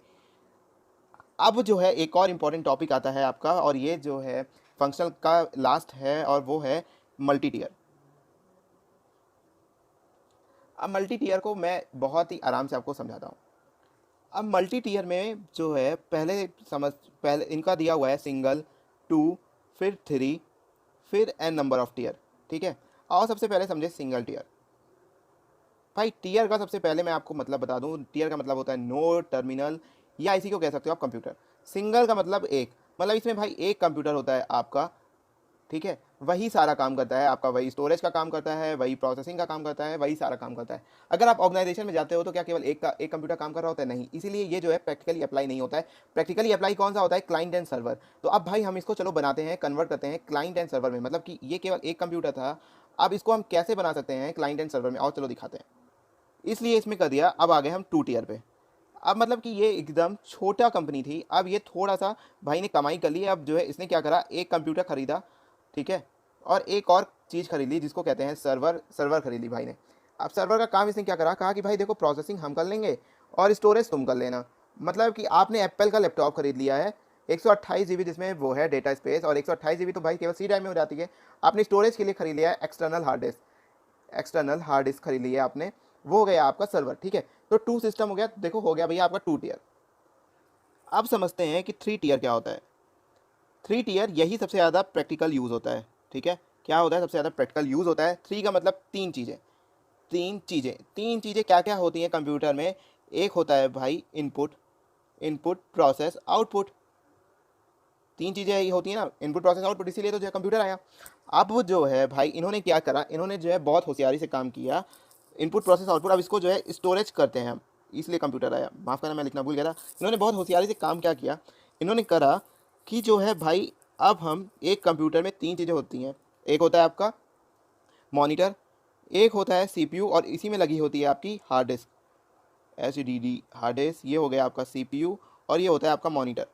अब जो है एक और इम्पॉर्टेंट टॉपिक आता है आपका, और ये जो है फंक्शनल का लास्ट है, और वो है मल्टी टीयर। अब मल्टी टीयर को मैं बहुत ही आराम से आपको समझाता हूँ। अब मल्टी टीयर में जो है पहले इनका दिया हुआ है सिंगल, 2, फिर 3, फिर n नंबर ऑफ टीयर, ठीक है। और सबसे पहले समझे सिंगल टीयर। भाई टीयर का सबसे पहले मैं आपको मतलब बता दूं, टीयर का मतलब होता है नोड, टर्मिनल, या इसी को कह सकते हो आप कंप्यूटर। सिंगल का मतलब एक, मतलब इसमें भाई एक कंप्यूटर होता है आपका, ठीक है। वही सारा काम करता है आपका, वही स्टोरेज का काम करता है, वही प्रोसेसिंग का काम करता है, वही सारा काम करता है। अगर आप ऑर्गेनाइजेशन में जाते हो तो क्या केवल एक कंप्यूटर काम कर रहा होता है, नहीं। इसीलिए ये जो है प्रैक्टिकली अप्लाई नहीं होता है। प्रैक्टिकली अप्लाई कौन सा होता है, क्लाइंट एंड सर्वर। तो अब भाई हम इसको चलो बनाते हैं, कन्वर्ट करते हैं क्लाइंट एंड सर्वर में। मतलब कि ये केवल एक कंप्यूटर था, अब इसको हम कैसे बना सकते हैं क्लाइंट एंड सर्वर में, और चलो दिखाते हैं। इसलिए इसमें कर दिया। अब आ गए हम 2 टियर पे। अब मतलब कि ये एकदम छोटा कंपनी थी, अब ये थोड़ा सा भाई ने कमाई कर ली। अब जो है इसने क्या करा, एक कंप्यूटर खरीदा, ठीक है, और एक और चीज़ खरीद ली जिसको कहते हैं सर्वर खरीद ली भाई ने। अब सर्वर का काम इसने क्या करा, कहा कि भाई देखो प्रोसेसिंग हम कर लेंगे और स्टोरेज तुम कर लेना। मतलब कि आपने एप्पल का लैपटॉप खरीद लिया है, 128 GB जिसमें वो है डेटा स्पेस, और 128 GB तो भाई केवल सी ड्राइव में हो जाती है। आपने स्टोरेज के लिए खरीद लिया है एक्सटर्नल हार्ड डिस्क खरीद लिया है आपने, वो हो गया आपका सर्वर, ठीक है। तो 2 सिस्टम हो गया, देखो हो गया भैया आपका 2 टियर। अब समझते हैं कि 3 टियर क्या होता है। 3 टियर यही सबसे ज़्यादा प्रैक्टिकल यूज़ होता है, ठीक है। क्या होता है, सबसे ज़्यादा प्रैक्टिकल यूज़ होता है। 3 का मतलब 3 चीज़ें क्या क्या होती हैं कंप्यूटर में। एक होता है भाई इनपुट प्रोसेस आउटपुट। 3 चीज़ें ही होती हैं ना, इनपुट प्रोसेस आउटपुट, इसीलिए तो जो है कंप्यूटर आया। अब वो जो है भाई इन्होंने क्या करा, इन्होंने जो है बहुत होशियारी से काम किया। इनपुट प्रोसेस आउटपुट, अब इसको जो है स्टोरेज करते हैं हम, इसलिए कंप्यूटर आया। माफ़ करना मैं लिखना भूल गया था। इन्होंने बहुत होशियारी से काम क्या किया, इन्होंने करा कि जो है भाई अब हम एक कंप्यूटर में 3 चीज़ें होती हैं। एक होता है आपका मॉनिटर, एक होता है CPU, और इसी में लगी होती है आपकी hard disk, HDD hard disk. ये हो गया आपका CPU, और ये होता है आपका मॉनिटर।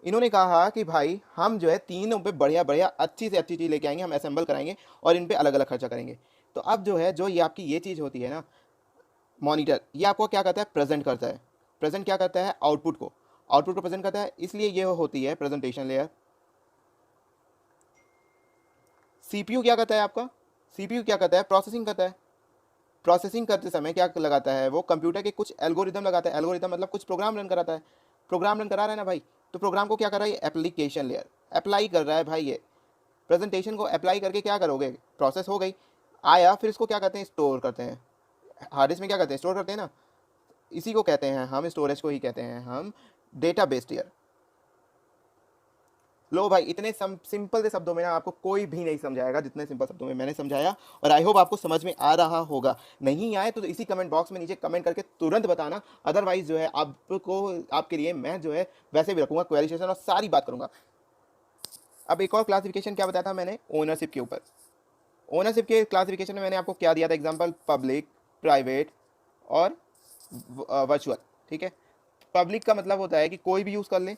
इन्होंने कहा कि भाई हम जो है तीनों पे बढ़िया बढ़िया अच्छी से अच्छी चीज़ लेके आएंगे, हम असेंबल कराएंगे और इन पे अलग अलग खर्चा करेंगे। तो अब जो है जो ये आपकी ये चीज़ होती है ना मॉनिटर, ये आपको क्या करता है, प्रेजेंट करता है। प्रेजेंट क्या करता है, आउटपुट को प्रेजेंट करता है, इसलिए ये होती है प्रेजेंटेशन लेयर। CPU क्या करता है आपका, CPU क्या करता है, प्रोसेसिंग करता है। प्रोसेसिंग करते समय क्या लगाता है, वो कंप्यूटर के कुछ एल्गोरिदम लगाता है। एल्गोरिदम मतलब कुछ प्रोग्राम रन कराता है। प्रोग्राम रन करा रहा है ना भाई, तो प्रोग्राम को क्या कर रहा है, ये एप्लीकेशन लेयर अप्लाई कर रहा है भाई। ये प्रेजेंटेशन को अप्लाई करके क्या करोगे, प्रोसेस हो गई, आया, फिर इसको क्या करते हैं, स्टोर करते हैं। हार्ड डिस्क में क्या करते हैं, स्टोर करते हैं ना, इसी को कहते हैं हम, स्टोरेज को ही कहते हैं हम डेटा बेस टियर। लो भाई, इतने सिंपल से शब्दों में ना आपको कोई भी नहीं समझाएगा जितने सिंपल शब्दों में मैंने समझाया, और आई होप आपको समझ में आ रहा होगा। नहीं आए तो इसी कमेंट बॉक्स में नीचे कमेंट करके तुरंत बताना, अदरवाइज जो है आपको, आपके लिए मैं जो है वैसे भी रखूंगा क्वेरी सेशन और सारी बात करूंगा। अब एक और क्लासिफिकेशन क्या बताया था मैंने, ओनरशिप के ऊपर। ओनरशिप के क्लासिफिकेशन में मैंने आपको क्या दिया था एग्जांपल, पब्लिक, प्राइवेट और वर्चुअल, ठीक है। पब्लिक का मतलब होता है कि कोई भी यूज़ कर ले।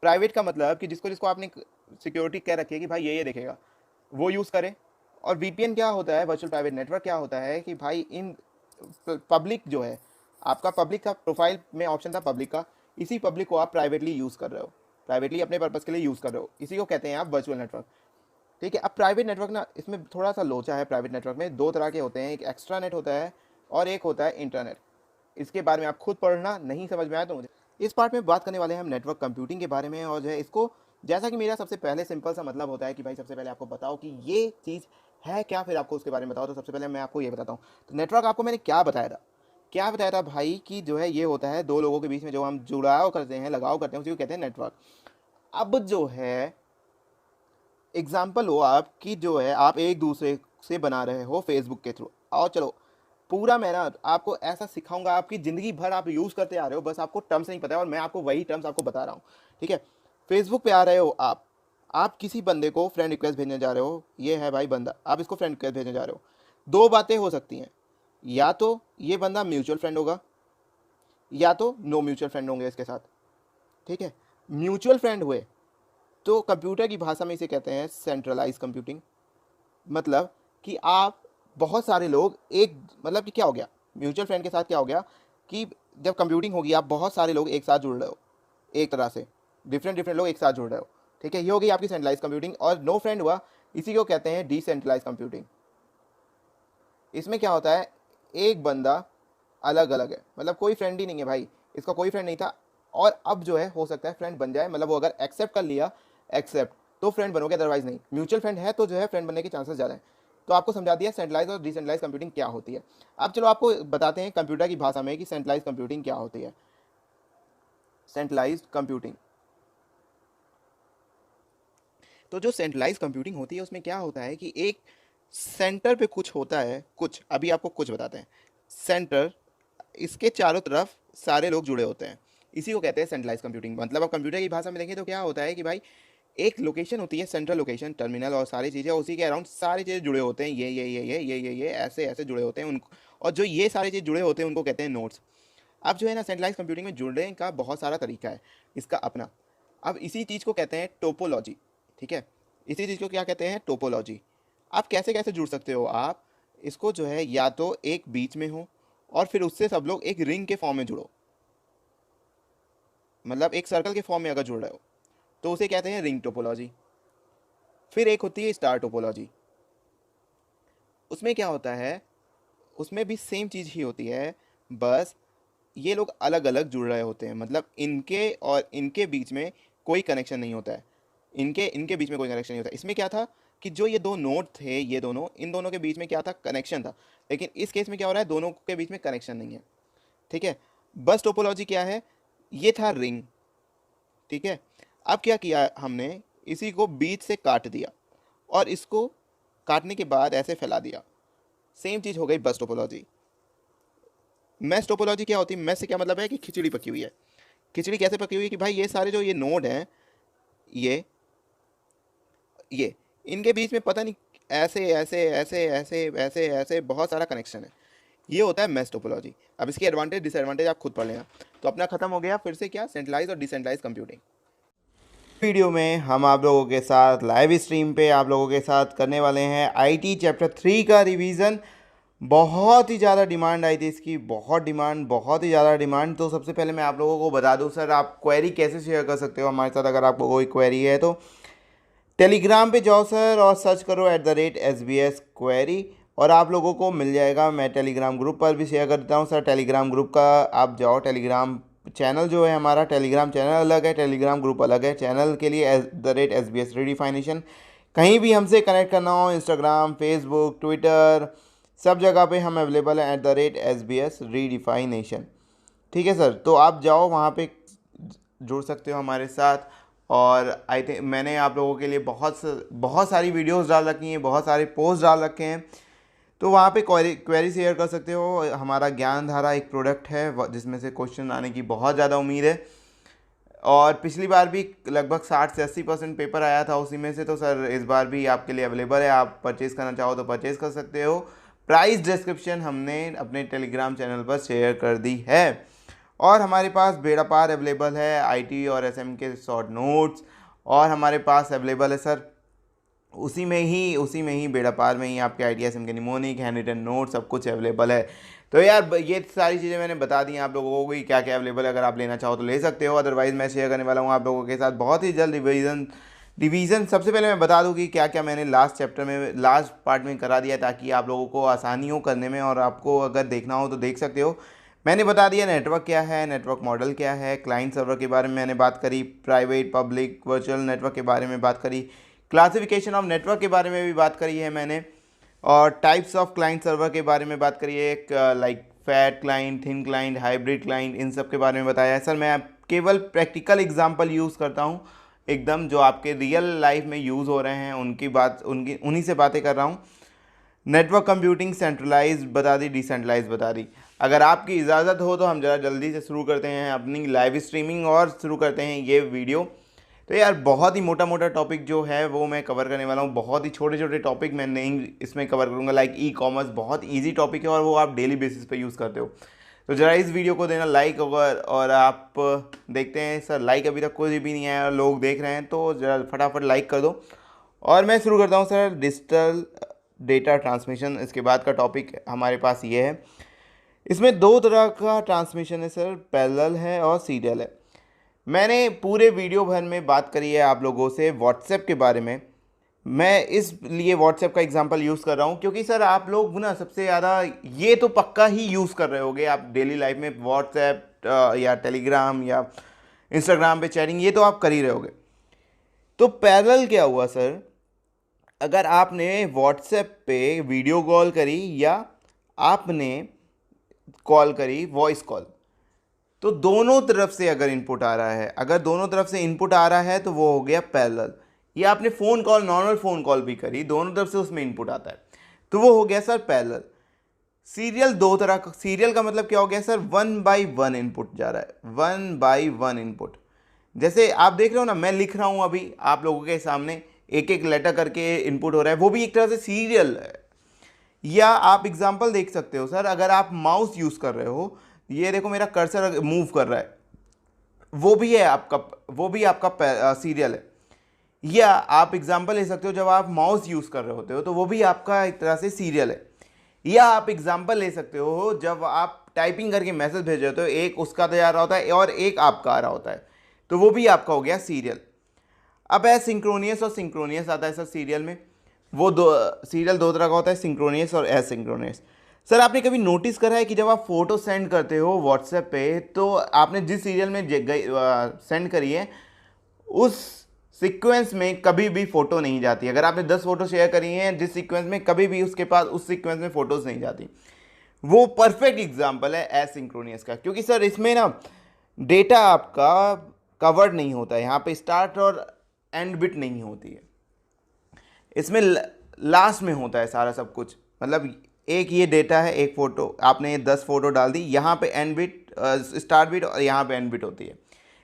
प्राइवेट का मतलब कि जिसको जिसको आपने सिक्योरिटी कह रखी है कि भाई ये देखेगा, वो यूज़ करे। और VPN क्या होता है, वर्चुअल प्राइवेट नेटवर्क क्या होता है कि भाई इन पब्लिक जो है आपका, पब्लिक का प्रोफाइल में ऑप्शन था पब्लिक का, इसी पब्लिक को आप प्राइवेटली यूज़ कर रहे हो, प्राइवेटली अपने पर्पज़ के लिए यूज़ कर रहे हो, इसी को कहते हैं आप वर्चुअल नेटवर्क, ठीक है। अब प्राइवेट नेटवर्क ना, इसमें थोड़ा सा लोचा है। प्राइवेट नेटवर्क में 2 तरह के होते हैं, एक एक्स्ट्रा नेट होता है और एक होता है इंटरनेट। इसके बारे में आप खुद पढ़ना, नहीं समझ में आया तो मुझे। इस पार्ट में बात करने वाले हैं हम नेटवर्क कंप्यूटिंग के बारे में, और जो है इसको, जैसा कि मेरा सबसे पहले सिंपल सा मतलब होता है कि भाई सबसे पहले आपको बताओ कि ये चीज़ है क्या, फिर आपको उसके बारे में बताओ। तो सबसे पहले मैं आपको ये बताता हूँ, तो नेटवर्क आपको मैंने क्या बताया था भाई, कि जो है ये होता है 2 लोगों के बीच में जो हम जुड़ाव करते हैं, लगाव करते हैं, उसी को कहते हैं नेटवर्क। अब जो है एग्जाम्पल हो आपकी, जो है आप एक दूसरे से बना रहे हो फेसबुक के थ्रू, और चलो पूरा मैं ना आपको ऐसा सिखाऊंगा, आपकी ज़िंदगी भर आप यूज़ करते आ रहे हो, बस आपको टर्म्स नहीं पता है, और मैं आपको वही टर्म्स आपको बता रहा हूँ, ठीक है। फेसबुक पे आ रहे हो आप किसी बंदे को फ्रेंड रिक्वेस्ट भेजने जा रहे हो, ये है भाई बंदा, आप इसको फ्रेंड रिक्वेस्ट भेजने जा रहे हो। 2 बातें हो सकती हैं, या तो ये बंदा म्यूचुअल फ्रेंड होगा, या तो नो म्यूचुअल फ्रेंड होंगे इसके साथ, ठीक है। म्यूचुअल फ्रेंड हुए तो कंप्यूटर की भाषा में इसे कहते हैं सेंट्रलाइज कंप्यूटिंग। मतलब कि आप बहुत सारे लोग एक, मतलब कि क्या हो गया म्यूचुअल फ्रेंड के साथ, क्या हो गया कि जब कंप्यूटिंग होगी आप बहुत सारे लोग एक साथ जुड़ रहे हो, एक तरह से डिफरेंट लोग एक साथ जुड़ रहे हो, ठीक है। ये हो गई आपकी सेंट्रलाइज कंप्यूटिंग। और नो फ्रेंड हुआ, इसी को कहते हैं डिसेंट्रलाइज कंप्यूटिंग। इसमें क्या होता है, एक बंदा अलग अलग है, मतलब कोई फ्रेंड ही नहीं है भाई, इसका कोई फ्रेंड नहीं था, और अब जो है हो सकता है फ्रेंड बन जाए, मतलब वो अगर एक्सेप्ट कर लिया, एक्सेप्ट तो फ्रेंड बनोगे, अदरवाइज नहीं। म्यूचुअल फ्रेंड है तो जो है फ्रेंड बनने के चांसेस ज़्यादा हैं। तो आपको समझा दिया सेंट्रलाइज और डिसेंट्रलाइज कंप्यूटिंग क्या होती है। अब चलो आपको बताते हैं कंप्यूटर की भाषा में कि सेंट्रलाइज कंप्यूटिंग क्या होती है। सेंट्रलाइज कंप्यूटिंग, तो जो सेंट्रलाइज कंप्यूटिंग होती है उसमें क्या होता है कि एक सेंटर पे कुछ होता है, कुछ अभी आपको कुछ बताते हैं। सेंटर, इसके चारों तरफ सारे लोग जुड़े होते हैं, इसी को कहते हैं सेंट्रलाइज कंप्यूटिंग। मतलब अब कंप्यूटर की भाषा में देखें तो क्या होता है कि भाई एक लोकेशन होती है सेंट्रल लोकेशन, टर्मिनल और सारी चीज़ें, उसी के अराउंड सारी चीज़ें जुड़े होते हैं, ये ऐसे ऐसे जुड़े होते हैं उनको, और जो ये सारी चीज़ जुड़े होते हैं उनको कहते हैं नोड्स। अब जो है ना सेंट्रलाइज कंप्यूटिंग में जुड़ने का बहुत सारा तरीका है इसका अपना। अब इसी चीज़ को कहते हैं टोपोलॉजी, ठीक है, इसी चीज़ को क्या कहते हैं, टोपोलॉजी। आप कैसे कैसे जुड़ सकते हो आप इसको, जो है या तो एक बीच में हो और फिर उससे सब लोग एक रिंग के फॉर्म में जुड़ो, मतलब एक सर्कल के फॉर्म में अगर जुड़ रहे हो तो उसे कहते हैं रिंग टोपोलॉजी। फिर एक होती है स्टार टोपोलॉजी। उसमें क्या होता है, उसमें भी सेम चीज़ ही होती है, बस ये लोग अलग अलग जुड़ रहे होते हैं, मतलब इनके और इनके बीच में कोई कनेक्शन नहीं होता है, इनके इनके बीच में कोई कनेक्शन नहीं होता। इसमें क्या था कि जो ये दो नोड थे, ये दोनों, इन दोनों के बीच में क्या था, कनेक्शन था। लेकिन इस केस में क्या हो रहा है, दोनों के बीच में कनेक्शन नहीं है, ठीक है। बस टोपोलॉजी क्या है, ये था रिंग, ठीक है। अब क्या किया हमने, इसी को बीच से काट दिया और इसको काटने के बाद ऐसे फैला दिया, सेम चीज़ हो गई बस टोपोलॉजी। मैश टोपोलॉजी क्या होती है, मैश से क्या मतलब है कि खिचड़ी पकी हुई है। खिचड़ी कैसे पकी हुई है कि भाई ये सारे जो ये नोड हैं, ये इनके बीच में पता नहीं ऐसे ऐसे ऐसे ऐसे ऐसे ऐसे बहुत सारा कनेक्शन है, ये होता है मैश टोपोलॉजी। अब इसके एडवांटेज डिसएडवांटेज आप खुद पढ़ लेना। तो अपना खत्म हो गया फिर से क्या, सेंट्रलाइज और डिसेंट्रलाइज कंप्यूटिंग। वीडियो में हम आप लोगों के साथ लाइव स्ट्रीम पे आप लोगों के साथ करने वाले हैं आईटी चैप्टर 3 का रिवीजन। बहुत ही ज़्यादा डिमांड आई थी इसकी, बहुत ही ज़्यादा डिमांड। तो सबसे पहले मैं आप लोगों को बता दूं सर, आप क्वेरी कैसे शेयर कर सकते हो हमारे साथ। अगर आपको कोई क्वेरी है तो टेलीग्राम पे जाओ सर और सर्च करो @SBS क्वेरी, और आप लोगों को मिल जाएगा। मैं टेलीग्राम ग्रुप पर भी शेयर करता हूँ सर, टेलीग्राम ग्रुप का आप जाओ। टेलीग्राम चैनल जो है हमारा, टेलीग्राम चैनल अलग है, टेलीग्राम ग्रुप अलग है। चैनल के लिए @SBS रीडिफाइनेशन। कहीं भी हमसे कनेक्ट करना हो, इंस्टाग्राम, फेसबुक, ट्विटर, सब जगह पे हम अवेलेबल हैं @SBS रीडिफाइनेशन, ठीक है सर। तो आप जाओ वहाँ पे जुड़ सकते हो हमारे साथ। और आई थिंक मैंने आप लोगों के लिए बहुत सारी वीडियोस डाल रखी हैं, बहुत सारे पोस्ट डाल रखे हैं, तो वहाँ पे क्वेरी शेयर कर सकते हो। हमारा ज्ञान धारा एक प्रोडक्ट है जिसमें से क्वेश्चन आने की बहुत ज़्यादा उम्मीद है, और पिछली बार भी लगभग 60 से 80% पेपर आया था उसी में से। तो सर इस बार भी आपके लिए अवेलेबल है, आप परचेज़ करना चाहो तो परचेज़ कर सकते हो। प्राइस डिस्क्रिप्शन हमने अपने टेलीग्राम चैनल पर शेयर कर दी है। और हमारे पास बेड़ा पार अवेलेबल है, आईटी और एसएम के शॉर्ट नोट्स, और हमारे पास अवेलेबल है सर उसी में ही बेड़ा पार में ही आपके आईटीएसएम के निमोनिक हैंड रिटन नोट सब कुछ अवेलेबल है। तो यार ये सारी चीज़ें मैंने बता दी हैं आप लोगों को कि क्या क्या अवेलेबल है। अगर आप लेना चाहो तो ले सकते हो, अदरवाइज़ मैं शेयर करने वाला हूँ आप लोगों के साथ बहुत ही जल्द रिवीजन। सबसे पहले मैं बता दूं कि क्या क्या मैंने लास्ट पार्ट में करा दिया, ताकि आप लोगों को आसानी हो करने में, और आपको अगर देखना हो तो देख सकते हो। मैंने बता दिया नेटवर्क क्या है, नेटवर्क मॉडल क्या है, क्लाइंट सर्वर के बारे में मैंने बात करी, प्राइवेट पब्लिक वर्चुअल नेटवर्क के बारे में बात करी, क्लासिफिकेशन ऑफ नेटवर्क के बारे में भी बात करी है मैंने, और टाइप्स ऑफ क्लाइंट सर्वर के बारे में बात करी है, like fat client, thin client, hybrid client, इन सब के बारे में बताया है सर। मैं केवल प्रैक्टिकल एग्जांपल यूज़ करता हूँ, एकदम जो आपके रियल लाइफ में यूज़ हो रहे हैं उन्हीं से बातें कर रहा हूँ। नेटवर्क कंप्यूटिंग सेंट्रलाइज बता दी, डिसेंट्रलाइज बता दी। अगर आपकी इजाज़त हो तो हम ज़रा जल्दी से शुरू करते हैं अपनी लाइव स्ट्रीमिंग और शुरू करते हैं ये वीडियो। तो यार बहुत ही मोटा मोटा टॉपिक जो है वो मैं कवर करने वाला हूँ, बहुत ही छोटे छोटे टॉपिक मैं नहीं इसमें कवर करूँगा। लाइक ई कॉमर्स बहुत ईजी टॉपिक है और वो आप डेली बेसिस पे यूज़ करते हो। तो ज़रा इस वीडियो को देना लाइक, और आप देखते हैं सर लाइक अभी तक कोई भी नहीं आया और लोग देख रहे हैं, तो ज़रा फटाफट लाइक कर दो। और मैं शुरू करता हूँ सर, डिजिटल डेटा ट्रांसमिशन। इसके बाद का टॉपिक हमारे पास ये है। इसमें दो तरह का ट्रांसमिशन है सर, पैरेलल है और सीरियल है। मैंने पूरे वीडियो भर में बात करी है आप लोगों से व्हाट्सएप के बारे में। मैं इसलिए व्हाट्सएप का एग्जांपल यूज़ कर रहा हूँ क्योंकि सर आप लोग ना सबसे ज़्यादा ये तो पक्का ही यूज़ कर रहे होगे आप डेली लाइफ में, व्हाट्सएप या टेलीग्राम या इंस्टाग्राम पे चैटिंग, ये तो आप कर ही रहे होगे। तो पैरेलल क्या हुआ सर, अगर आपने व्हाट्सएप पे वीडियो कॉल करी या आपने कॉल करी वॉइस कॉल, तो दोनों तरफ से अगर इनपुट आ रहा है, अगर दोनों तरफ से इनपुट आ रहा है तो वो हो गया पैरेलल। या आपने phone call, normal phone call भी करी, दोनों तरफ से उसमें इनपुट आता है, तो वो हो गया सर पैरेलल। सीरियल दो तरह का, सीरियल का मतलब क्या हो गया सर, 1 by 1 इनपुट जा रहा है, 1 by 1 इनपुट। जैसे आप देख रहे हो ना, मैं लिख रहा हूँ अभी आप लोगों के सामने, एक एक लेटर करके इनपुट हो रहा है, वो भी एक तरह से सीरियल है। या आप एग्जांपल देख सकते हो सर, अगर आप माउस यूज़ कर रहे हो, ये देखो मेरा कर्सर मूव कर रहा है, वो भी है आपका, वो भी आपका सीरियल है। या आप एग्जांपल ले सकते हो, जब आप माउस यूज़ कर रहे होते हो तो वो भी आपका एक तरह से सीरियल है। या आप एग्जांपल ले सकते हो, जब आप टाइपिंग करके मैसेज भेज रहे होते हो, एक उसका तो जा रहा होता है और एक आपका आ रहा होता है, तो वो भी आपका हो गया सीरियल। अब एसिंक्रोनियस और सिंक्रोनियस आता है सर सीरियल में। वो दो सीरियल दो तरह का होता है, सिंक्रोनियस और एसिंक्रोनियस। सर आपने कभी नोटिस करा है कि जब आप फोटो सेंड करते हो व्हाट्सएप पे, तो आपने जिस सीरियल में सेंड करी है उस सीक्वेंस में कभी भी फोटो नहीं जाती। अगर आपने 10 फोटो शेयर करी हैं जिस सीक्वेंस में, कभी भी उसके पास उस सीक्वेंस में फोटोज नहीं जाती। वो परफेक्ट एग्जांपल है एसिंक्रोनियस का, क्योंकि सर इसमें ना डेटा आपका कवर्ड नहीं होता है, यहाँ पे स्टार्ट और एंड बिट नहीं होती है, इसमें लास्ट में होता है सारा सब कुछ। मतलब एक ये डेटा है, एक फ़ोटो आपने 10 फोटो डाल दी, यहाँ पे एंड बिट स्टार्ट बिट और यहाँ पे एंड बिट होती है।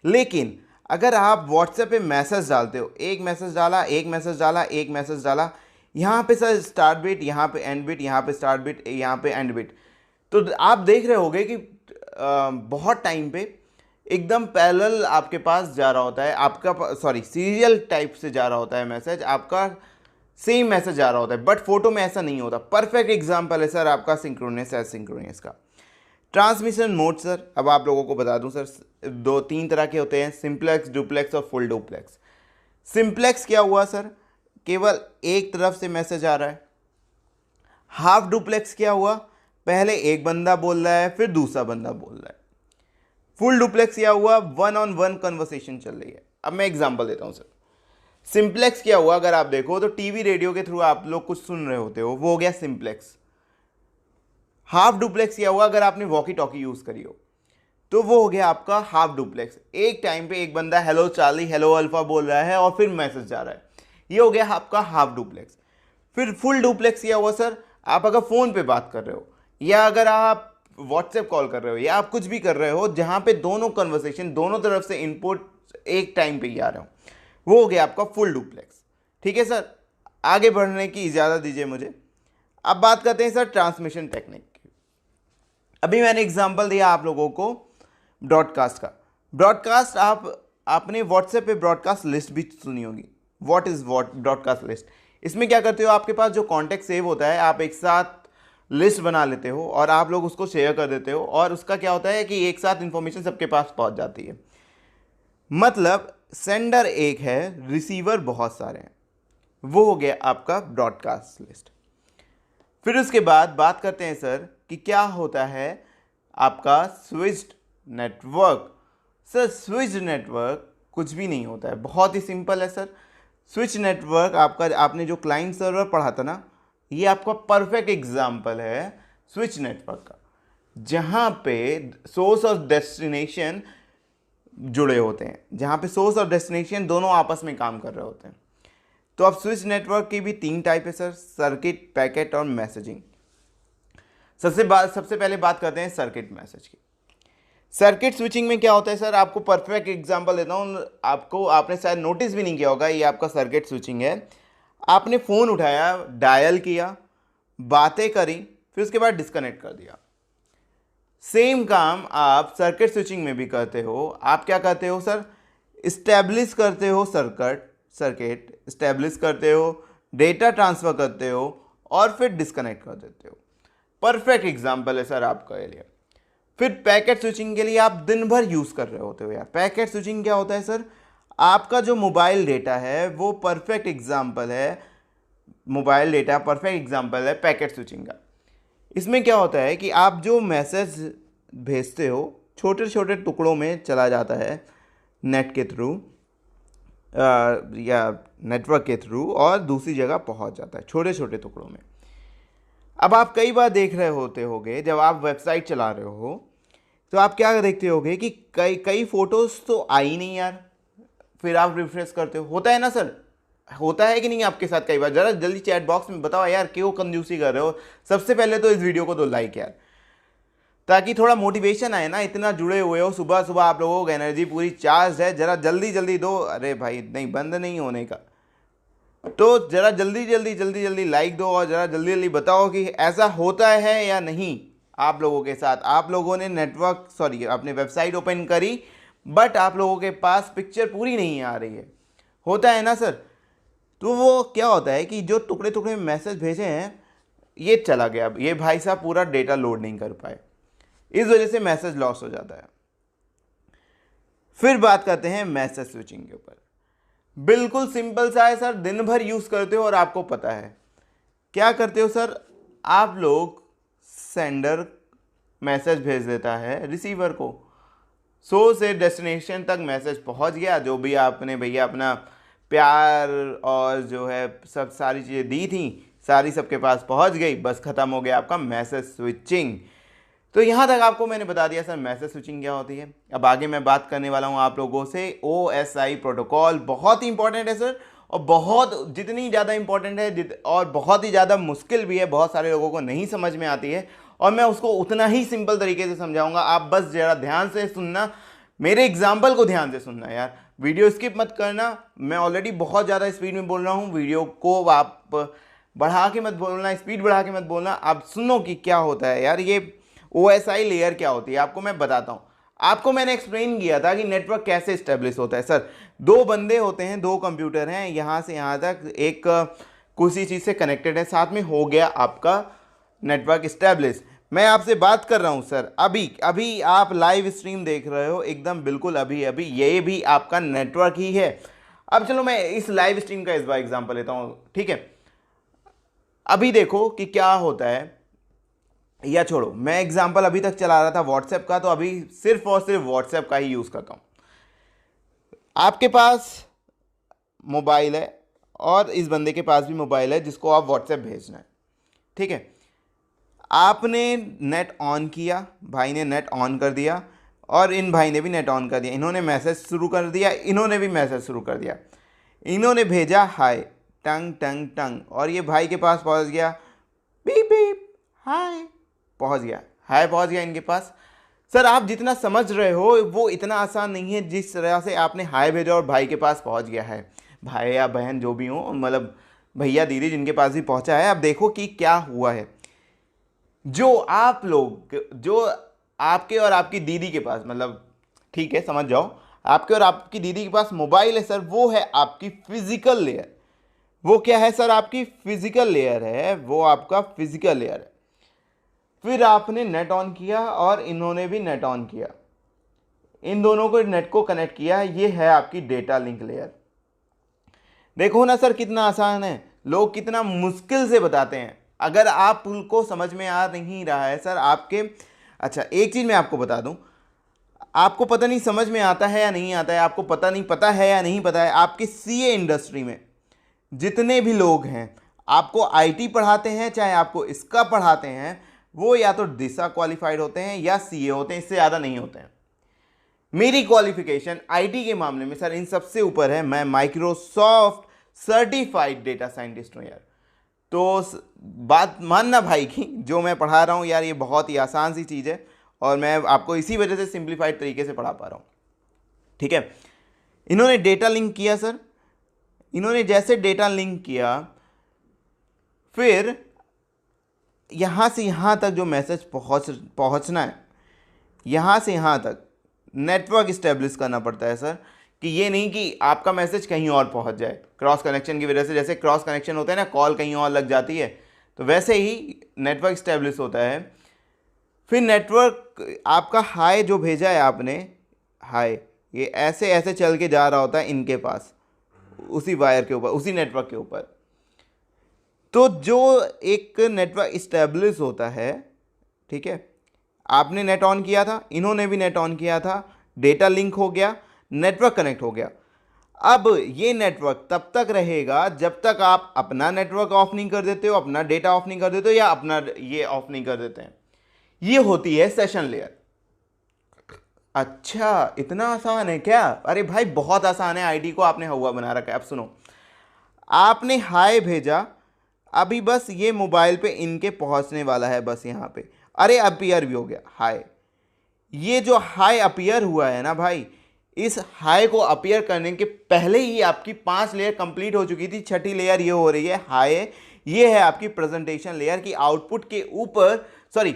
लेकिन अगर आप व्हाट्सएप पे मैसेज डालते हो, एक मैसेज डाला, एक मैसेज डाला, एक मैसेज डाला, यहाँ पे सर स्टार्ट बिट, यहाँ पे एंड बिट, यहाँ पे स्टार्ट बिट, यहाँ पे एंड बिट, तो आप देख रहे होगे कि बहुत टाइम पे एकदम पैरेलल आपके पास जा रहा होता है, आपका सॉरी सीरियल टाइप से जा रहा होता है मैसेज, आपका सेम मैसेज जा रहा होता है, बट फोटो में ऐसा नहीं होता। परफेक्ट एग्जांपल है सर आपका सिंक्रोनस एसिंक्रोनस का। ट्रांसमिशन मोड सर, अब आप लोगों को बता दूं सर, दो तीन तरह के होते हैं, सिंपलेक्स, डुप्लेक्स और फुल डुप्लेक्स। सिंपलेक्स क्या हुआ सर, केवल एक तरफ से मैसेज आ रहा है। हाफ डुप्लेक्स क्या हुआ, पहले एक बंदा बोल रहा है फिर दूसरा बंदा बोल रहा है। फुल डुप्लेक्स क्या हुआ, वन ऑन वन कन्वर्सेशन चल रही है। अब मैं एग्जांपल देता हूं सर। सिंपलेक्स क्या हुआ, अगर आप देखो तो टीवी रेडियो के थ्रू आप लोग कुछ सुन रहे होते हो, वो हो गया सिंपलेक्स। हाफ डुप्लेक्स क्या हुआ, अगर आपने वॉकी टॉकी यूज करी हो, तो वो हो गया आपका हाफ डुप्लेक्स। एक टाइम पे एक बंदा हेलो चार्ली, हेलो अल्फा बोल रहा है और फिर मैसेज जा रहा है, ये हो गया आपका हाफ डुप्लेक्स। फिर फुल डुप्लेक्स क्या हुआ सर, आप अगर फ़ोन पे बात कर रहे हो, या अगर आप व्हाट्सएप कॉल कर रहे हो, या आप कुछ भी कर रहे हो जहाँ पे दोनों कन्वर्सेशन, दोनों तरफ से इनपुट एक टाइम पे ही आ रहे हो, वो हो गया आपका फुल डुप्लेक्स। ठीक है सर, आगे बढ़ने की इजाज़त दीजिए मुझे। अब बात करते हैं सर ट्रांसमिशन टेक्निक की। अभी मैंने एग्जांपल दिया आप लोगों को ब्रॉडकास्ट का। ब्रॉडकास्ट आपने व्हाट्सएप पे ब्रॉडकास्ट लिस्ट भी सुनी होगी। What is what broadcast list, इसमें क्या करते हो, आपके पास जो कॉन्टैक्ट सेव होता है, आप एक साथ लिस्ट बना लेते हो और आप लोग उसको शेयर कर देते हो, और उसका क्या होता है कि एक साथ इंफॉर्मेशन सबके पास पहुंच जाती है। मतलब सेंडर एक है, रिसीवर बहुत सारे हैं, वो हो गया आपका ब्रॉडकास्ट लिस्ट। फिर उसके बाद बात करते हैं सर कि क्या होता है आपका switched network. Sir switched network कुछ भी नहीं होता है, बहुत ही सिंपल है सर। स्विच नेटवर्क आपका, आपने जो क्लाइंट सर्वर पढ़ा था ना, ये आपका परफेक्ट एग्जाम्पल है स्विच नेटवर्क का, जहाँ पे सोर्स और डेस्टिनेशन जुड़े होते हैं, जहाँ पे सोर्स और डेस्टिनेशन दोनों आपस में काम कर रहे होते हैं। तो अब स्विच नेटवर्क की भी 3 टाइप है सर, सर्किट, पैकेट और मैसेजिंग। सबसे पहले बात करते हैं सर्किट मैसेज की। सर्किट स्विचिंग में क्या होता है सर, आपको परफेक्ट एग्जांपल देता हूँ, आपको आपने शायद नोटिस भी नहीं किया होगा, ये आपका सर्किट स्विचिंग है। आपने फ़ोन उठाया, डायल किया, बातें करी, फिर उसके बाद डिस्कनेक्ट कर दिया। सेम काम आप सर्किट स्विचिंग में भी करते हो। आप क्या करते हो सर, इस्टेब्लिश करते हो सर्किट इस्टेब्लिश करते हो, डेटा ट्रांसफ़र करते हो और फिर डिस्कनेक्ट कर देते हो। परफेक्ट एग्जाम्पल है सर आपका लिए। फिर पैकेट स्विचिंग के लिए आप दिन भर यूज़ कर रहे होते हो यार। पैकेट स्विचिंग क्या होता है सर, आपका जो मोबाइल डेटा है वो परफेक्ट एग्जाम्पल है, मोबाइल डेटा परफेक्ट एग्जाम्पल है पैकेट स्विचिंग का। इसमें क्या होता है कि आप जो मैसेज भेजते हो छोटे छोटे टुकड़ों में चला जाता है नेट के थ्रू या नेटवर्क के थ्रू, और दूसरी जगह पहुंच जाता है छोटे छोटे टुकड़ों में। अब आप कई बार देख रहे होगे जब आप वेबसाइट चला रहे हो तो आप क्या देखते होगे कि कई फ़ोटोज़ तो आई नहीं यार, फिर आप रिफ्रेश करते हो, होता है ना सर, होता है कि नहीं आपके साथ कई बार? ज़रा जल्दी चैट बॉक्स में बताओ यार, क्यों कंजूसी कर रहे हो। सबसे पहले तो इस वीडियो को दो लाइक यार। ताकि थोड़ा मोटिवेशन आए ना, इतना जुड़े हुए हो, सुबह सुबह आप लोगों को एनर्जी पूरी चार्ज है, ज़रा जल्दी जल्दी दो। अरे भाई नहीं, बंद नहीं होने का, तो ज़रा जल्दी जल्दी जल्दी जल्दी लाइक दो और ज़रा जल्दी जल्दी बताओ कि ऐसा होता है या नहीं आप लोगों के साथ। आप लोगों ने अपने वेबसाइट ओपन करी, बट आप लोगों के पास पिक्चर पूरी नहीं आ रही है, होता है ना सर। तो वो क्या होता है कि जो टुकड़े टुकड़े में मैसेज भेजे हैं ये चला गया, अब ये भाई साहब पूरा डेटा लोड नहीं कर पाए, इस वजह से मैसेज लॉस हो जाता है। फिर बात करते हैं मैसेज स्विचिंग के ऊपर। बिल्कुल सिंपल सा है सर, दिन भर यूज़ करते हो और आपको पता है क्या करते हो सर। आप लोग, सेंडर मैसेज भेज देता है रिसीवर को, सोर्स से डेस्टिनेशन तक मैसेज पहुंच गया, जो भी आपने भैया अपना प्यार और जो है सब सारी चीज़ें दी थी सारी सबके पास पहुंच गई, बस ख़त्म हो गया आपका मैसेज स्विचिंग। तो यहाँ तक आपको मैंने बता दिया सर मैसेज स्विचिंग क्या होती है। अब आगे मैं बात करने वाला हूँ आप लोगों से OSI प्रोटोकॉल। बहुत ही इंपॉर्टेंट है सर, और बहुत जितनी ज़्यादा इंपॉर्टेंट है और बहुत ही ज़्यादा मुश्किल भी है, बहुत सारे लोगों को नहीं समझ में आती है, और मैं उसको उतना ही सिंपल तरीके से समझाऊंगा। आप बस ज़रा ध्यान से सुनना, मेरे एग्जाम्पल को ध्यान से सुनना यार, वीडियो स्किप मत करना। मैं ऑलरेडी बहुत ज़्यादा स्पीड में बोल रहा हूँ, वीडियो को आप बढ़ा के मत बोलना, स्पीड बढ़ा के मत बोलना, आप सुनो कि क्या होता है यार। ये OSI लेयर क्या होती है आपको मैं बताता हूँ। आपको मैंने एक्सप्लेन किया था कि नेटवर्क कैसे इस्टेब्लिश होता है सर। दो बंदे होते हैं, दो कंप्यूटर हैं, यहाँ से यहाँ तक एक किसी चीज़ से कनेक्टेड है, साथ में हो गया आपका नेटवर्क इस्टेब्लिश। मैं आपसे बात कर रहा हूँ सर, अभी अभी आप लाइव स्ट्रीम देख रहे हो, एकदम बिल्कुल अभी अभी, ये भी आपका नेटवर्क ही है। अब चलो मैं इस लाइव स्ट्रीम का इस बार एग्जाम्पल लेता हूँ, ठीक है। अभी देखो कि क्या होता है, या छोड़ो, मैं एग्जाम्पल अभी तक चला रहा था व्हाट्सएप का, तो अभी सिर्फ और सिर्फ व्हाट्सएप का ही यूज़ करता हूँ। आपके पास मोबाइल है और इस बंदे के पास भी मोबाइल है जिसको आप व्हाट्सएप भेजना है, ठीक है। आपने नेट ऑन किया, भाई ने नेट ऑन कर दिया, और इन भाई ने भी नेट ऑन कर दिया, इन्होंने मैसेज शुरू कर दिया, इन्होंने भी मैसेज शुरू कर दिया। इन्होंने भेजा हाय टंग टंग टंग, और ये भाई के पास पहुंच गया बीप बीप हाय, पहुंच गया हाय, पहुंच गया इनके पास। सर आप जितना समझ रहे हो वो इतना आसान नहीं है जिस तरह से आपने हाय भेजा और भाई के पास पहुंच गया है। भाई या बहन जो भी हो, मतलब भैया दीदी जिनके पास भी पहुंचा है, अब देखो कि क्या हुआ है। जो आप लोग, जो आपके और आपकी दीदी के पास, मतलब ठीक है समझ जाओ, आपके और आपकी दीदी के पास मोबाइल है सर, वो है आपकी फिजिकल लेयर। वो क्या है सर, आपकी फिजिकल लेयर है, वो आपका फिजिकल लेयर है। फिर आपने नेट ऑन किया और इन्होंने भी नेट ऑन किया, इन दोनों को नेट को कनेक्ट किया, ये है आपकी डेटा लिंक लेयर। देखो ना सर कितना आसान है, लोग कितना मुश्किल से बताते हैं। अगर आप को समझ में आ नहीं रहा है सर आपके, अच्छा एक चीज़ मैं आपको बता दूं, आपको पता नहीं समझ में आता है या नहीं आता है, आपको पता नहीं पता है या नहीं पता है, आपके CA इंडस्ट्री में जितने भी लोग हैं, आपको IT पढ़ाते हैं चाहे आपको इसका पढ़ाते हैं, वो या तो दिशा क्वालिफाइड होते हैं या CA होते हैं, इससे ज़्यादा नहीं होते हैं। मेरी क्वालिफिकेशन IT के मामले में सर इन सबसे ऊपर है, मैं माइक्रोसॉफ्ट सर्टिफाइड डेटा साइंटिस्ट हूँ यार। तो बात मानना भाई की, जो मैं पढ़ा रहा हूँ यार ये बहुत ही आसान सी चीज़ है, और मैं आपको इसी वजह से सिंप्लीफाइड तरीके से पढ़ा पा रहा हूँ, ठीक है। इन्होंने डेटा लिंक किया सर, इन्होंने जैसे डेटा लिंक किया, फिर यहाँ से यहाँ तक जो मैसेज पहुँचना है, यहाँ से यहाँ तक नेटवर्क इस्टेब्लिश करना पड़ता है सर, कि ये नहीं कि आपका मैसेज कहीं और पहुँच जाए क्रॉस कनेक्शन की वजह से। जैसे क्रॉस कनेक्शन होता है ना, कॉल कहीं और लग जाती है, तो वैसे ही नेटवर्क इस्टेब्लिश होता है। फिर नेटवर्क आपका हाय जो भेजा है आपने, हाय, ये ऐसे ऐसे चल के जा रहा होता है इनके पास, उसी वायर के ऊपर, उसी नेटवर्क के ऊपर। तो जो एक नेटवर्क इस्टेब्लिश होता है, ठीक है, आपने नेट ऑन किया था, इन्होंने भी नेट ऑन किया था, डेटा लिंक हो गया, नेटवर्क कनेक्ट हो गया। अब ये नेटवर्क तब तक रहेगा जब तक आप अपना नेटवर्क ऑफ नहीं कर देते हो, अपना डेटा ऑफ नहीं कर देते हो, या अपना ये ऑफ नहीं कर देते हैं। ये होती है सेशन लेयर। अच्छा इतना आसान है क्या? अरे भाई बहुत आसान है, IT को आपने हवा बना रखा है। अब सुनो, आपने हाय भेजा, अभी बस ये मोबाइल पे इनके पहुंचने वाला है, बस यहाँ पे। अरे अपीयर भी हो गया हाई। ये जो हाई अपीयर हुआ है ना भाई, इस हाई को अपीयर करने के पहले ही आपकी 5 लेयर कंप्लीट हो चुकी थी, छठी लेयर ये हो रही है हाई। ये है आपकी प्रेजेंटेशन लेयर की आउटपुट के ऊपर, सॉरी,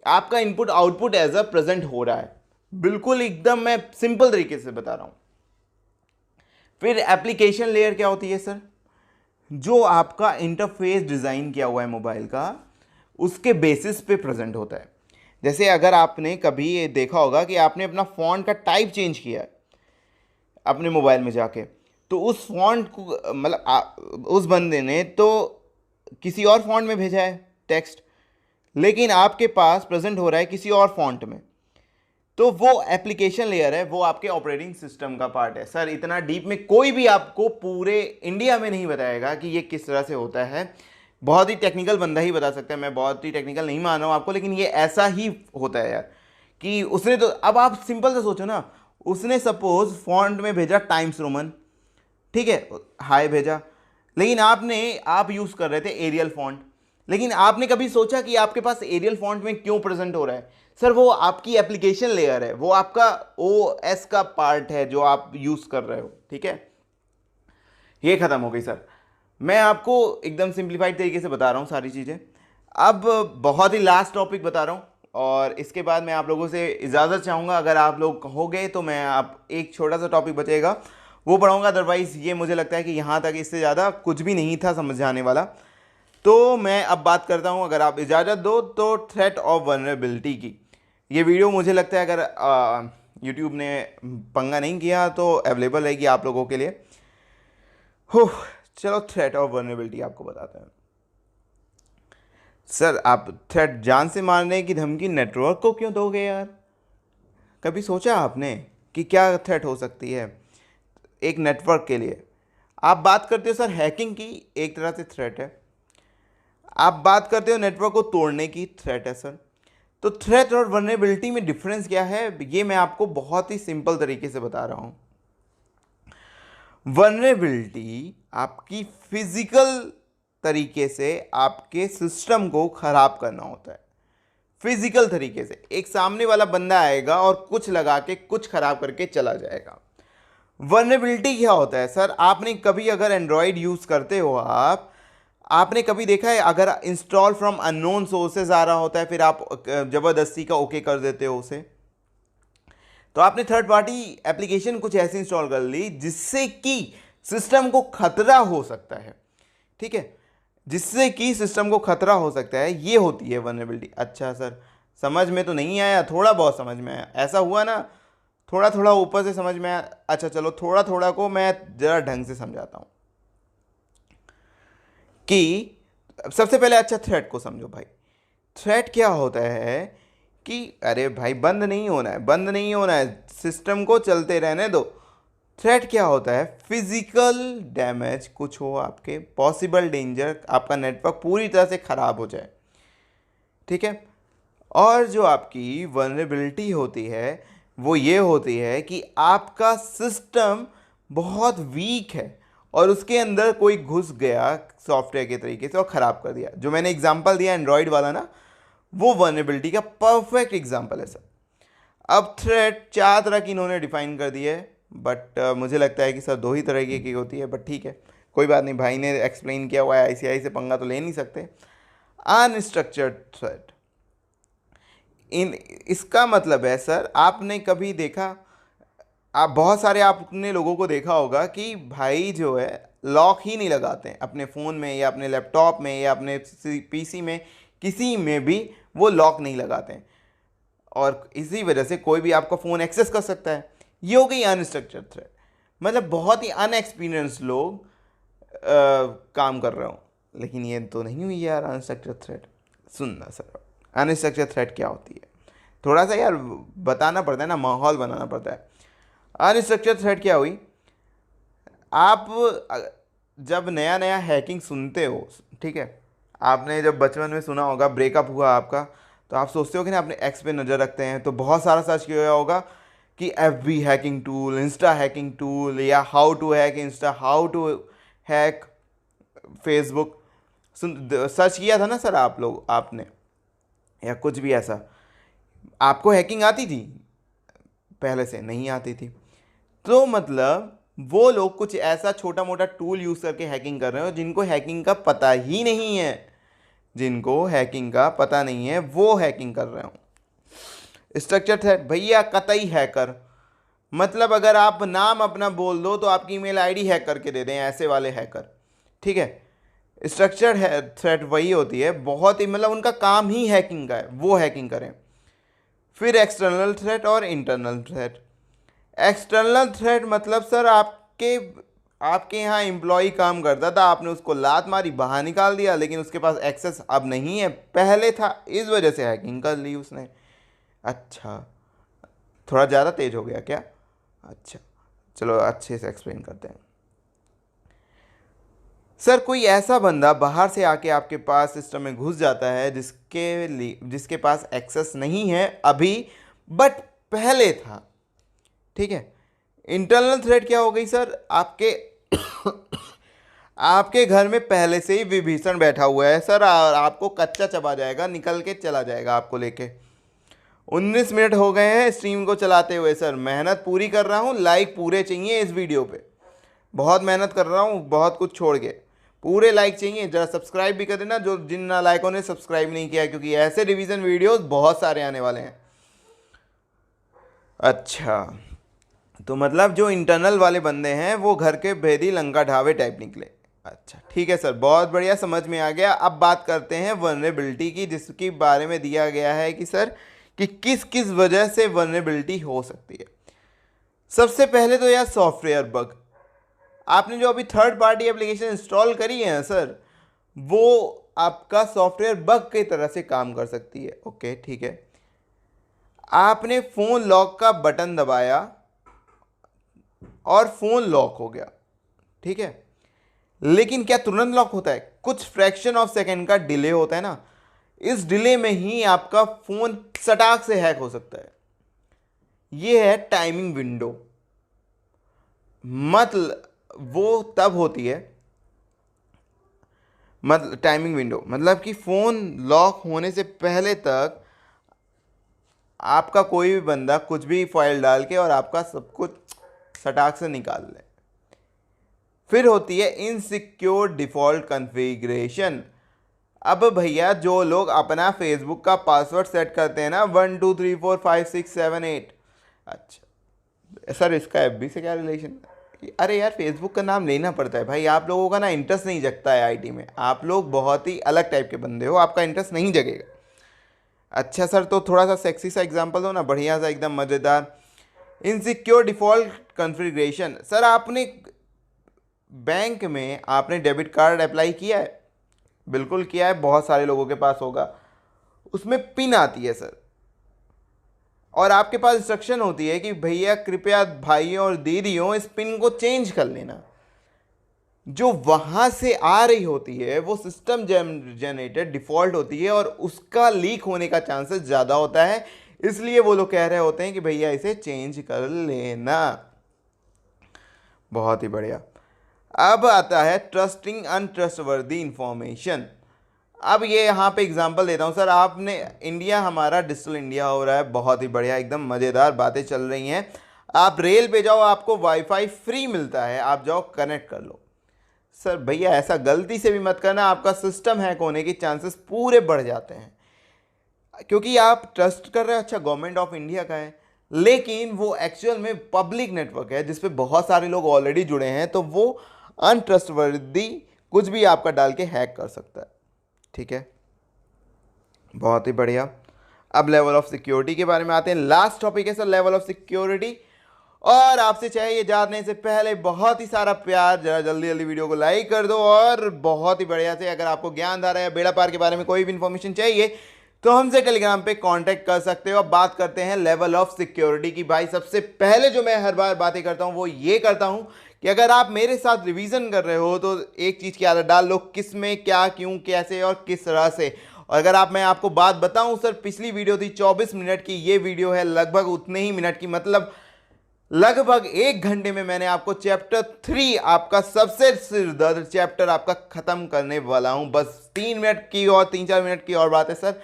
आपका input output as a present हो रहा है। बिल्कुल एकदम मैं सिंपल तरीके से बता रहा हूं। फिर एप्लीकेशन लेयर क्या होती है सर? जो आपका इंटरफेस डिज़ाइन किया हुआ है मोबाइल का, उसके बेसिस पे प्रेजेंट होता है। जैसे अगर आपने कभी ये देखा होगा कि आपने अपना फ़ॉन्ट का टाइप चेंज किया है अपने मोबाइल में जाके, तो उस फॉन्ट को मतलब उस बंदे ने तो किसी और फॉन्ट में भेजा है टेक्स्ट, लेकिन आपके पास प्रेजेंट हो रहा है किसी और फॉन्ट में। तो वो एप्लीकेशन लेयर है, वो आपके ऑपरेटिंग सिस्टम का पार्ट है। सर इतना डीप में कोई भी आपको पूरे इंडिया में नहीं बताएगा कि ये किस तरह से होता है। बहुत ही टेक्निकल बंदा ही बता सकता है, मैं बहुत ही टेक्निकल नहीं मान रहा हूँ आपको, लेकिन ये ऐसा ही होता है यार कि उसने तो, अब आप सिंपल से सोचो ना, उसने सपोज फॉन्ट में भेजा टाइम्स रोमन, ठीक है, हाई भेजा, लेकिन आप यूज़ कर रहे थे एरियल फॉन्ट। लेकिन आपने कभी सोचा कि आपके पास एरियल फॉन्ट में क्यों प्रेजेंट हो रहा है? सर वो आपकी एप्लीकेशन लेयर है, वो आपका OS का पार्ट है जो आप यूज़ कर रहे हो, ठीक है। ये ख़त्म हो गई सर। मैं आपको एकदम सिंप्लीफाइड तरीके से बता रहा हूँ सारी चीज़ें। अब बहुत ही लास्ट टॉपिक बता रहा हूँ, और इसके बाद मैं आप लोगों से इजाज़त चाहूँगा। अगर आप लोग कहोगे तो मैं आप एक छोटा सा टॉपिक बचेगा वो पढ़ाऊँगा, अदरवाइज़ ये मुझे लगता है कि यहाँ तक इससे ज़्यादा कुछ भी नहीं था समझाने वाला। तो मैं अब बात करता हूँ, अगर आप इजाज़त दो, तो थ्रेट ऑफ वल्नरेबिलिटी की। ये वीडियो मुझे लगता है अगर यूट्यूब ने पंगा नहीं किया तो अवेलेबल रहेगी आप लोगों के लिए। हो, चलो थ्रेट ऑफ वल्नरेबिलिटी आपको बताते हैं। सर आप थ्रेट जान से मारने की धमकी नेटवर्क को क्यों दोगे यार? कभी सोचा आपने कि क्या थ्रेट हो सकती है एक नेटवर्क के लिए? आप बात करते हो सर हैकिंग की, एक तरह से थ्रेट है। आप बात करते हो नेटवर्क को तोड़ने की, थ्रेट है सर। तो थ्रेट और वल्नरेबिलिटी में डिफरेंस क्या है, ये मैं आपको बहुत ही सिंपल तरीके से बता रहा हूँ। वल्नरेबिलिटी आपकी फिजिकल तरीके से आपके सिस्टम को खराब करना होता है। फिजिकल तरीके से एक सामने वाला बंदा आएगा और कुछ लगा के कुछ खराब करके चला जाएगा। वल्नरेबिलिटी क्या होता है सर? आपने कभी अगर एंड्रॉयड यूज़ करते हो आपने कभी देखा है अगर इंस्टॉल फ्रॉम अननोन सोर्सेज आ रहा होता है, फिर आप ज़बरदस्ती का ओके कर देते हो उसे, तो आपने थर्ड पार्टी एप्लीकेशन कुछ ऐसी इंस्टॉल कर ली जिससे कि सिस्टम को खतरा हो सकता है, ठीक है, जिससे कि सिस्टम को खतरा हो सकता है। ये होती है वल्नरेबिलिटी। अच्छा सर समझ में तो नहीं आया, थोड़ा बहुत समझ में आया, ऐसा हुआ ना, थोड़ा थोड़ा ऊपर से समझ में आया। अच्छा चलो थोड़ा थोड़ा को मैं ज़रा ढंग से समझाता हूँ कि सबसे पहले अच्छा थ्रेट को समझो भाई। थ्रेट क्या होता है कि अरे भाई बंद नहीं होना है, बंद नहीं होना है, सिस्टम को चलते रहने दो। थ्रेट क्या होता है? फिजिकल डैमेज कुछ हो, आपके पॉसिबल डेंजर, आपका नेटवर्क पूरी तरह से ख़राब हो जाए, ठीक है। और जो आपकी वल्नरेबिलिटी होती है वो ये होती है कि आपका सिस्टम बहुत वीक है और उसके अंदर कोई घुस गया सॉफ्टवेयर के तरीके से और ख़राब कर दिया। जो मैंने एग्जांपल दिया एंड्रॉयड वाला ना, वो वल्नरेबिलिटी का परफेक्ट एग्जांपल है सर। अब थ्रेट 4 तरह की इन्होंने डिफाइन कर दी है, बट मुझे लगता है कि सर 2 ही तरह की होती है, बट ठीक है कोई बात नहीं, भाई ने एक्सप्लेन किया हुआ है, ICI से पंगा तो ले नहीं सकते। अनस्ट्रक्चर्ड थ्रेट, इन इसका मतलब है सर, आपने कभी देखा, आप बहुत सारे आपने लोगों को देखा होगा कि भाई जो है लॉक ही नहीं लगाते हैं अपने फ़ोन में या अपने लैपटॉप में या अपने PC में, किसी में भी वो लॉक नहीं लगाते हैं, और इसी वजह से कोई भी आपका फ़ोन एक्सेस कर सकता है। ये हो गई अनस्ट्रक्चर्ड थ्रेड, मतलब बहुत ही अनएक्सपीरियंस लोग काम कर रहे हो। लेकिन ये तो नहीं हुई यार अनस्ट्रक्चर्ड थ्रेड। सुनना सर, अनस्ट्रक्चर्ड थ्रेड क्या होती है, थोड़ा सा यार बताना पड़ता है ना, माहौल बनाना पड़ता है। अनस्ट्रक्चर्ड थ्रेड क्या हुई? आप जब नया नया हैकिंग सुनते हो, ठीक है, आपने जब बचपन में सुना होगा ब्रेकअप हुआ आपका, तो आप सोचते हो कि ना अपने एक्स पे नज़र रखते हैं, तो बहुत सारा सर्च किया होगा कि FB hacking tool, Insta hacking tool, या how to hack Insta, how to hack Facebook, सुन सर्च किया था ना सर आप लोग आपने। या कुछ भी ऐसा। आपको हैकिंग आती थी? पहले से नहीं आती थी। तो मतलब वो लोग कुछ ऐसा छोटा मोटा टूल यूज़ करके हैकिंग कर रहे हो, जिनको हैकिंग का पता ही नहीं है, जिनको हैकिंग का पता नहीं है वो हैकिंग कर रहे हो। स्ट्रक्चर थ्रेट भैया कतई हैकर, मतलब अगर आप नाम अपना बोल दो तो आपकी ईमेल आईडी हैक करके दे दें, ऐसे वाले हैकर। ठीक है, स्ट्रक्चर्ड थ्रेट वही होती है, बहुत ही मतलब उनका काम ही हैकिंग का है, वो हैकिंग करें। फिर एक्सटर्नल थ्रेट और इंटरनल थ्रेट। एक्सटर्नल थ्रेट मतलब सर आपके यहाँ एम्प्लॉय काम करता था, आपने उसको लात मारी, बाहर निकाल दिया, लेकिन उसके पास एक्सेस अब नहीं है, पहले था, इस वजह से हैकिंग कर ली उसने। अच्छा, थोड़ा ज़्यादा तेज हो गया क्या? अच्छा, चलो अच्छे से एक्सप्लेन करते हैं। सर कोई ऐसा बंदा बाहर से आके आपके पास सिस्टम में घुस जाता है जिसके पास एक्सेस नहीं है अभी, बट पहले था। ठीक है। इंटरनल थ्रेट क्या हो गई सर? आपके घर में पहले से ही विभीषण बैठा हुआ है सर, और आपको कच्चा चबा जाएगा, निकल के चला जाएगा आपको लेके। 19 मिनट हो गए हैं स्ट्रीम को चलाते हुए सर, मेहनत पूरी कर रहा हूँ, लाइक पूरे चाहिए इस वीडियो पे, बहुत मेहनत कर रहा हूँ, बहुत कुछ छोड़ के पूरे लाइक चाहिए। जरा सब्सक्राइब भी कर देना जो जिन नालायकों ने सब्सक्राइब नहीं किया, क्योंकि ऐसे रिवीजन वीडियोस बहुत सारे आने वाले हैं। अच्छा, तो मतलब जो इंटरनल वाले बंदे हैं वो घर के भेदी लंका ढाबे टाइप निकले। अच्छा ठीक है सर, बहुत बढ़िया, समझ में आ गया। अब बात करते हैं वल्नरेबिलिटी की, जिसके बारे में दिया गया है कि सर कि किस किस वजह से वल्नरेबिलिटी हो सकती है। सबसे पहले तो यार सॉफ्टवेयर बग। आपने जो अभी थर्ड पार्टी एप्लीकेशन इंस्टॉल करी है सर, वो आपका सॉफ्टवेयर बग की तरह से काम कर सकती है। ओके ठीक है, आपने फ़ोन लॉक का बटन दबाया और फ़ोन लॉक हो गया, ठीक है, लेकिन क्या तुरंत लॉक होता है? कुछ फ्रैक्शन ऑफ सेकेंड का डिले होता है ना, इस डिले में ही आपका फ़ोन सटाक से हैक हो सकता है। ये है टाइमिंग विंडो। मतलब वो तब होती है, मतलब टाइमिंग विंडो मतलब कि फ़ोन लॉक होने से पहले तक आपका कोई भी बंदा कुछ भी फाइल डाल के और आपका सब कुछ सटाक से निकाल ले। फिर होती है इनसिक्योर डिफ़ॉल्ट कॉन्फ़िगरेशन। अब भैया जो लोग अपना फेसबुक का पासवर्ड सेट करते हैं ना 1 2 3 4 5 6 7 8, अच्छा सर इसका एफबी से क्या रिलेशन? अरे यार फेसबुक का नाम लेना पड़ता है भाई, आप लोगों का ना इंटरेस्ट नहीं जगता है आईटी में, आप लोग बहुत ही अलग टाइप के बंदे हो, आपका इंटरेस्ट नहीं जगेगा। अच्छा सर, तो थोड़ा सा सेक्सी सा एग्जांपल दो ना, बढ़िया सा एकदम मज़ेदार। इनसिक्योर डिफ़ॉल्ट कॉन्फ़िगरेशन, सर आपने बैंक में आपने डेबिट कार्ड अप्लाई किया है? बिल्कुल किया है, बहुत सारे लोगों के पास होगा। उसमें पिन आती है सर, और आपके पास इंस्ट्रक्शन होती है कि भैया कृपया भाइयों और दीदियों इस पिन को चेंज कर लेना। जो वहाँ से आ रही होती है वो सिस्टम जनरेटेड डिफ़ॉल्ट होती है, और उसका लीक होने का चांसेस ज़्यादा होता है, इसलिए वो लोग कह रहे होते हैं कि भैया इसे चेंज कर लेना। बहुत ही बढ़िया। अब आता है ट्रस्टिंग अनट्रस्टवर्दी इंफॉर्मेशन। अब ये यहाँ पे एग्जांपल देता हूँ सर, आपने इंडिया हमारा डिजिटल इंडिया हो रहा है, बहुत ही बढ़िया, एकदम मज़ेदार बातें चल रही हैं। आप रेल पे जाओ, आपको वाईफाई फ्री मिलता है, आप जाओ कनेक्ट कर लो। सर भैया ऐसा गलती से भी मत करना, आपका सिस्टम हैक होने के चांसेस पूरे बढ़ जाते हैं, क्योंकि आप ट्रस्ट कर रहे हो, अच्छा गवर्नमेंट ऑफ इंडिया का है, लेकिन वो एक्चुअल में पब्लिक नेटवर्क है जिसपे बहुत सारे लोग ऑलरेडी जुड़े हैं, तो वो अनट्रस्टवर्दी कुछ भी आपका डाल के हैक कर सकता है। ठीक है, बहुत ही बढ़िया। अब लेवल ऑफ सिक्योरिटी के बारे में आते हैं, लास्ट टॉपिक है सर लेवल ऑफ सिक्योरिटी। और आपसे चाहिए जानने से पहले बहुत ही सारा प्यार, जरा जल्दी जल्दी वीडियो को लाइक कर दो, और बहुत ही बढ़िया से अगर आपको ज्ञान धारा या बेड़ा पार के बारे में कोई भी इंफॉर्मेशन चाहिए तो हमसे टेलीग्राम पे कांटेक्ट कर सकते हो। अब बात करते हैं लेवल ऑफ सिक्योरिटी की। भाई सबसे पहले जो मैं हर बार बातें करता हूं वो ये करता हूं कि अगर आप मेरे साथ रिवीजन कर रहे हो तो एक चीज़ की आदत डाल लो, किस में क्या क्यों कैसे और किस तरह से। और अगर मैं आपको बात बताऊं सर, पिछली वीडियो थी 24 मिनट की, ये वीडियो है लगभग उतने ही मिनट की, मतलब लगभग 1 घंटे में मैंने आपको चैप्टर 3, आपका सबसे सिरदर्द चैप्टर आपका खत्म करने वाला हूं। बस 3 मिनट की और 3-4 मिनट की और बात है सर,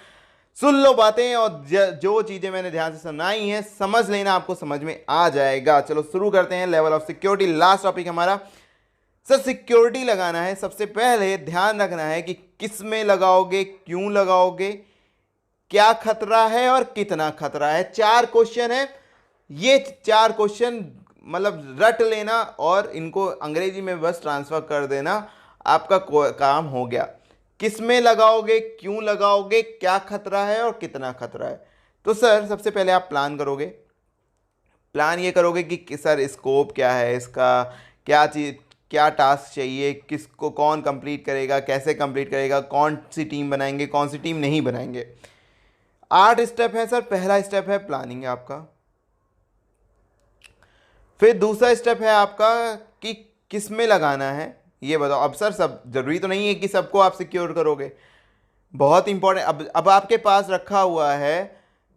सुन लो बातें और जो चीजें मैंने ध्यान से सुनाई हैं समझ लेना, आपको समझ में आ जाएगा। चलो शुरू करते हैं। Level of security, last topic हमारा। सर सिक्योरिटी लगाना है, सबसे पहले ध्यान रखना है कि किस में लगाओगे, क्यों लगाओगे, क्या खतरा है और कितना खतरा है। 4 क्वेश्चन है, ये 4 क्वेश्चन मतलब रट लेना और इनको अंग्रेजी में बस ट्रांसफर कर देना, आपका काम हो गया। किस में लगाओगे, क्यों लगाओगे, क्या खतरा है और कितना खतरा है। तो सर सबसे पहले आप प्लान करोगे। प्लान ये करोगे कि सर स्कोप क्या है इसका, क्या चीज, क्या टास्क चाहिए, किसको कौन कंप्लीट करेगा, कैसे कंप्लीट करेगा, कौन सी टीम बनाएंगे, कौन सी टीम नहीं बनाएंगे। 8 स्टेप है सर। पहला स्टेप है प्लानिंग आपका। फिर दूसरा स्टेप है आपका कि किस में लगाना है ये बताओ। अब सर सब जरूरी तो नहीं है कि सबको आप सिक्योर करोगे, बहुत इंपॉर्टेंट। अब आपके पास रखा हुआ है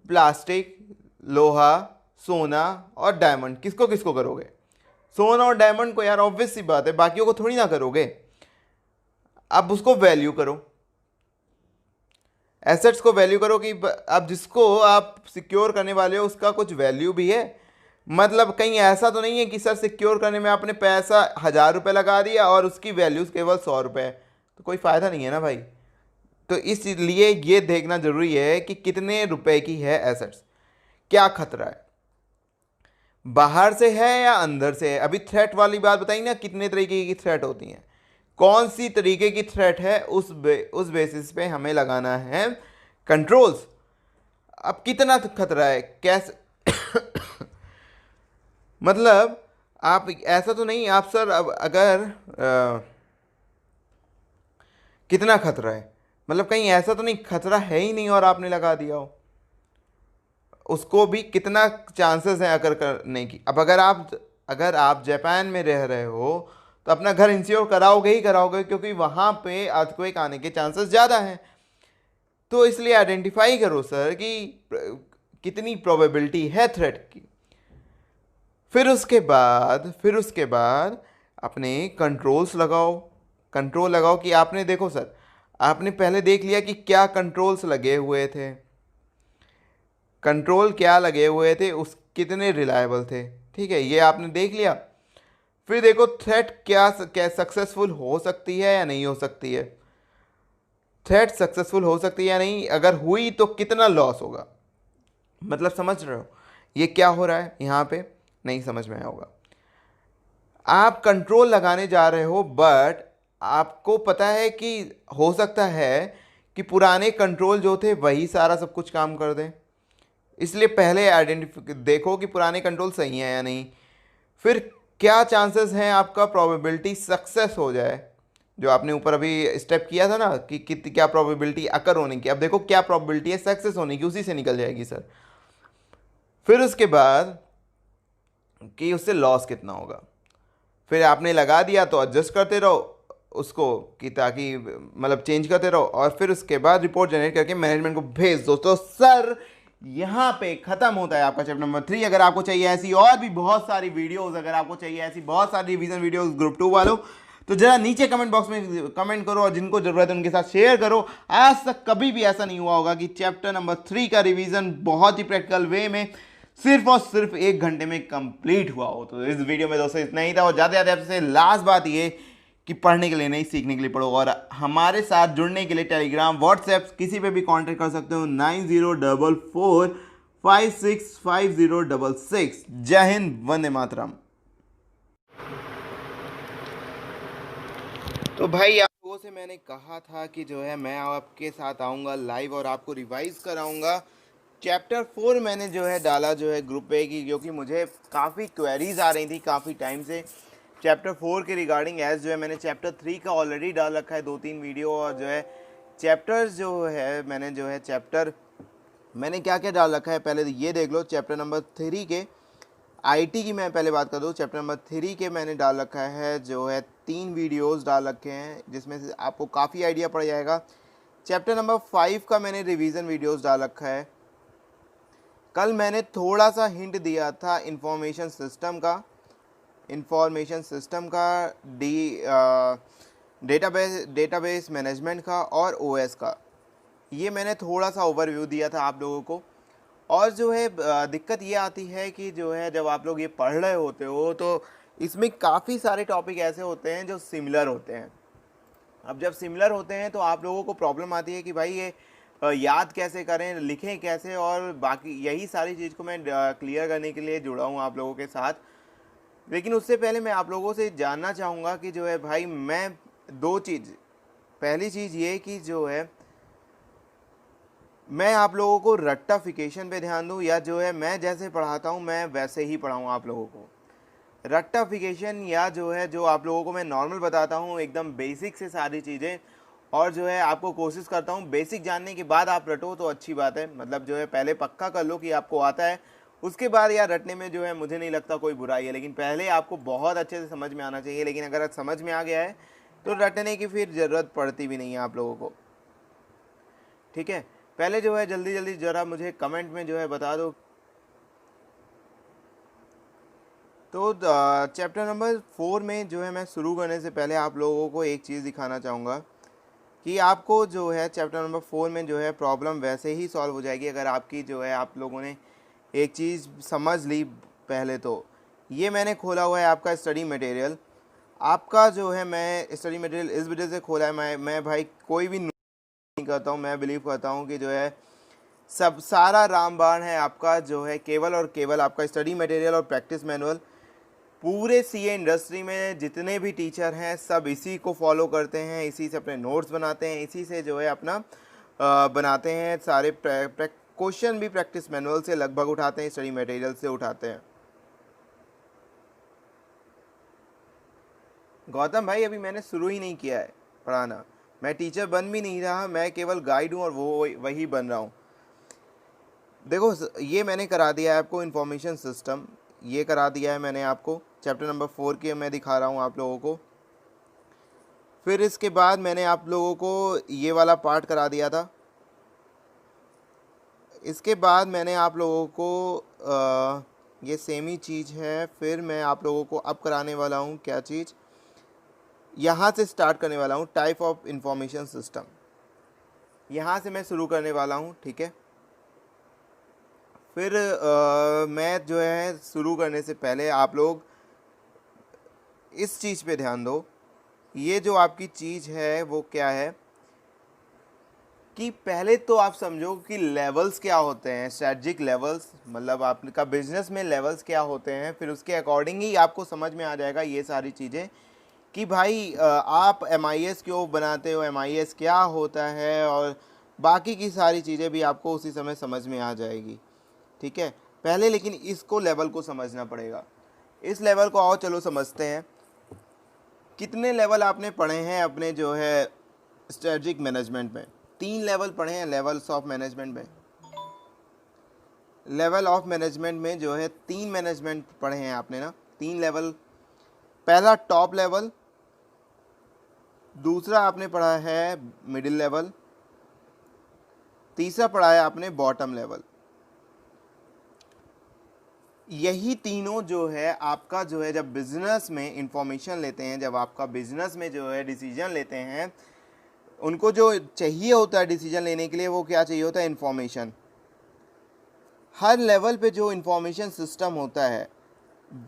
प्लास्टिक, लोहा, सोना और डायमंड, किसको किसको करोगे। सोना और डायमंड को यार ऑब्वियस सी बात है, बाकियों को थोड़ी ना करोगे। अब उसको वैल्यू करो, एसेट्स को वैल्यू करो कि अब जिसको आप सिक्योर करने वाले हो उसका कुछ वैल्यू भी है। मतलब कहीं ऐसा तो नहीं है कि सर सिक्योर करने में आपने पैसा 1000 रुपये लगा दिया और उसकी वैल्यू केवल 100 रुपये है, तो कोई फ़ायदा नहीं है ना भाई। तो इसलिए ये देखना ज़रूरी है कि कितने रुपए की है एसेट्स, क्या खतरा है, बाहर से है या अंदर से है। अभी थ्रेट वाली बात बताई ना, कितने तरीके की थ्रेट होती हैं, कौन सी तरीके की थ्रेट है, उस बेसिस पे हमें लगाना है कंट्रोल्स। अब कितना खतरा है, कैसे मतलब आप ऐसा तो नहीं आप सर अब अगर कितना खतरा है, मतलब कहीं ऐसा तो नहीं खतरा है ही नहीं और आपने लगा दिया हो, उसको भी कितना चांसेस हैं अगर करने की। अब अगर आप जापान में रह रहे हो तो अपना घर इंश्योर कराओगे ही कराओगे, क्योंकि वहाँ पे अर्थक्वेक आने के चांसेस ज़्यादा हैं। तो इसलिए आइडेंटिफाई करो सर कि कितनी प्रोबेबिलिटी है थ्रेट की। फिर उसके बाद अपने कंट्रोल्स लगाओ। कंट्रोल लगाओ कि आपने देखो सर, आपने पहले देख लिया कि क्या कंट्रोल्स लगे हुए थे, कंट्रोल क्या लगे हुए थे, उस कितने रिलायबल थे, ठीक है, ये आपने देख लिया। फिर देखो थ्रेट क्या सक्सेसफुल हो सकती है या नहीं हो सकती है। थ्रेट सक्सेसफुल हो सकती है या नहीं, अगर हुई तो कितना लॉस होगा। मतलब समझ रहे हो ये क्या हो रहा है यहाँ पे, नहीं समझ में आया होगा। आप कंट्रोल लगाने जा रहे हो बट आपको पता है कि हो सकता है कि पुराने कंट्रोल जो थे वही सारा सब कुछ काम कर दें, इसलिए पहले आइडेंटिफाई देखो कि पुराने कंट्रोल सही हैं या नहीं। फिर क्या चांसेस हैं आपका प्रोबेबिलिटी सक्सेस हो जाए, जो आपने ऊपर अभी स्टेप किया था ना कि कितनी क्या प्रोबेबिलिटी अकर होने की, अब देखो क्या प्रोबेबिलिटी है सक्सेस होने की, उसी से निकल जाएगी सर। फिर उसके बाद कि उससे लॉस कितना होगा। फिर आपने लगा दिया तो एडजस्ट करते रहो उसको कि ताकि मतलब चेंज करते रहो, और फिर उसके बाद रिपोर्ट जनरेट करके मैनेजमेंट को भेज दो। तो सर यहाँ पे खत्म होता है आपका चैप्टर नंबर 3। अगर आपको चाहिए ऐसी और भी बहुत सारी वीडियोस, अगर आपको चाहिए ऐसी बहुत सारी रिवीजन वीडियोस ग्रुप 2 वालों, तो जरा नीचे कमेंट बॉक्स में कमेंट करो और जिनको जरूरत है उनके साथ शेयर करो। आज तक कभी भी ऐसा नहीं हुआ होगा कि चैप्टर नंबर 3 का रिवीजन बहुत ही प्रैक्टिकल वे में सिर्फ और सिर्फ 1 घंटे में कंप्लीट हुआ हो। तो इस वीडियो में दोस्तों इतना ही था, और ज़्यादा ज़्यादा आपसे लास्ट बात ये कि पढ़ने के लिए नहीं सीखने के लिए पढ़ो, और हमारे साथ जुड़ने के लिए टेलीग्राम, व्हाट्सएप किसी पे भी कांटेक्ट कर सकते हो 9044565066। जय हिंद, वंदे मातरम। तो भाई आप लोगों से मैंने कहा था कि जो है मैं आपके साथ आऊँगा लाइव और आपको रिवाइज कराऊँगा। चैप्टर 4 मैंने जो है डाला जो है ग्रुप पे की, क्योंकि मुझे काफ़ी क्वेरीज आ रही थी काफ़ी टाइम से चैप्टर 4 के रिगार्डिंग। एज जो है मैंने चैप्टर 3 का ऑलरेडी डाल रखा है 2-3 वीडियो, और जो है चैप्टर्स जो है मैंने जो है चैप्टर मैंने क्या क्या डाल रखा है पहले ये देख लो। चैप्टर नंबर 3 के आईटी की मैं पहले बात कर दूँ, चैप्टर नंबर 3 के मैंने डाल रखा है जो है 3 वीडियोस डाल रखे हैं, जिसमें से आपको काफ़ी आइडिया पड़ जाएगा। चैप्टर नंबर 5 का मैंने रिवीजन वीडियोस डाल रखा है। कल मैंने थोड़ा सा हिंट दिया था इंफॉर्मेशन सिस्टम का डेटाबेस मैनेजमेंट का और ओएस का। ये मैंने थोड़ा सा ओवरव्यू दिया था आप लोगों को। और जो है दिक्कत ये आती है कि जो है जब आप लोग ये पढ़ रहे होते हो तो इसमें काफ़ी सारे टॉपिक ऐसे होते हैं जो सिमिलर होते हैं। अब जब सिमिलर होते हैं तो आप लोगों को प्रॉब्लम आती है कि भाई ये याद कैसे करें, लिखें कैसे, और बाकी यही सारी चीज़ को मैं क्लियर करने के लिए जुड़ा हूँ आप लोगों के साथ। लेकिन उससे पहले मैं आप लोगों से जानना चाहूँगा कि जो है भाई मैं दो चीज़, पहली चीज़ ये कि जो है मैं आप लोगों को रट्टाफिकेशन पे ध्यान दूँ, या जो है मैं जैसे पढ़ाता हूँ मैं वैसे ही पढ़ाऊँ आप लोगों को। रट्टाफिकेशन या जो है जो आप लोगों को मैं नॉर्मल बताता हूँ एकदम बेसिक से सारी चीज़ें, और जो है आपको कोशिश करता हूँ बेसिक जानने के बाद आप रटो तो अच्छी बात है। मतलब जो है पहले पक्का कर लो कि आपको आता है, उसके बाद यार रटने में जो है मुझे नहीं लगता कोई बुराई है, लेकिन पहले आपको बहुत अच्छे से समझ में आना चाहिए। लेकिन अगर समझ में आ गया है तो रटने की फिर ज़रूरत पड़ती भी नहीं है आप लोगों को, ठीक है। पहले जो है जल्दी जल्दी ज़रा मुझे कमेंट में जो है बता दो। तो चैप्टर नंबर 4 में जो है मैं शुरू करने से पहले आप लोगों को एक चीज़ दिखाना चाहूँगा कि आपको जो है चैप्टर नंबर 4 में जो है प्रॉब्लम वैसे ही सॉल्व हो जाएगी अगर आपकी जो है आप लोगों ने एक चीज़ समझ ली पहले। तो ये मैंने खोला हुआ है आपका स्टडी मटेरियल। आपका जो है मैं स्टडी मटेरियल इस वजह से खोला है, मैं भाई कोई भी नहीं करता हूँ। मैं बिलीव करता हूँ कि जो है सब सारा रामबाण है आपका जो है केवल और केवल आपका स्टडी मटेरियल और प्रैक्टिस मैनुअल। पूरे सीए इंडस्ट्री में जितने भी टीचर हैं सब इसी को फॉलो करते हैं, इसी से अपने नोट्स बनाते हैं, इसी से जो है अपना बनाते हैं। सारे क्वेश्चन भी प्रैक्टिस मैनुअल से लगभग उठाते हैं, स्टडी मटेरियल से उठाते हैं। गौतम भाई अभी मैंने शुरू ही नहीं किया है पढ़ाना, मैं टीचर बन भी नहीं रहा, मैं केवल गाइड हूँ और वो वही बन रहा हूँ। देखो ये मैंने करा दिया है आपको इंफॉर्मेशन सिस्टम, ये करा दिया है मैंने आपको चैप्टर नंबर 4 के मैं दिखा रहा हूँ आप लोगों को। फिर इसके बाद मैंने आप लोगों को ये वाला पार्ट करा दिया था। इसके बाद मैंने आप लोगों को ये सेम ही चीज़ है। फिर मैं आप लोगों को अब कराने वाला हूँ क्या चीज़, यहाँ से स्टार्ट करने वाला हूँ टाइप ऑफ इंफॉर्मेशन सिस्टम, यहाँ से मैं शुरू करने वाला हूँ, ठीक है। फिर मैं जो है शुरू करने से पहले आप लोग इस चीज़ पे ध्यान दो। ये जो आपकी चीज़ है वो क्या है कि पहले तो आप समझो कि लेवल्स क्या होते हैं, स्ट्रेटजिक लेवल्स, मतलब आपका बिजनेस में लेवल्स क्या होते हैं। फिर उसके अकॉर्डिंग ही आपको समझ में आ जाएगा ये सारी चीज़ें कि भाई आप MIS क्यों बनाते हो, MIS क्या होता है, और बाकी की सारी चीज़ें भी आपको उसी समय समझ में आ जाएगी, ठीक है। पहले लेकिन इसको लेवल को समझना पड़ेगा। इस लेवल को आओ चलो समझते हैं। कितने लेवल आपने पढ़े हैं अपने जो है स्ट्रेटजिक मैनेजमेंट में? 3 लेवल पढ़े हैं लेवल्स ऑफ मैनेजमेंट में। लेवल ऑफ मैनेजमेंट में जो है 3 मैनेजमेंट पढ़े हैं आपने ना, 3 लेवल। पहला टॉप लेवल, दूसरा आपने पढ़ा है मिडिल लेवल, तीसरा पढ़ा है आपने बॉटम लेवल। यही तीनों जो है आपका जो है जब बिजनेस में इंफॉर्मेशन लेते हैं, जब आपका बिजनेस में जो है डिसीजन लेते हैं, उनको जो चाहिए होता है डिसीजन लेने के लिए वो क्या चाहिए होता है, इंफॉर्मेशन। हर लेवल पे जो इंफॉर्मेशन सिस्टम होता है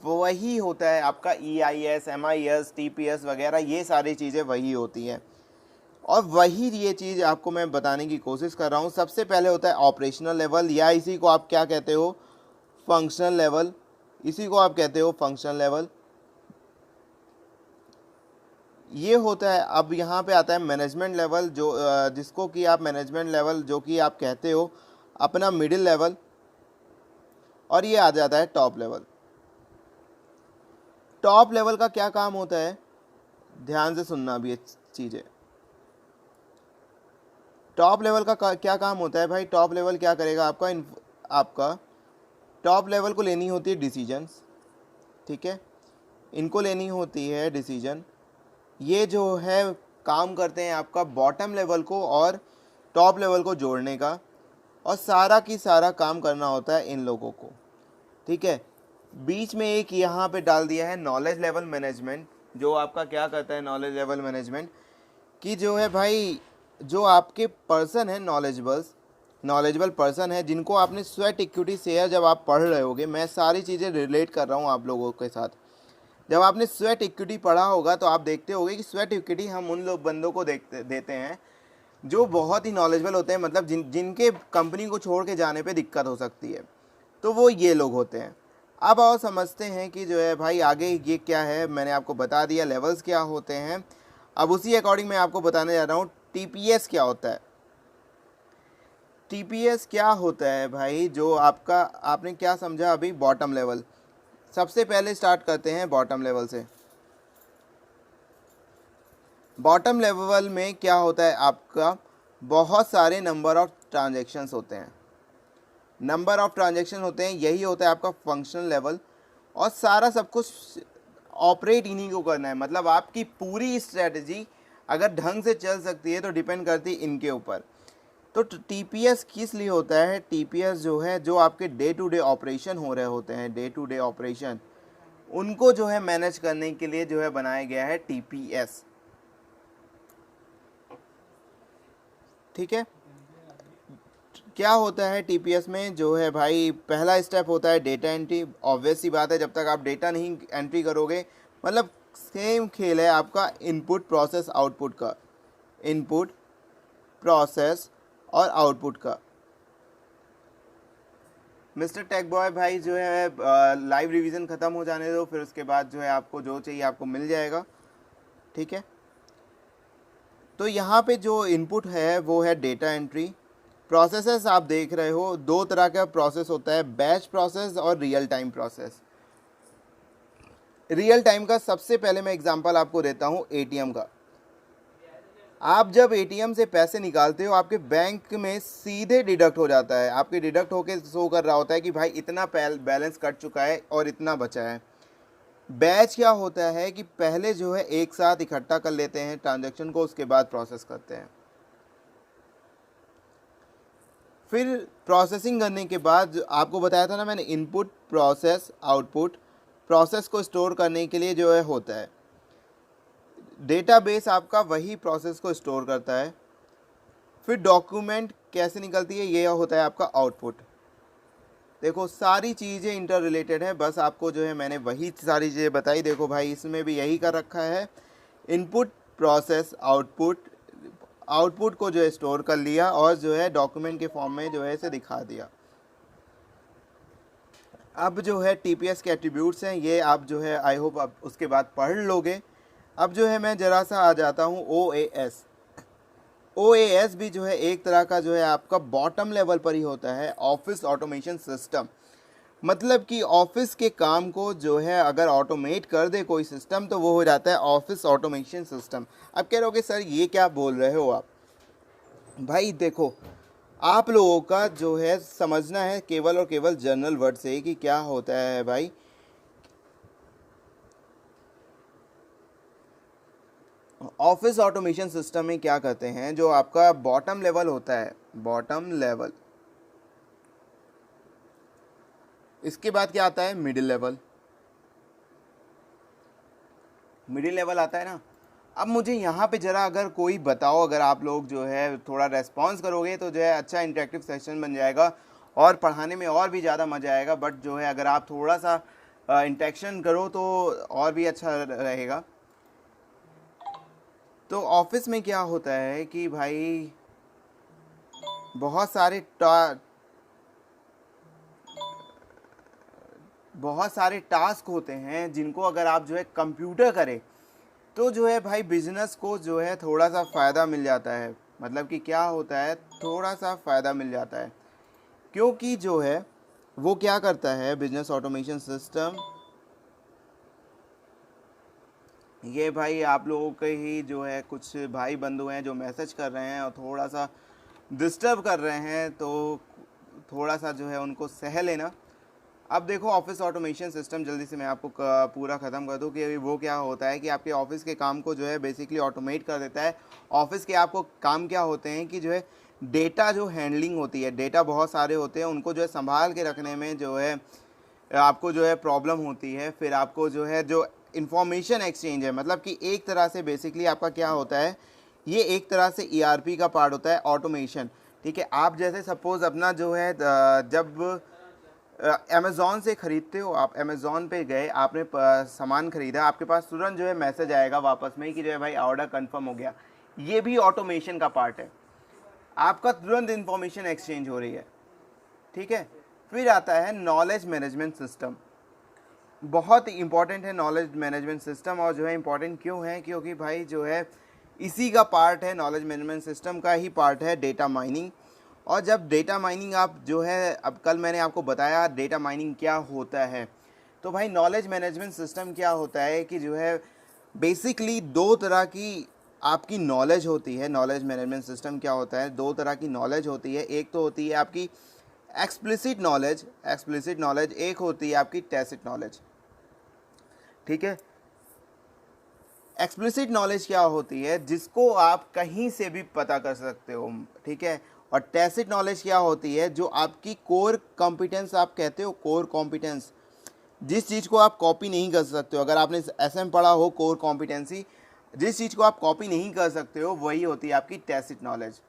वही होता है आपका EIS, MIS, TPS वगैरह, ये सारी चीज़ें वही होती हैं। और वही ये चीज़ आपको मैं बताने की कोशिश कर रहा हूँ। सबसे पहले होता है ऑपरेशनल लेवल, या इसी को आप क्या कहते हो, फंक्शनल लेवल। इसी को आप कहते हो फंक्शनल लेवल, ये होता है। अब यहाँ पे आता है मैनेजमेंट लेवल, जो जिसको कि आप मैनेजमेंट लेवल जो कि आप कहते हो अपना मिडिल लेवल, और ये आ जाता है टॉप लेवल। टॉप लेवल का क्या काम होता है, ध्यान से सुनना भी ये चीज़ें। टॉप लेवल का क्या काम होता है भाई, टॉप लेवल क्या करेगा आपका टॉप लेवल को लेनी होती है डिसीजंस, ठीक है, इनको लेनी होती है डिसीजन। ये जो है काम करते हैं आपका बॉटम लेवल को और टॉप लेवल को जोड़ने का, और सारा की सारा काम करना होता है इन लोगों को, ठीक है। बीच में एक यहाँ पे डाल दिया है नॉलेज लेवल मैनेजमेंट, जो आपका क्या करता है नॉलेज लेवल मैनेजमेंट, कि जो है भाई जो आपके पर्सन है नॉलेजेबल पर्सन है, जिनको आपने स्वेट इक्विटी शेयर जब आप पढ़ रहे होगे, मैं सारी चीज़ें रिलेट कर रहा हूँ आप लोगों के साथ। जब आपने स्वेट इक्विटी पढ़ा होगा तो आप देखते होगे कि स्वेट इक्विटी हम उन लोग बंदों को देते हैं जो बहुत ही नॉलेजेबल होते हैं, मतलब जिनके कंपनी को छोड़ के जाने पे दिक्कत हो सकती है, तो वो ये लोग होते हैं। अब और समझते हैं कि जो है भाई आगे ये क्या है। मैंने आपको बता दिया लेवल्स क्या होते हैं। अब उसी अकॉर्डिंग मैं आपको बताने जा रहा हूँ टीपीएस क्या होता है। टीपीएस क्या होता है भाई, जो आपने क्या समझा अभी, बॉटम लेवल। सबसे पहले स्टार्ट करते हैं बॉटम लेवल से। बॉटम लेवल में क्या होता है, आपका बहुत सारे नंबर ऑफ ट्रांजैक्शंस होते हैं। नंबर ऑफ ट्रांजैक्शन होते हैं, यही होता है आपका फंक्शनल लेवल। और सारा सब कुछ ऑपरेट इन्हीं को करना है। मतलब आपकी पूरी स्ट्रेटजी अगर ढंग से चल सकती है तो डिपेंड करती है इनके ऊपर। तो टीपीएस किस लिए होता है, टीपीएस जो है, जो आपके डे टू डे ऑपरेशन हो रहे होते हैं, डे टू डे ऑपरेशन, उनको जो है मैनेज करने के लिए जो है बनाया गया है टीपीएस। ठीक है, क्या होता है टीपीएस में, जो है भाई पहला स्टेप होता है डेटा एंट्री। ऑब्वियस सी बात है, जब तक आप डेटा नहीं एंट्री करोगे, मतलब सेम खेल है आपका इनपुट प्रोसेस आउटपुट का, इनपुट प्रोसेस और आउटपुट का। मिस्टर टेक बॉय भाई जो है लाइव रिवीजन ख़त्म हो जाने दो, फिर उसके बाद जो है आपको जो चाहिए आपको मिल जाएगा। ठीक है, तो यहाँ पे जो इनपुट है वो है डेटा एंट्री। प्रोसेसेस आप देख रहे हो, दो तरह का प्रोसेस होता है, बैच प्रोसेस और real time process. Real time का सबसे पहले मैं एग्जांपल आपको देता हूँ एटीएम का। आप जब एटीएम से पैसे निकालते हो, आपके बैंक में सीधे डिडक्ट हो जाता है, आपके डिडक्ट होके शो कर रहा होता है कि भाई इतना बैलेंस कट चुका है और इतना बचा है। बैच क्या होता है कि पहले जो है एक साथ इकट्ठा कर लेते हैं ट्रांजैक्शन को, उसके बाद प्रोसेस करते हैं। फिर प्रोसेसिंग करने के बाद आपको बताया था ना मैंने, इनपुट प्रोसेस आउटपुट। प्रोसेस को स्टोर करने के लिए जो है होता है डेटाबेस, आपका वही प्रोसेस को स्टोर करता है। फिर डॉक्यूमेंट कैसे निकलती है, ये होता है आपका आउटपुट। देखो सारी चीज़ें इंटर रिलेटेड है, बस आपको जो है मैंने वही सारी चीज़ें बताई। देखो भाई इसमें भी यही कर रखा है, इनपुट प्रोसेस आउटपुट, आउटपुट को जो है स्टोर कर लिया और जो है डॉक्यूमेंट के फॉर्म में जो है इसे दिखा दिया। अब जो है टीपीएस के एट्रीब्यूट्स हैं, ये आप जो है आई होप आप उसके बाद पढ़ लोगे। अब जो है मैं ज़रा सा आ जाता हूँ ओएएस। ओएएस भी जो है एक तरह का जो है आपका बॉटम लेवल पर ही होता है, ऑफिस ऑटोमेशन सिस्टम। मतलब कि ऑफिस के काम को जो है अगर ऑटोमेट कर दे कोई सिस्टम तो वो हो जाता है ऑफिस ऑटोमेशन सिस्टम। अब कह रहे हो सर ये क्या बोल रहे हो आप। भाई देखो, आप लोगों का जो है समझना है केवल और केवल जनरल वर्ड से कि क्या होता है भाई। ऑफिस ऑटोमेशन सिस्टम में क्या करते हैं, जो आपका बॉटम लेवल होता है, बॉटम लेवल, इसके बाद क्या आता है मिडिल लेवल। मिडिल लेवल आता है ना। अब मुझे यहाँ पे ज़रा अगर कोई बताओ, अगर आप लोग जो है थोड़ा रेस्पॉन्स करोगे तो जो है अच्छा इंटरेक्टिव सेशन बन जाएगा और पढ़ाने में और भी ज़्यादा मज़ा आएगा। बट जो है अगर आप थोड़ा सा इंटरेक्शन करो तो और भी अच्छा रहेगा। तो ऑफिस में क्या होता है कि भाई बहुत सारे टास्क होते हैं जिनको अगर आप जो है कंप्यूटर करें तो जो है भाई बिजनेस को जो है थोड़ा सा फ़ायदा मिल जाता है। मतलब कि क्या होता है, थोड़ा सा फ़ायदा मिल जाता है, क्योंकि जो है वो क्या करता है बिजनेस ऑटोमेशन सिस्टम। ये भाई आप लोगों के ही जो है कुछ भाई बंधु हैं जो मैसेज कर रहे हैं और थोड़ा सा डिस्टर्ब कर रहे हैं, तो थोड़ा सा जो है उनको सह लेना। अब देखो ऑफिस ऑटोमेशन सिस्टम, जल्दी से मैं आपको पूरा ख़त्म कर दूं कि वो क्या होता है कि आपके ऑफिस के काम को जो है बेसिकली ऑटोमेट कर देता है। ऑफिस के आपको काम क्या होते हैं कि जो है डेटा जो हैंडलिंग होती है, डेटा बहुत सारे होते हैं, उनको जो है संभाल के रखने में जो है आपको जो है प्रॉब्लम होती है। फिर आपको जो है जो इन्फॉर्मेशन एक्सचेंज है, मतलब कि एक तरह से बेसिकली आपका क्या होता है ये एक तरह से ईआरपी का पार्ट होता है, ऑटोमेशन। ठीक है, आप जैसे सपोज अपना जो है जब अमेज़ॉन से ख़रीदते हो, आप अमेज़ॉन पे गए, आपने सामान ख़रीदा, आपके पास तुरंत जो है मैसेज आएगा वापस में कि जो है भाई ऑर्डर कंफर्म हो गया। ये भी ऑटोमेशन का पार्ट है, आपका तुरंत इंफॉर्मेशन एक्सचेंज हो रही है। ठीक है, फिर आता है नॉलेज मैनेजमेंट सिस्टम। बहुत इंपॉर्टेंट है नॉलेज मैनेजमेंट सिस्टम, और जो है इंपॉर्टेंट क्यों है, क्योंकि भाई जो है इसी का पार्ट है, नॉलेज मैनेजमेंट सिस्टम का ही पार्ट है डेटा माइनिंग। और जब डेटा माइनिंग आप जो है, अब कल मैंने आपको बताया डेटा माइनिंग क्या होता है, तो भाई नॉलेज मैनेजमेंट सिस्टम क्या होता है कि जो है बेसिकली दो तरह की आपकी नॉलेज होती है। नॉलेज मैनेजमेंट सिस्टम क्या होता है, दो तरह की नॉलेज होती है। एक तो होती है आपकी एक्सप्लिसिट नॉलेज, एक होती है आपकी टैसिट नॉलेज। ठीक है, एक्सप्लिसिट नॉलेज क्या होती है, जिसको आप कहीं से भी पता कर सकते हो। ठीक है, और टैसिट नॉलेज क्या होती है, जो आपकी कोर कॉम्पिटेंस आप कहते हो, कोर कॉम्पिटेंस, जिस चीज़ को आप कॉपी नहीं कर सकते हो। अगर आपने एसएम पढ़ा हो, कोर कॉम्पिटेंसी, जिस चीज़ को आप कॉपी नहीं कर सकते हो वही होती है आपकी टैसिट नॉलेज।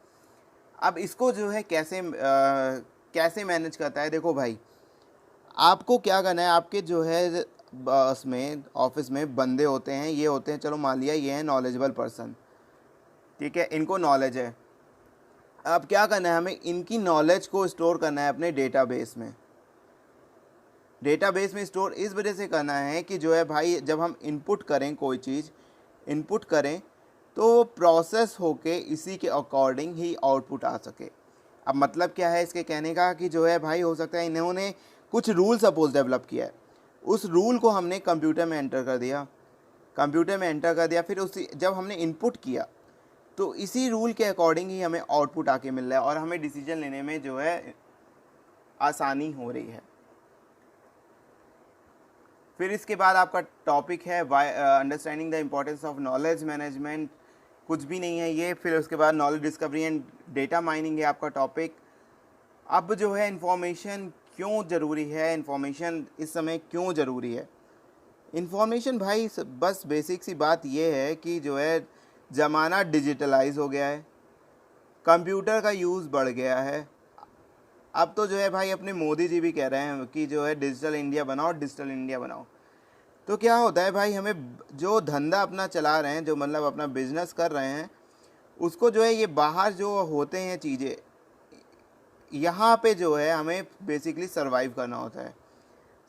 अब इसको जो है कैसे मैनेज करता है, देखो भाई आपको क्या करना है, आपके जो है उसमें ऑफिस में बंदे होते हैं, ये होते हैं, चलो मान लिया ये है नॉलेजेबल पर्सन। ठीक है, इनको नॉलेज है। अब क्या करना है, हमें इनकी नॉलेज को स्टोर करना है अपने डेटाबेस में। डेटाबेस में स्टोर इस वजह से करना है कि जो है भाई जब हम इनपुट करें, कोई चीज़ इनपुट करें तो प्रोसेस होके इसी के अकॉर्डिंग ही आउटपुट आ सके। अब मतलब क्या है इसके कहने का, कि जो है भाई हो सकता है इन्होंने कुछ रूल सपोज डेवलप किया है, उस रूल को हमने कंप्यूटर में एंटर कर दिया, फिर उसी जब हमने इनपुट किया तो इसी रूल के अकॉर्डिंग ही हमें आउटपुट आके मिल रहा है, और हमें डिसीजन लेने में जो है आसानी हो रही है। फिर इसके बाद आपका टॉपिक है understanding the importance of knowledge management, कुछ भी नहीं है ये। फिर उसके बाद knowledge discovery and data mining है आपका टॉपिक। अब जो है इन्फॉर्मेशन क्यों ज़रूरी है, इन्फॉर्मेशन इस समय क्यों ज़रूरी है। इन्फॉर्मेशन भाई बस बेसिक सी बात ये है कि जो है ज़माना डिजिटलाइज हो गया है, कंप्यूटर का यूज़ बढ़ गया है। अब तो जो है भाई अपने मोदी जी भी कह रहे हैं कि जो है डिजिटल इंडिया बनाओ। तो क्या होता है भाई, हमें जो धंधा अपना चला रहे हैं, जो मतलब अपना बिजनेस कर रहे हैं, उसको जो है ये बाहर जो होते हैं चीज़ें, यहाँ पे जो है हमें बेसिकली सरवाइव करना होता है।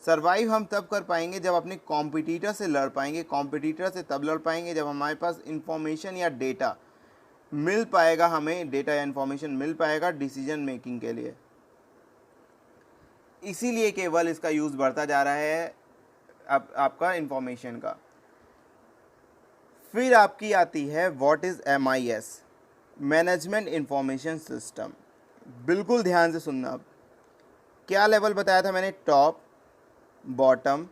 सरवाइव हम तब कर पाएंगे जब अपने कॉम्पिटिटर से लड़ पाएंगे, कॉम्पिटिटर से तब लड़ पाएंगे जब हमारे पास इंफॉर्मेशन या डेटा मिल पाएगा, हमें डेटा या इन्फॉर्मेशन मिल पाएगा डिसीजन मेकिंग के लिए। इसीलिए केवल इसका यूज़ बढ़ता जा रहा है अब आपका इंफॉर्मेशन का। फिर आपकी आती है what is MIS, management information system. बिल्कुल ध्यान से सुनना। अब क्या लेवल बताया था मैंने, टॉप, बॉटम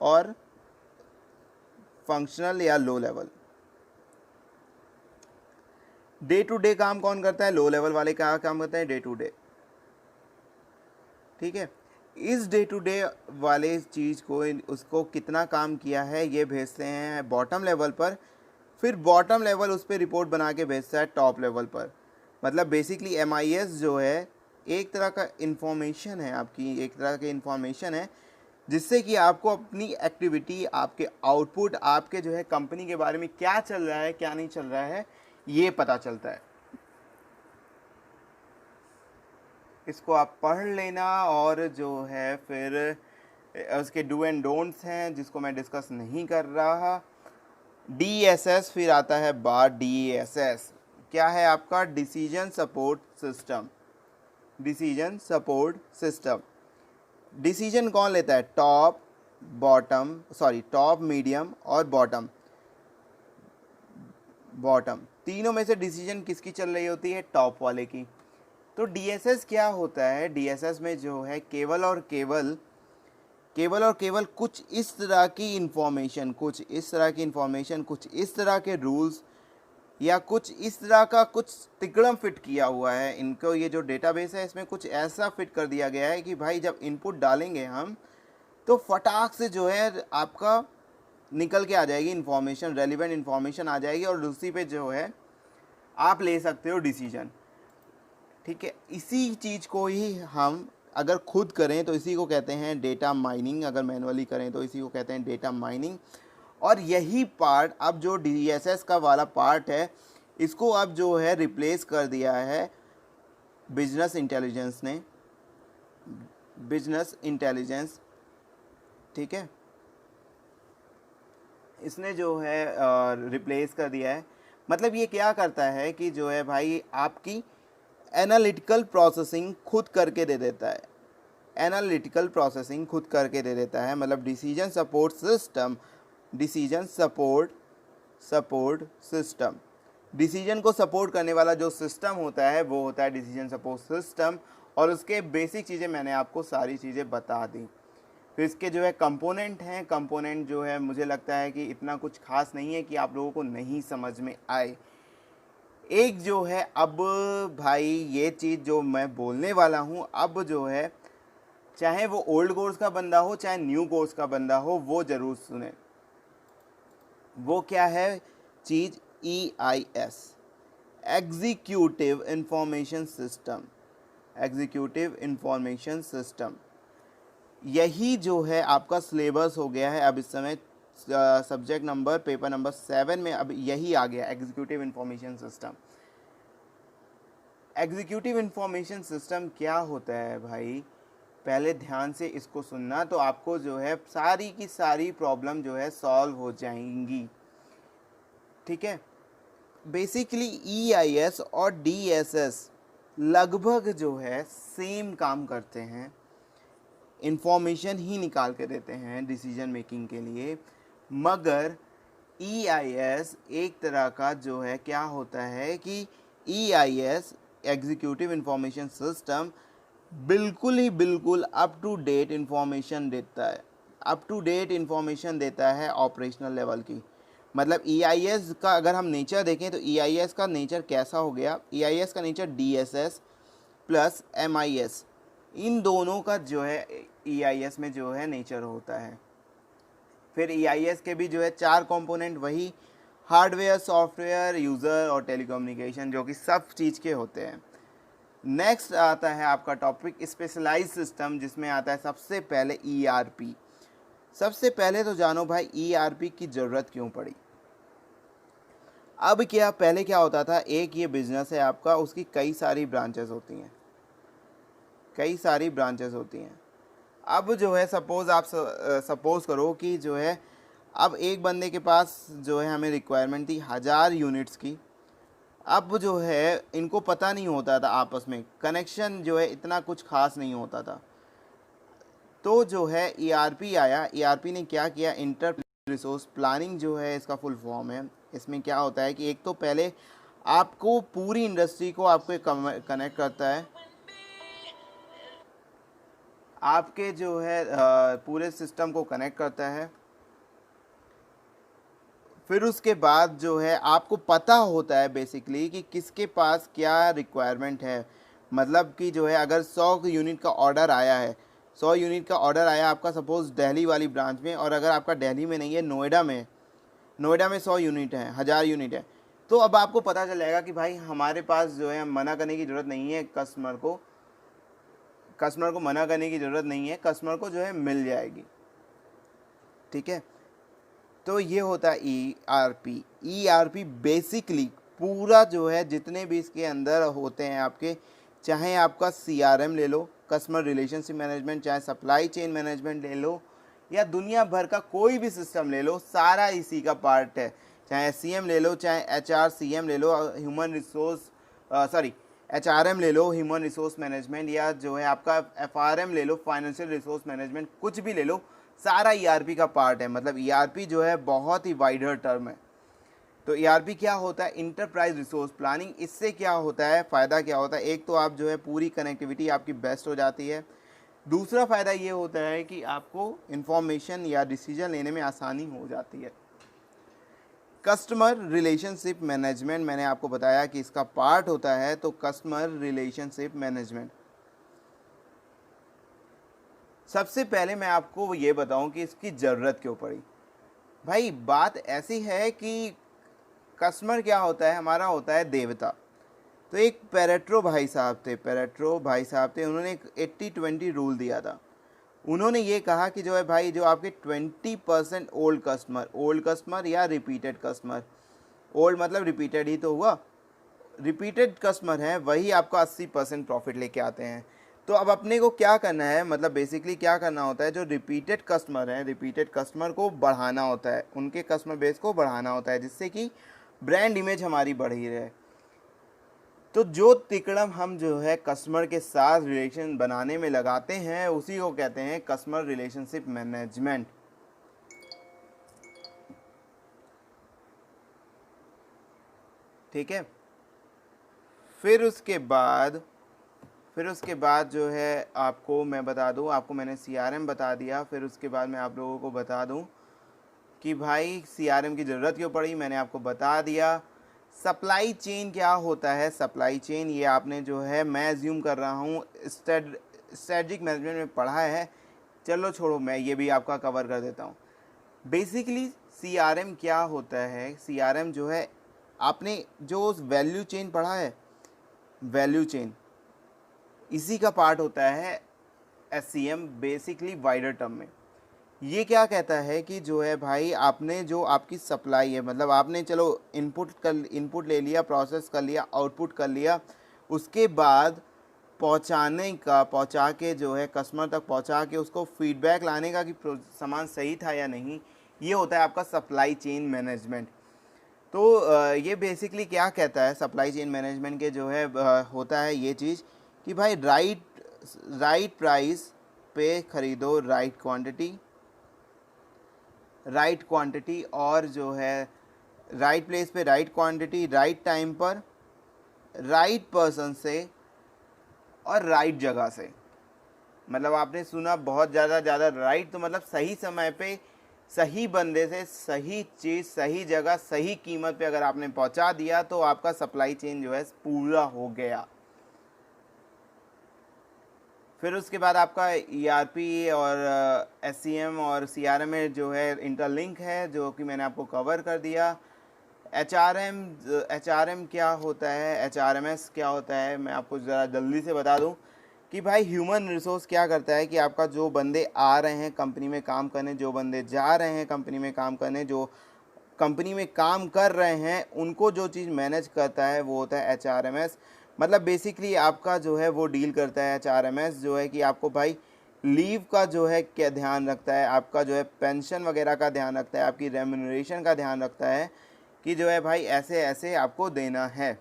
और फंक्शनल या low level. Day to day काम कौन करता है, लो लेवल वाले क्या काम करते हैं, डे टू डे। ठीक है, इस डे टू डे वाले चीज़ को, उसको कितना काम किया है ये भेजते हैं बॉटम लेवल पर, फिर बॉटम लेवल उस पर रिपोर्ट बना के भेजता है टॉप लेवल पर। मतलब बेसिकली MIS जो है एक तरह का इंफॉर्मेशन है, आपकी एक तरह की इंफॉर्मेशन है, जिससे कि आपको अपनी एक्टिविटी, आपके आउटपुट, आपके जो है कंपनी के बारे में क्या चल रहा है क्या नहीं चल रहा है ये पता चलता है। इसको आप पढ़ लेना, और जो है फिर उसके डू एंड डोंट्स हैं जिसको मैं डिस्कस नहीं कर रहा। DSS फिर आता है बार, DSS क्या है आपका, डिसीजन सपोर्ट सिस्टम। डिसीजन कौन लेता है, टॉप, मीडियम और बॉटम तीनों में से डिसीजन किसकी चल रही होती है, टॉप वाले की। तो DSS क्या होता है, DSS में जो है केवल और केवल कुछ इस तरह की इंफॉर्मेशन, कुछ इस तरह के रूल्स या कुछ इस तरह का कुछ तिकड़म फिट किया हुआ है इनको। ये जो डेटाबेस है इसमें कुछ ऐसा फिट कर दिया गया है कि भाई जब इनपुट डालेंगे हम तो फटाक से जो है आपका निकल के आ जाएगी इन्फॉर्मेशन, रेलिवेंट इन्फॉर्मेशन आ जाएगी और उसी पे जो है आप ले सकते हो डिसीजन। ठीक है, इसी चीज़ को ही हम अगर खुद करें तो इसी को कहते हैं डेटा माइनिंग, अगर मैनुअली करें तो इसी को कहते हैं डेटा माइनिंग। और यही पार्ट अब जो DSS का वाला पार्ट है, इसको अब जो है रिप्लेस कर दिया है बिजनेस इंटेलिजेंस ने, बिजनेस इंटेलिजेंस। ठीक है, इसने जो है रिप्लेस कर दिया है। मतलब ये क्या करता है कि जो है भाई आपकी एनालिटिकल प्रोसेसिंग खुद करके दे देता है, एनालिटिकल प्रोसेसिंग खुद करके दे देता है। मतलब decision support system, decision support system, decision को सपोर्ट करने वाला जो सिस्टम होता है वो होता है डिसीजन सपोर्ट सिस्टम। और उसके बेसिक चीज़ें मैंने आपको सारी चीज़ें बता दी। फिर इसके जो है कंपोनेंट हैं, कंपोनेंट जो है मुझे लगता है कि इतना कुछ खास नहीं है कि आप लोगों को नहीं समझ में आए। एक जो है अब भाई ये चीज़ जो मैं बोलने वाला हूँ अब जो है, चाहे वो ओल्ड कोर्स का बंदा हो चाहे न्यू कोर्स का बंदा हो, वो ज़रूर सुने। वो क्या है चीज़? EIS, executive information system, executive information system. यही जो है आपका सिलेबस हो गया है अब इस समय, सब्जेक्ट नंबर पेपर नंबर 7 में अब यही आ गया, executive information system. Executive information system क्या होता है भाई? पहले ध्यान से इसको सुनना, तो आपको जो है सारी की सारी प्रॉब्लम जो है सॉल्व हो जाएंगी। ठीक है, बेसिकली EIS और DSS लगभग जो है सेम काम करते हैं, इंफॉर्मेशन ही निकाल के देते हैं डिसीजन मेकिंग के लिए। मगर EIS एक तरह का जो है क्या होता है कि EIS, एग्जीक्यूटिव इंफॉर्मेशन सिस्टम, बिल्कुल अप टू डेट इंफॉर्मेशन देता है, अप टू डेट इंफॉर्मेशन देता है ऑपरेशनल लेवल की। मतलब EIS का अगर हम नेचर देखें तो EIS का नेचर कैसा हो गया? EIS का नेचर DSS प्लस MIS, इन दोनों का जो है EIS में जो है नेचर होता है। फिर EIS के भी जो है 4 कंपोनेंट, वही हार्डवेयर, सॉफ्टवेयर, यूज़र और टेलीकम्युनिकेशन, जो कि सब चीज़ के होते हैं। नेक्स्ट आता है आपका टॉपिक स्पेशलाइज्ड सिस्टम, जिसमें आता है सबसे पहले ERP। सबसे पहले तो जानो भाई ERP की ज़रूरत क्यों पड़ी। अब क्या, पहले क्या होता था, एक ये बिजनेस है आपका, उसकी कई सारी ब्रांचेस होती हैं, कई सारी ब्रांचेस होती हैं। अब जो है सपोज़ आप सपोज़ करो कि जो है अब एक बंदे के पास जो है हमें रिक्वायरमेंट थी 1000 यूनिट्स की। अब जो है इनको पता नहीं होता था आपस में, कनेक्शन जो है इतना कुछ खास नहीं होता था। तो जो है ERP आया। ERP ने क्या किया? इंटर रिसोर्स प्लानिंग जो है इसका फुल फॉर्म है। इसमें क्या होता है कि एक तो पहले आपको पूरी इंडस्ट्री को आपको कनेक्ट करता है, आपके जो है पूरे सिस्टम को कनेक्ट करता है। फिर उसके बाद जो है आपको पता होता है बेसिकली कि किसके पास क्या रिक्वायरमेंट है। मतलब कि जो है अगर 100 यूनिट का ऑर्डर आया है, 100 यूनिट का ऑर्डर आया आपका सपोज़ दिल्ली वाली ब्रांच में, और अगर आपका दिल्ली में नहीं है, नोएडा में, नोएडा में 100 यूनिट है, 1000 यूनिट है, तो अब आपको पता चल जाएगा कि भाई हमारे पास जो है मना करने की ज़रूरत नहीं है कस्टमर को, कस्टमर को मना करने की ज़रूरत नहीं है, कस्टमर को जो है मिल जाएगी। ठीक है, तो ये होता है ERP। ERP बेसिकली पूरा जो है जितने भी इसके अंदर होते हैं आपके, चाहे आपका CRM ले लो, कस्टमर रिलेशनशिप मैनेजमेंट, चाहे सप्लाई चेन मैनेजमेंट ले लो, या दुनिया भर का कोई भी सिस्टम ले लो, सारा इसी का पार्ट है। चाहे SCM ले लो, चाहे HRCM ले लो, ह्यूमन रिसोर्स HRM ले लो, ह्यूमन रिसोर्स मैनेजमेंट, या जो है आपका FRM ले लो, फाइनेंशियल रिसोर्स मैनेजमेंट, कुछ भी ले लो, सारा ERP का पार्ट है। मतलब ERP जो है बहुत ही वाइडर टर्म है। तो ERP क्या होता है? Enterprise resource planning. इससे क्या होता है, फ़ायदा क्या होता है? एक तो आप जो है पूरी कनेक्टिविटी आपकी बेस्ट हो जाती है। दूसरा फ़ायदा ये होता है कि आपको इन्फॉर्मेशन या डिसीजन लेने में आसानी हो जाती है। कस्टमर रिलेशनशिप मैनेजमेंट, मैंने आपको बताया कि इसका पार्ट होता है, तो कस्टमर रिलेशनशिप मैनेजमेंट। सबसे पहले मैं आपको ये बताऊं कि इसकी ज़रूरत क्यों पड़ी। भाई बात ऐसी है कि कस्टमर क्या होता है, हमारा होता है देवता। तो एक पेरेट्रो भाई साहब थे, पेरेट्रो भाई साहब थे, उन्होंने एक 80-20 रूल दिया था। उन्होंने ये कहा कि जो है भाई, जो आपके 20% ओल्ड कस्टमर या रिपीटेड कस्टमर, ओल्ड मतलब रिपीटेड ही तो हुआ, रिपीटेड कस्टमर हैं, वही आपका 80% प्रॉफिट लेके आते हैं। तो अब अपने को क्या करना है, मतलब बेसिकली क्या करना होता है, जो रिपीटेड कस्टमर हैं, रिपीटेड कस्टमर को बढ़ाना होता है, उनके कस्टमर बेस को बढ़ाना होता है, जिससे कि ब्रांड इमेज हमारी बढ़ी रहे। तो जो तिकड़म हम जो है कस्टमर के साथ रिलेशन बनाने में लगाते हैं, उसी को कहते हैं कस्टमर रिलेशनशिप मैनेजमेंट। ठीक है। फिर उसके बाद जो है आपको मैं बता दूं, आपको मैंने सीआरएम बता दिया। फिर उसके बाद मैं आप लोगों को बता दूं कि भाई सीआरएम की ज़रूरत क्यों पड़ी, मैंने आपको बता दिया। सप्लाई चेन क्या होता है, सप्लाई चेन ये आपने जो है, मैं एज्यूम कर रहा हूँ स्ट्रेटजिक मैनेजमेंट में पढ़ा है। चलो छोड़ो, मैं ये भी आपका कवर कर देता हूँ। बेसिकली सीआरएम क्या होता है, सीआरएम जो है, आपने जो वैल्यू चेन पढ़ा है, वैल्यू चेन इसी का पार्ट होता है एससीएम, बेसिकली वाइडर टर्म में। ये क्या कहता है कि जो है भाई, आपने जो आपकी सप्लाई है, मतलब आपने चलो इनपुट ले लिया, प्रोसेस कर लिया, आउटपुट कर लिया, उसके बाद पहुंचा के जो है कस्टमर तक पहुंचा के उसको फीडबैक लाने का कि सामान सही था या नहीं, ये होता है आपका सप्लाई चेन मैनेजमेंट। तो ये बेसिकली क्या कहता है, सप्लाई चेन मैनेजमेंट के जो है होता है ये चीज़ कि भाई राइट प्राइस पे ख़रीदो राइट क्वांटिटी, और जो है राइट प्लेस पे राइट क्वांटिटी, राइट टाइम पर, राइट पर्सन से, और राइट जगह से। मतलब आपने सुना बहुत ज़्यादा राइट, तो मतलब सही समय पे सही बंदे से सही चीज़ सही जगह सही कीमत पे अगर आपने पहुंचा दिया, तो आपका सप्लाई चेन जो है पूरा हो गया। फिर उसके बाद आपका ईआरपी और एससीएम और सीआरएम में जो है इंटरलिंक है, जो कि मैंने आपको कवर कर दिया। एचआरएम क्या होता है, एचआरएमएस क्या होता है, मैं आपको ज़रा जल्दी से बता दूं कि भाई ह्यूमन रिसोर्स क्या करता है कि आपका जो बंदे आ रहे हैं कंपनी में काम करने, जो बंदे जा रहे हैं कंपनी में काम करने, जो कंपनी में काम कर रहे हैं, उनको जो चीज़ मैनेज करता है वो होता है एचआरएमएस। मतलब बेसिकली आपका जो है वो डील करता है एचआरएमएस, जो है कि आपको भाई लीव का जो है क्या ध्यान रखता है, आपका जो है पेंशन वगैरह का ध्यान रखता है, आपकी रेम्यूनरेशन का ध्यान रखता है कि जो है भाई ऐसे ऐसे आपको देना है।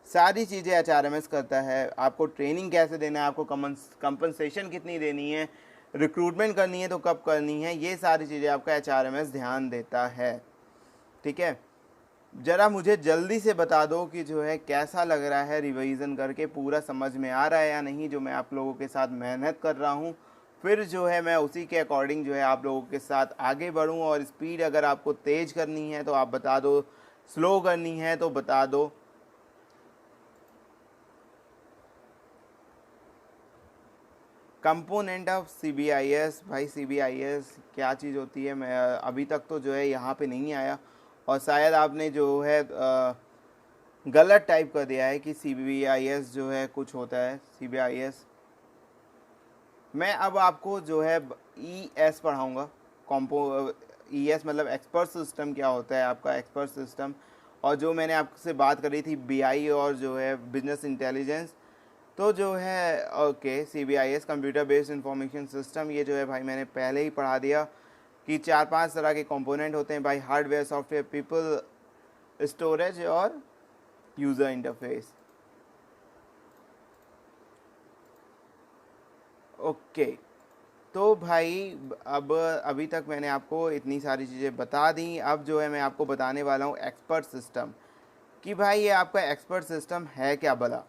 सारी चीज़ें एचआरएमएस करता है। आपको ट्रेनिंग कैसे देना है, आपको कंपनसेशन कितनी देनी है, रिक्रूटमेंट करनी है तो कब करनी है, ये सारी चीज़ें आपका एचआरएमएस ध्यान देता है। ठीक है। ज़रा मुझे जल्दी से बता दो कि जो है कैसा लग रहा है, रिवीजन करके पूरा समझ में आ रहा है या नहीं, जो मैं आप लोगों के साथ मेहनत कर रहा हूँ। फिर जो है मैं उसी के अकॉर्डिंग जो है आप लोगों के साथ आगे बढ़ूँ। और स्पीड अगर आपको तेज़ करनी है तो आप बता दो, स्लो करनी है तो बता दो। कंपोनेंट ऑफ सीबीआईएस, भाई सीबीआईएस क्या चीज़ होती है, मैं अभी तक तो जो है यहाँ पे नहीं आया, और शायद आपने जो है गलत टाइप कर दिया है कि सीबीआईएस जो है कुछ होता है। सीबीआईएस मैं अब आपको जो है ईएस पढ़ाऊँगा। ईएस मतलब एक्सपर्ट सिस्टम क्या होता है, आपका एक्सपर्ट सिस्टम। और जो मैंने आपसे बात करी थी बीआई और जो है बिजनेस इंटेलिजेंस, तो जो है okay CBIS computer based information system, ये जो है भाई मैंने पहले ही पढ़ा दिया कि 4-5 तरह के कंपोनेंट होते हैं भाई, हार्डवेयर, सॉफ्टवेयर, पीपल, स्टोरेज और यूज़र इंटरफेस। ओके। तो भाई अब अभी तक मैंने आपको इतनी सारी चीज़ें बता दी। अब जो है मैं आपको बताने वाला हूँ एक्सपर्ट सिस्टम, कि भाई ये आपका एक्सपर्ट सिस्टम है क्या भला।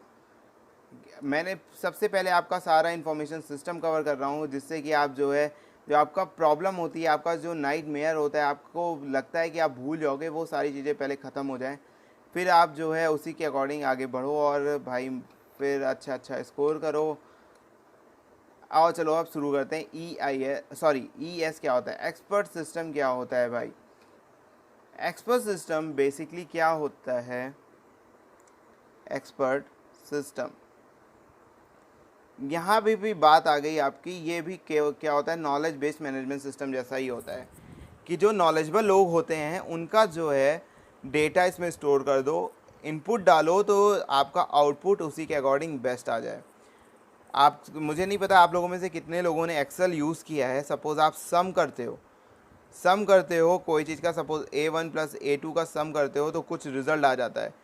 मैंने सबसे पहले आपका सारा इन्फॉर्मेशन सिस्टम कवर कर रहा हूँ, जिससे कि आप जो है, जो आपका प्रॉब्लम होती है, आपका जो नाइट मेयर होता है, आपको लगता है कि आप भूल जाओगे, वो सारी चीज़ें पहले ख़त्म हो जाएं, फिर आप जो है उसी के अकॉर्डिंग आगे बढ़ो और भाई फिर अच्छा स्कोर करो। आओ चलो अब शुरू करते हैं। ES क्या होता है, एक्सपर्ट सिस्टम क्या होता है भाई। एक्सपर्ट सिस्टम बेसिकली क्या होता है, एक्सपर्ट सिस्टम, यहाँ भी बात आ गई आपकी, ये भी क्या होता है, नॉलेज बेस्ड मैनेजमेंट सिस्टम जैसा ही होता है कि जो नॉलेजेबल लोग होते हैं उनका जो है डेटा इसमें स्टोर कर दो, इनपुट डालो तो आपका आउटपुट उसी के अकॉर्डिंग बेस्ट आ जाए। आप, मुझे नहीं पता आप लोगों में से कितने लोगों ने एक्सेल यूज़ किया है। सपोज़ आप सम करते हो कोई चीज़ का, सपोज़ A1 + A2 का सम करते हो तो कुछ रिज़ल्ट आ जाता है।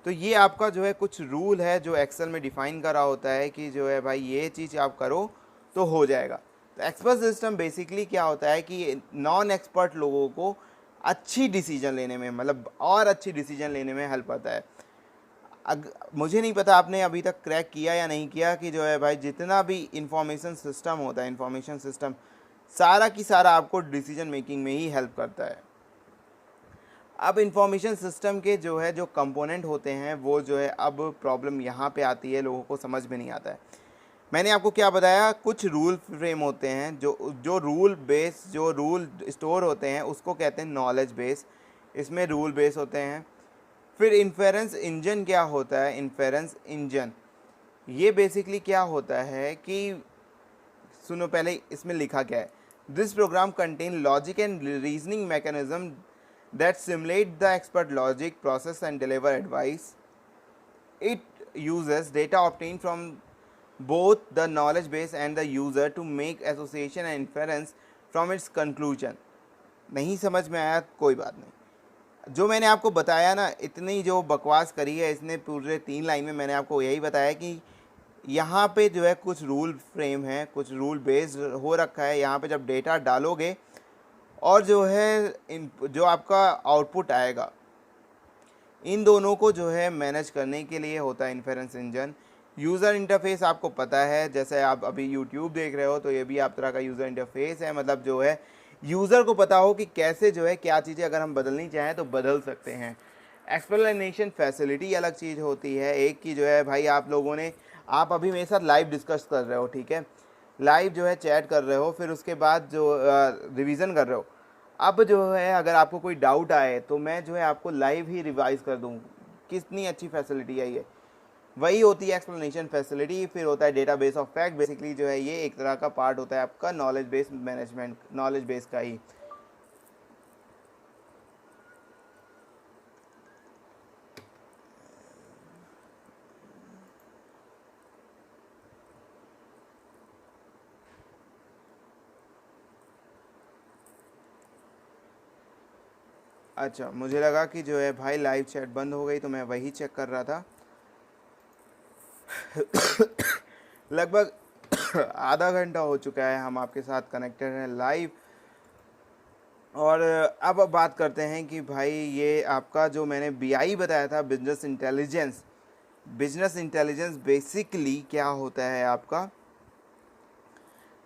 तो ये आपका जो है कुछ रूल है जो एक्सेल में डिफ़ाइन करा होता है कि जो है भाई ये चीज़ आप करो तो हो जाएगा। तो एक्सपर्ट सिस्टम बेसिकली क्या होता है कि नॉन एक्सपर्ट लोगों को अच्छी डिसीजन लेने में, मतलब और अच्छी डिसीजन लेने में हेल्प करता है। मुझे नहीं पता आपने अभी तक क्रैक किया या नहीं किया कि जो है भाई जितना भी इंफॉर्मेशन सिस्टम होता है, इंफॉर्मेशन सिस्टम सारा की सारा आपको डिसीजन मेकिंग में ही हेल्प करता है। अब इंफॉर्मेशन सिस्टम के जो कंपोनेंट होते हैं वो जो है, अब प्रॉब्लम यहाँ पे आती है, लोगों को समझ में नहीं आता है। मैंने आपको क्या बताया, कुछ रूल फ्रेम होते हैं, जो रूल स्टोर होते हैं उसको कहते हैं नॉलेज बेस, इसमें रूल बेस होते हैं। फिर इन्फेरेंस इंजन क्या होता है, इन्फेरेंस इंजन ये बेसिकली क्या होता है कि सुनो पहले इसमें लिखा क्या है, this program contain logic and reasoning mechanism that simulate the expert logic process and deliver advice. It uses data obtained from both the knowledge base and the user to make association and inference from its conclusion. नहीं समझ में आया कोई बात नहीं, जो मैंने आपको बताया ना, इतनी जो बकवास करी है इसने पूरे 3 लाइन में, मैंने आपको यही बताया कि यहाँ पे जो है कुछ रूल फ्रेम है, कुछ रूल बेस्ड हो रखा है। यहाँ पे जब डेटा डालोगे और जो है जो आपका आउटपुट आएगा, इन दोनों को जो है मैनेज करने के लिए होता है इन्फेरेंस इंजन। यूज़र इंटरफेस आपको पता है, जैसे आप अभी यूट्यूब देख रहे हो तो ये भी आप तरह का यूज़र इंटरफेस है, मतलब जो है यूज़र को पता हो कि कैसे जो है क्या चीज़ें अगर हम बदलनी चाहें तो बदल सकते हैं। एक्सप्लेनेशन फैसिलिटी अलग चीज़ होती है, एक की जो है भाई आप लोगों ने, आप अभी मेरे साथ लाइव डिस्कस कर रहे हो, ठीक है, लाइव जो है चैट कर रहे हो, फिर उसके बाद जो रिवीजन कर रहे हो। अब जो है अगर आपको कोई डाउट आए तो मैं जो है आपको लाइव ही रिवाइज़ कर दूँ, कितनी अच्छी फैसिलिटी है ये, वही होती है एक्सप्लेनेशन फैसिलिटी। फिर होता है डेटाबेस ऑफ फैक्ट, बेसिकली जो है ये एक तरह का पार्ट होता है आपका knowledge base management, knowledge base का ही। अच्छा, मुझे लगा कि जो है भाई लाइव चैट बंद हो गई तो मैं वही चेक कर रहा था। लगभग आधा घंटा हो चुका है हम आपके साथ कनेक्टेड हैं लाइव। और अब बात करते हैं कि भाई ये आपका जो मैंने BI बताया था, business intelligence, business intelligence basically क्या होता है आपका।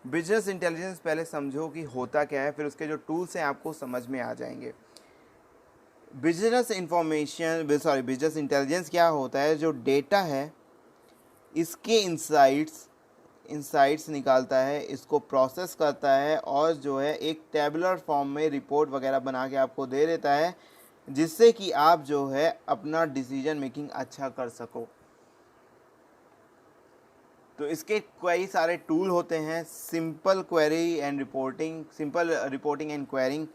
बिजनेस इंटेलिजेंस पहले समझो कि होता क्या है, फिर उसके जो टूल्स हैं आपको समझ में आ जाएंगे। बिजनेस इंटेलिजेंस क्या होता है, जो डेटा है इसके इंसाइट्स निकालता है, इसको प्रोसेस करता है और जो है एक टेबुलर फॉर्म में रिपोर्ट वगैरह बना के आपको दे देता है, जिससे कि आप जो है अपना डिसीजन मेकिंग अच्छा कर सको। तो इसके कई सारे टूल होते हैं, सिंपल रिपोर्टिंग एंड क्वेरिंग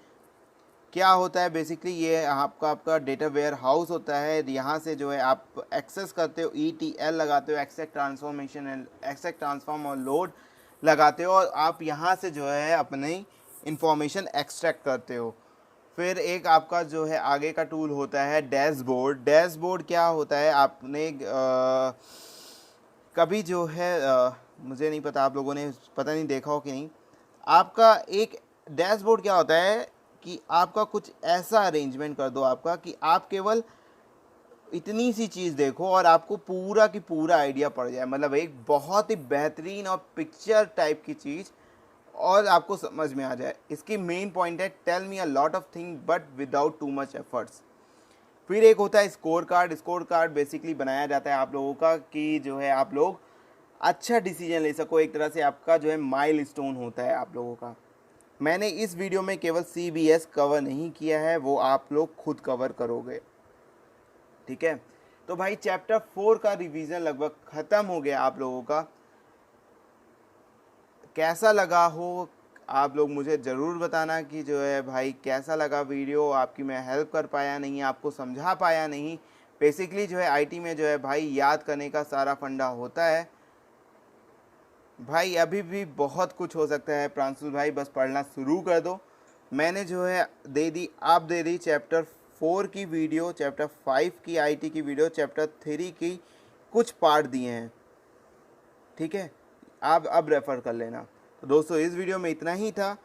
क्या होता है बेसिकली, ये आपका डेटा वेयर हाउस होता है। यहाँ से जो है आप एक्सेस करते हो, ETL लगाते हो, एक्सेप्ट ट्रांसफॉर्म और लोड लगाते हो, और आप यहाँ से जो है अपनी इंफॉर्मेशन एक्सट्रैक्ट करते हो। फिर एक आपका जो है आगे का टूल होता है डैशबोर्ड। डैशबोर्ड क्या होता है, आपने कभी जो है मुझे नहीं पता आप लोगों ने पता नहीं देखा हो कि नहीं, आपका एक डैशबोर्ड क्या होता है कि आपका कुछ ऐसा अरेंजमेंट कर दो आपका कि आप केवल इतनी सी चीज़ देखो और आपको पूरा की पूरा आइडिया पड़ जाए, मतलब एक बहुत ही बेहतरीन और पिक्चर टाइप की चीज़ और आपको समझ में आ जाए। इसकी मेन पॉइंट है tell me a lot of thing but without too much efforts. फिर एक होता है score card. Score card basically बनाया जाता है आप लोगों का कि जो है आप लोग अच्छा डिसीजन ले सको। एक तरह से आपका जो है माइलस्टोन होता है आप लोगों का। मैंने इस वीडियो में केवल CBS कवर नहीं किया है, वो आप लोग खुद कवर करोगे, ठीक है। तो भाई चैप्टर 4 का रिवीजन लगभग ख़त्म हो गया आप लोगों का। कैसा लगा हो आप लोग मुझे ज़रूर बताना कि जो है भाई कैसा लगा वीडियो, आपकी मैं हेल्प कर पाया नहीं, आपको समझा पाया नहीं। बेसिकली जो है आईटी में जो है भाई याद करने का सारा फंडा होता है भाई। अभी भी बहुत कुछ हो सकता है प्रांशुल भाई, बस पढ़ना शुरू कर दो। मैंने जो है दे दी, आप दे दी चैप्टर 4 की वीडियो, चैप्टर 5 की आईटी की वीडियो, चैप्टर 3 की कुछ पार्ट दिए हैं, ठीक है। आप अब रेफ़र कर लेना। तो दोस्तों इस वीडियो में इतना ही था।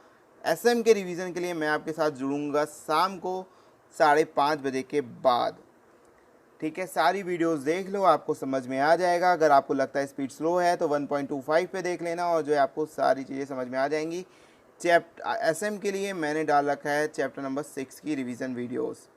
एसएम के रिवीजन के लिए मैं आपके साथ जुड़ूंगा शाम को 5:30 बजे के बाद, ठीक है। सारी वीडियोस देख लो, आपको समझ में आ जाएगा। अगर आपको लगता है स्पीड स्लो है तो 1.25 पे देख लेना, और जो है आपको सारी चीज़ें समझ में आ जाएंगी। एसएम के लिए मैंने डाल रखा है चैप्टर नंबर 6 की रिवीजन वीडियोस।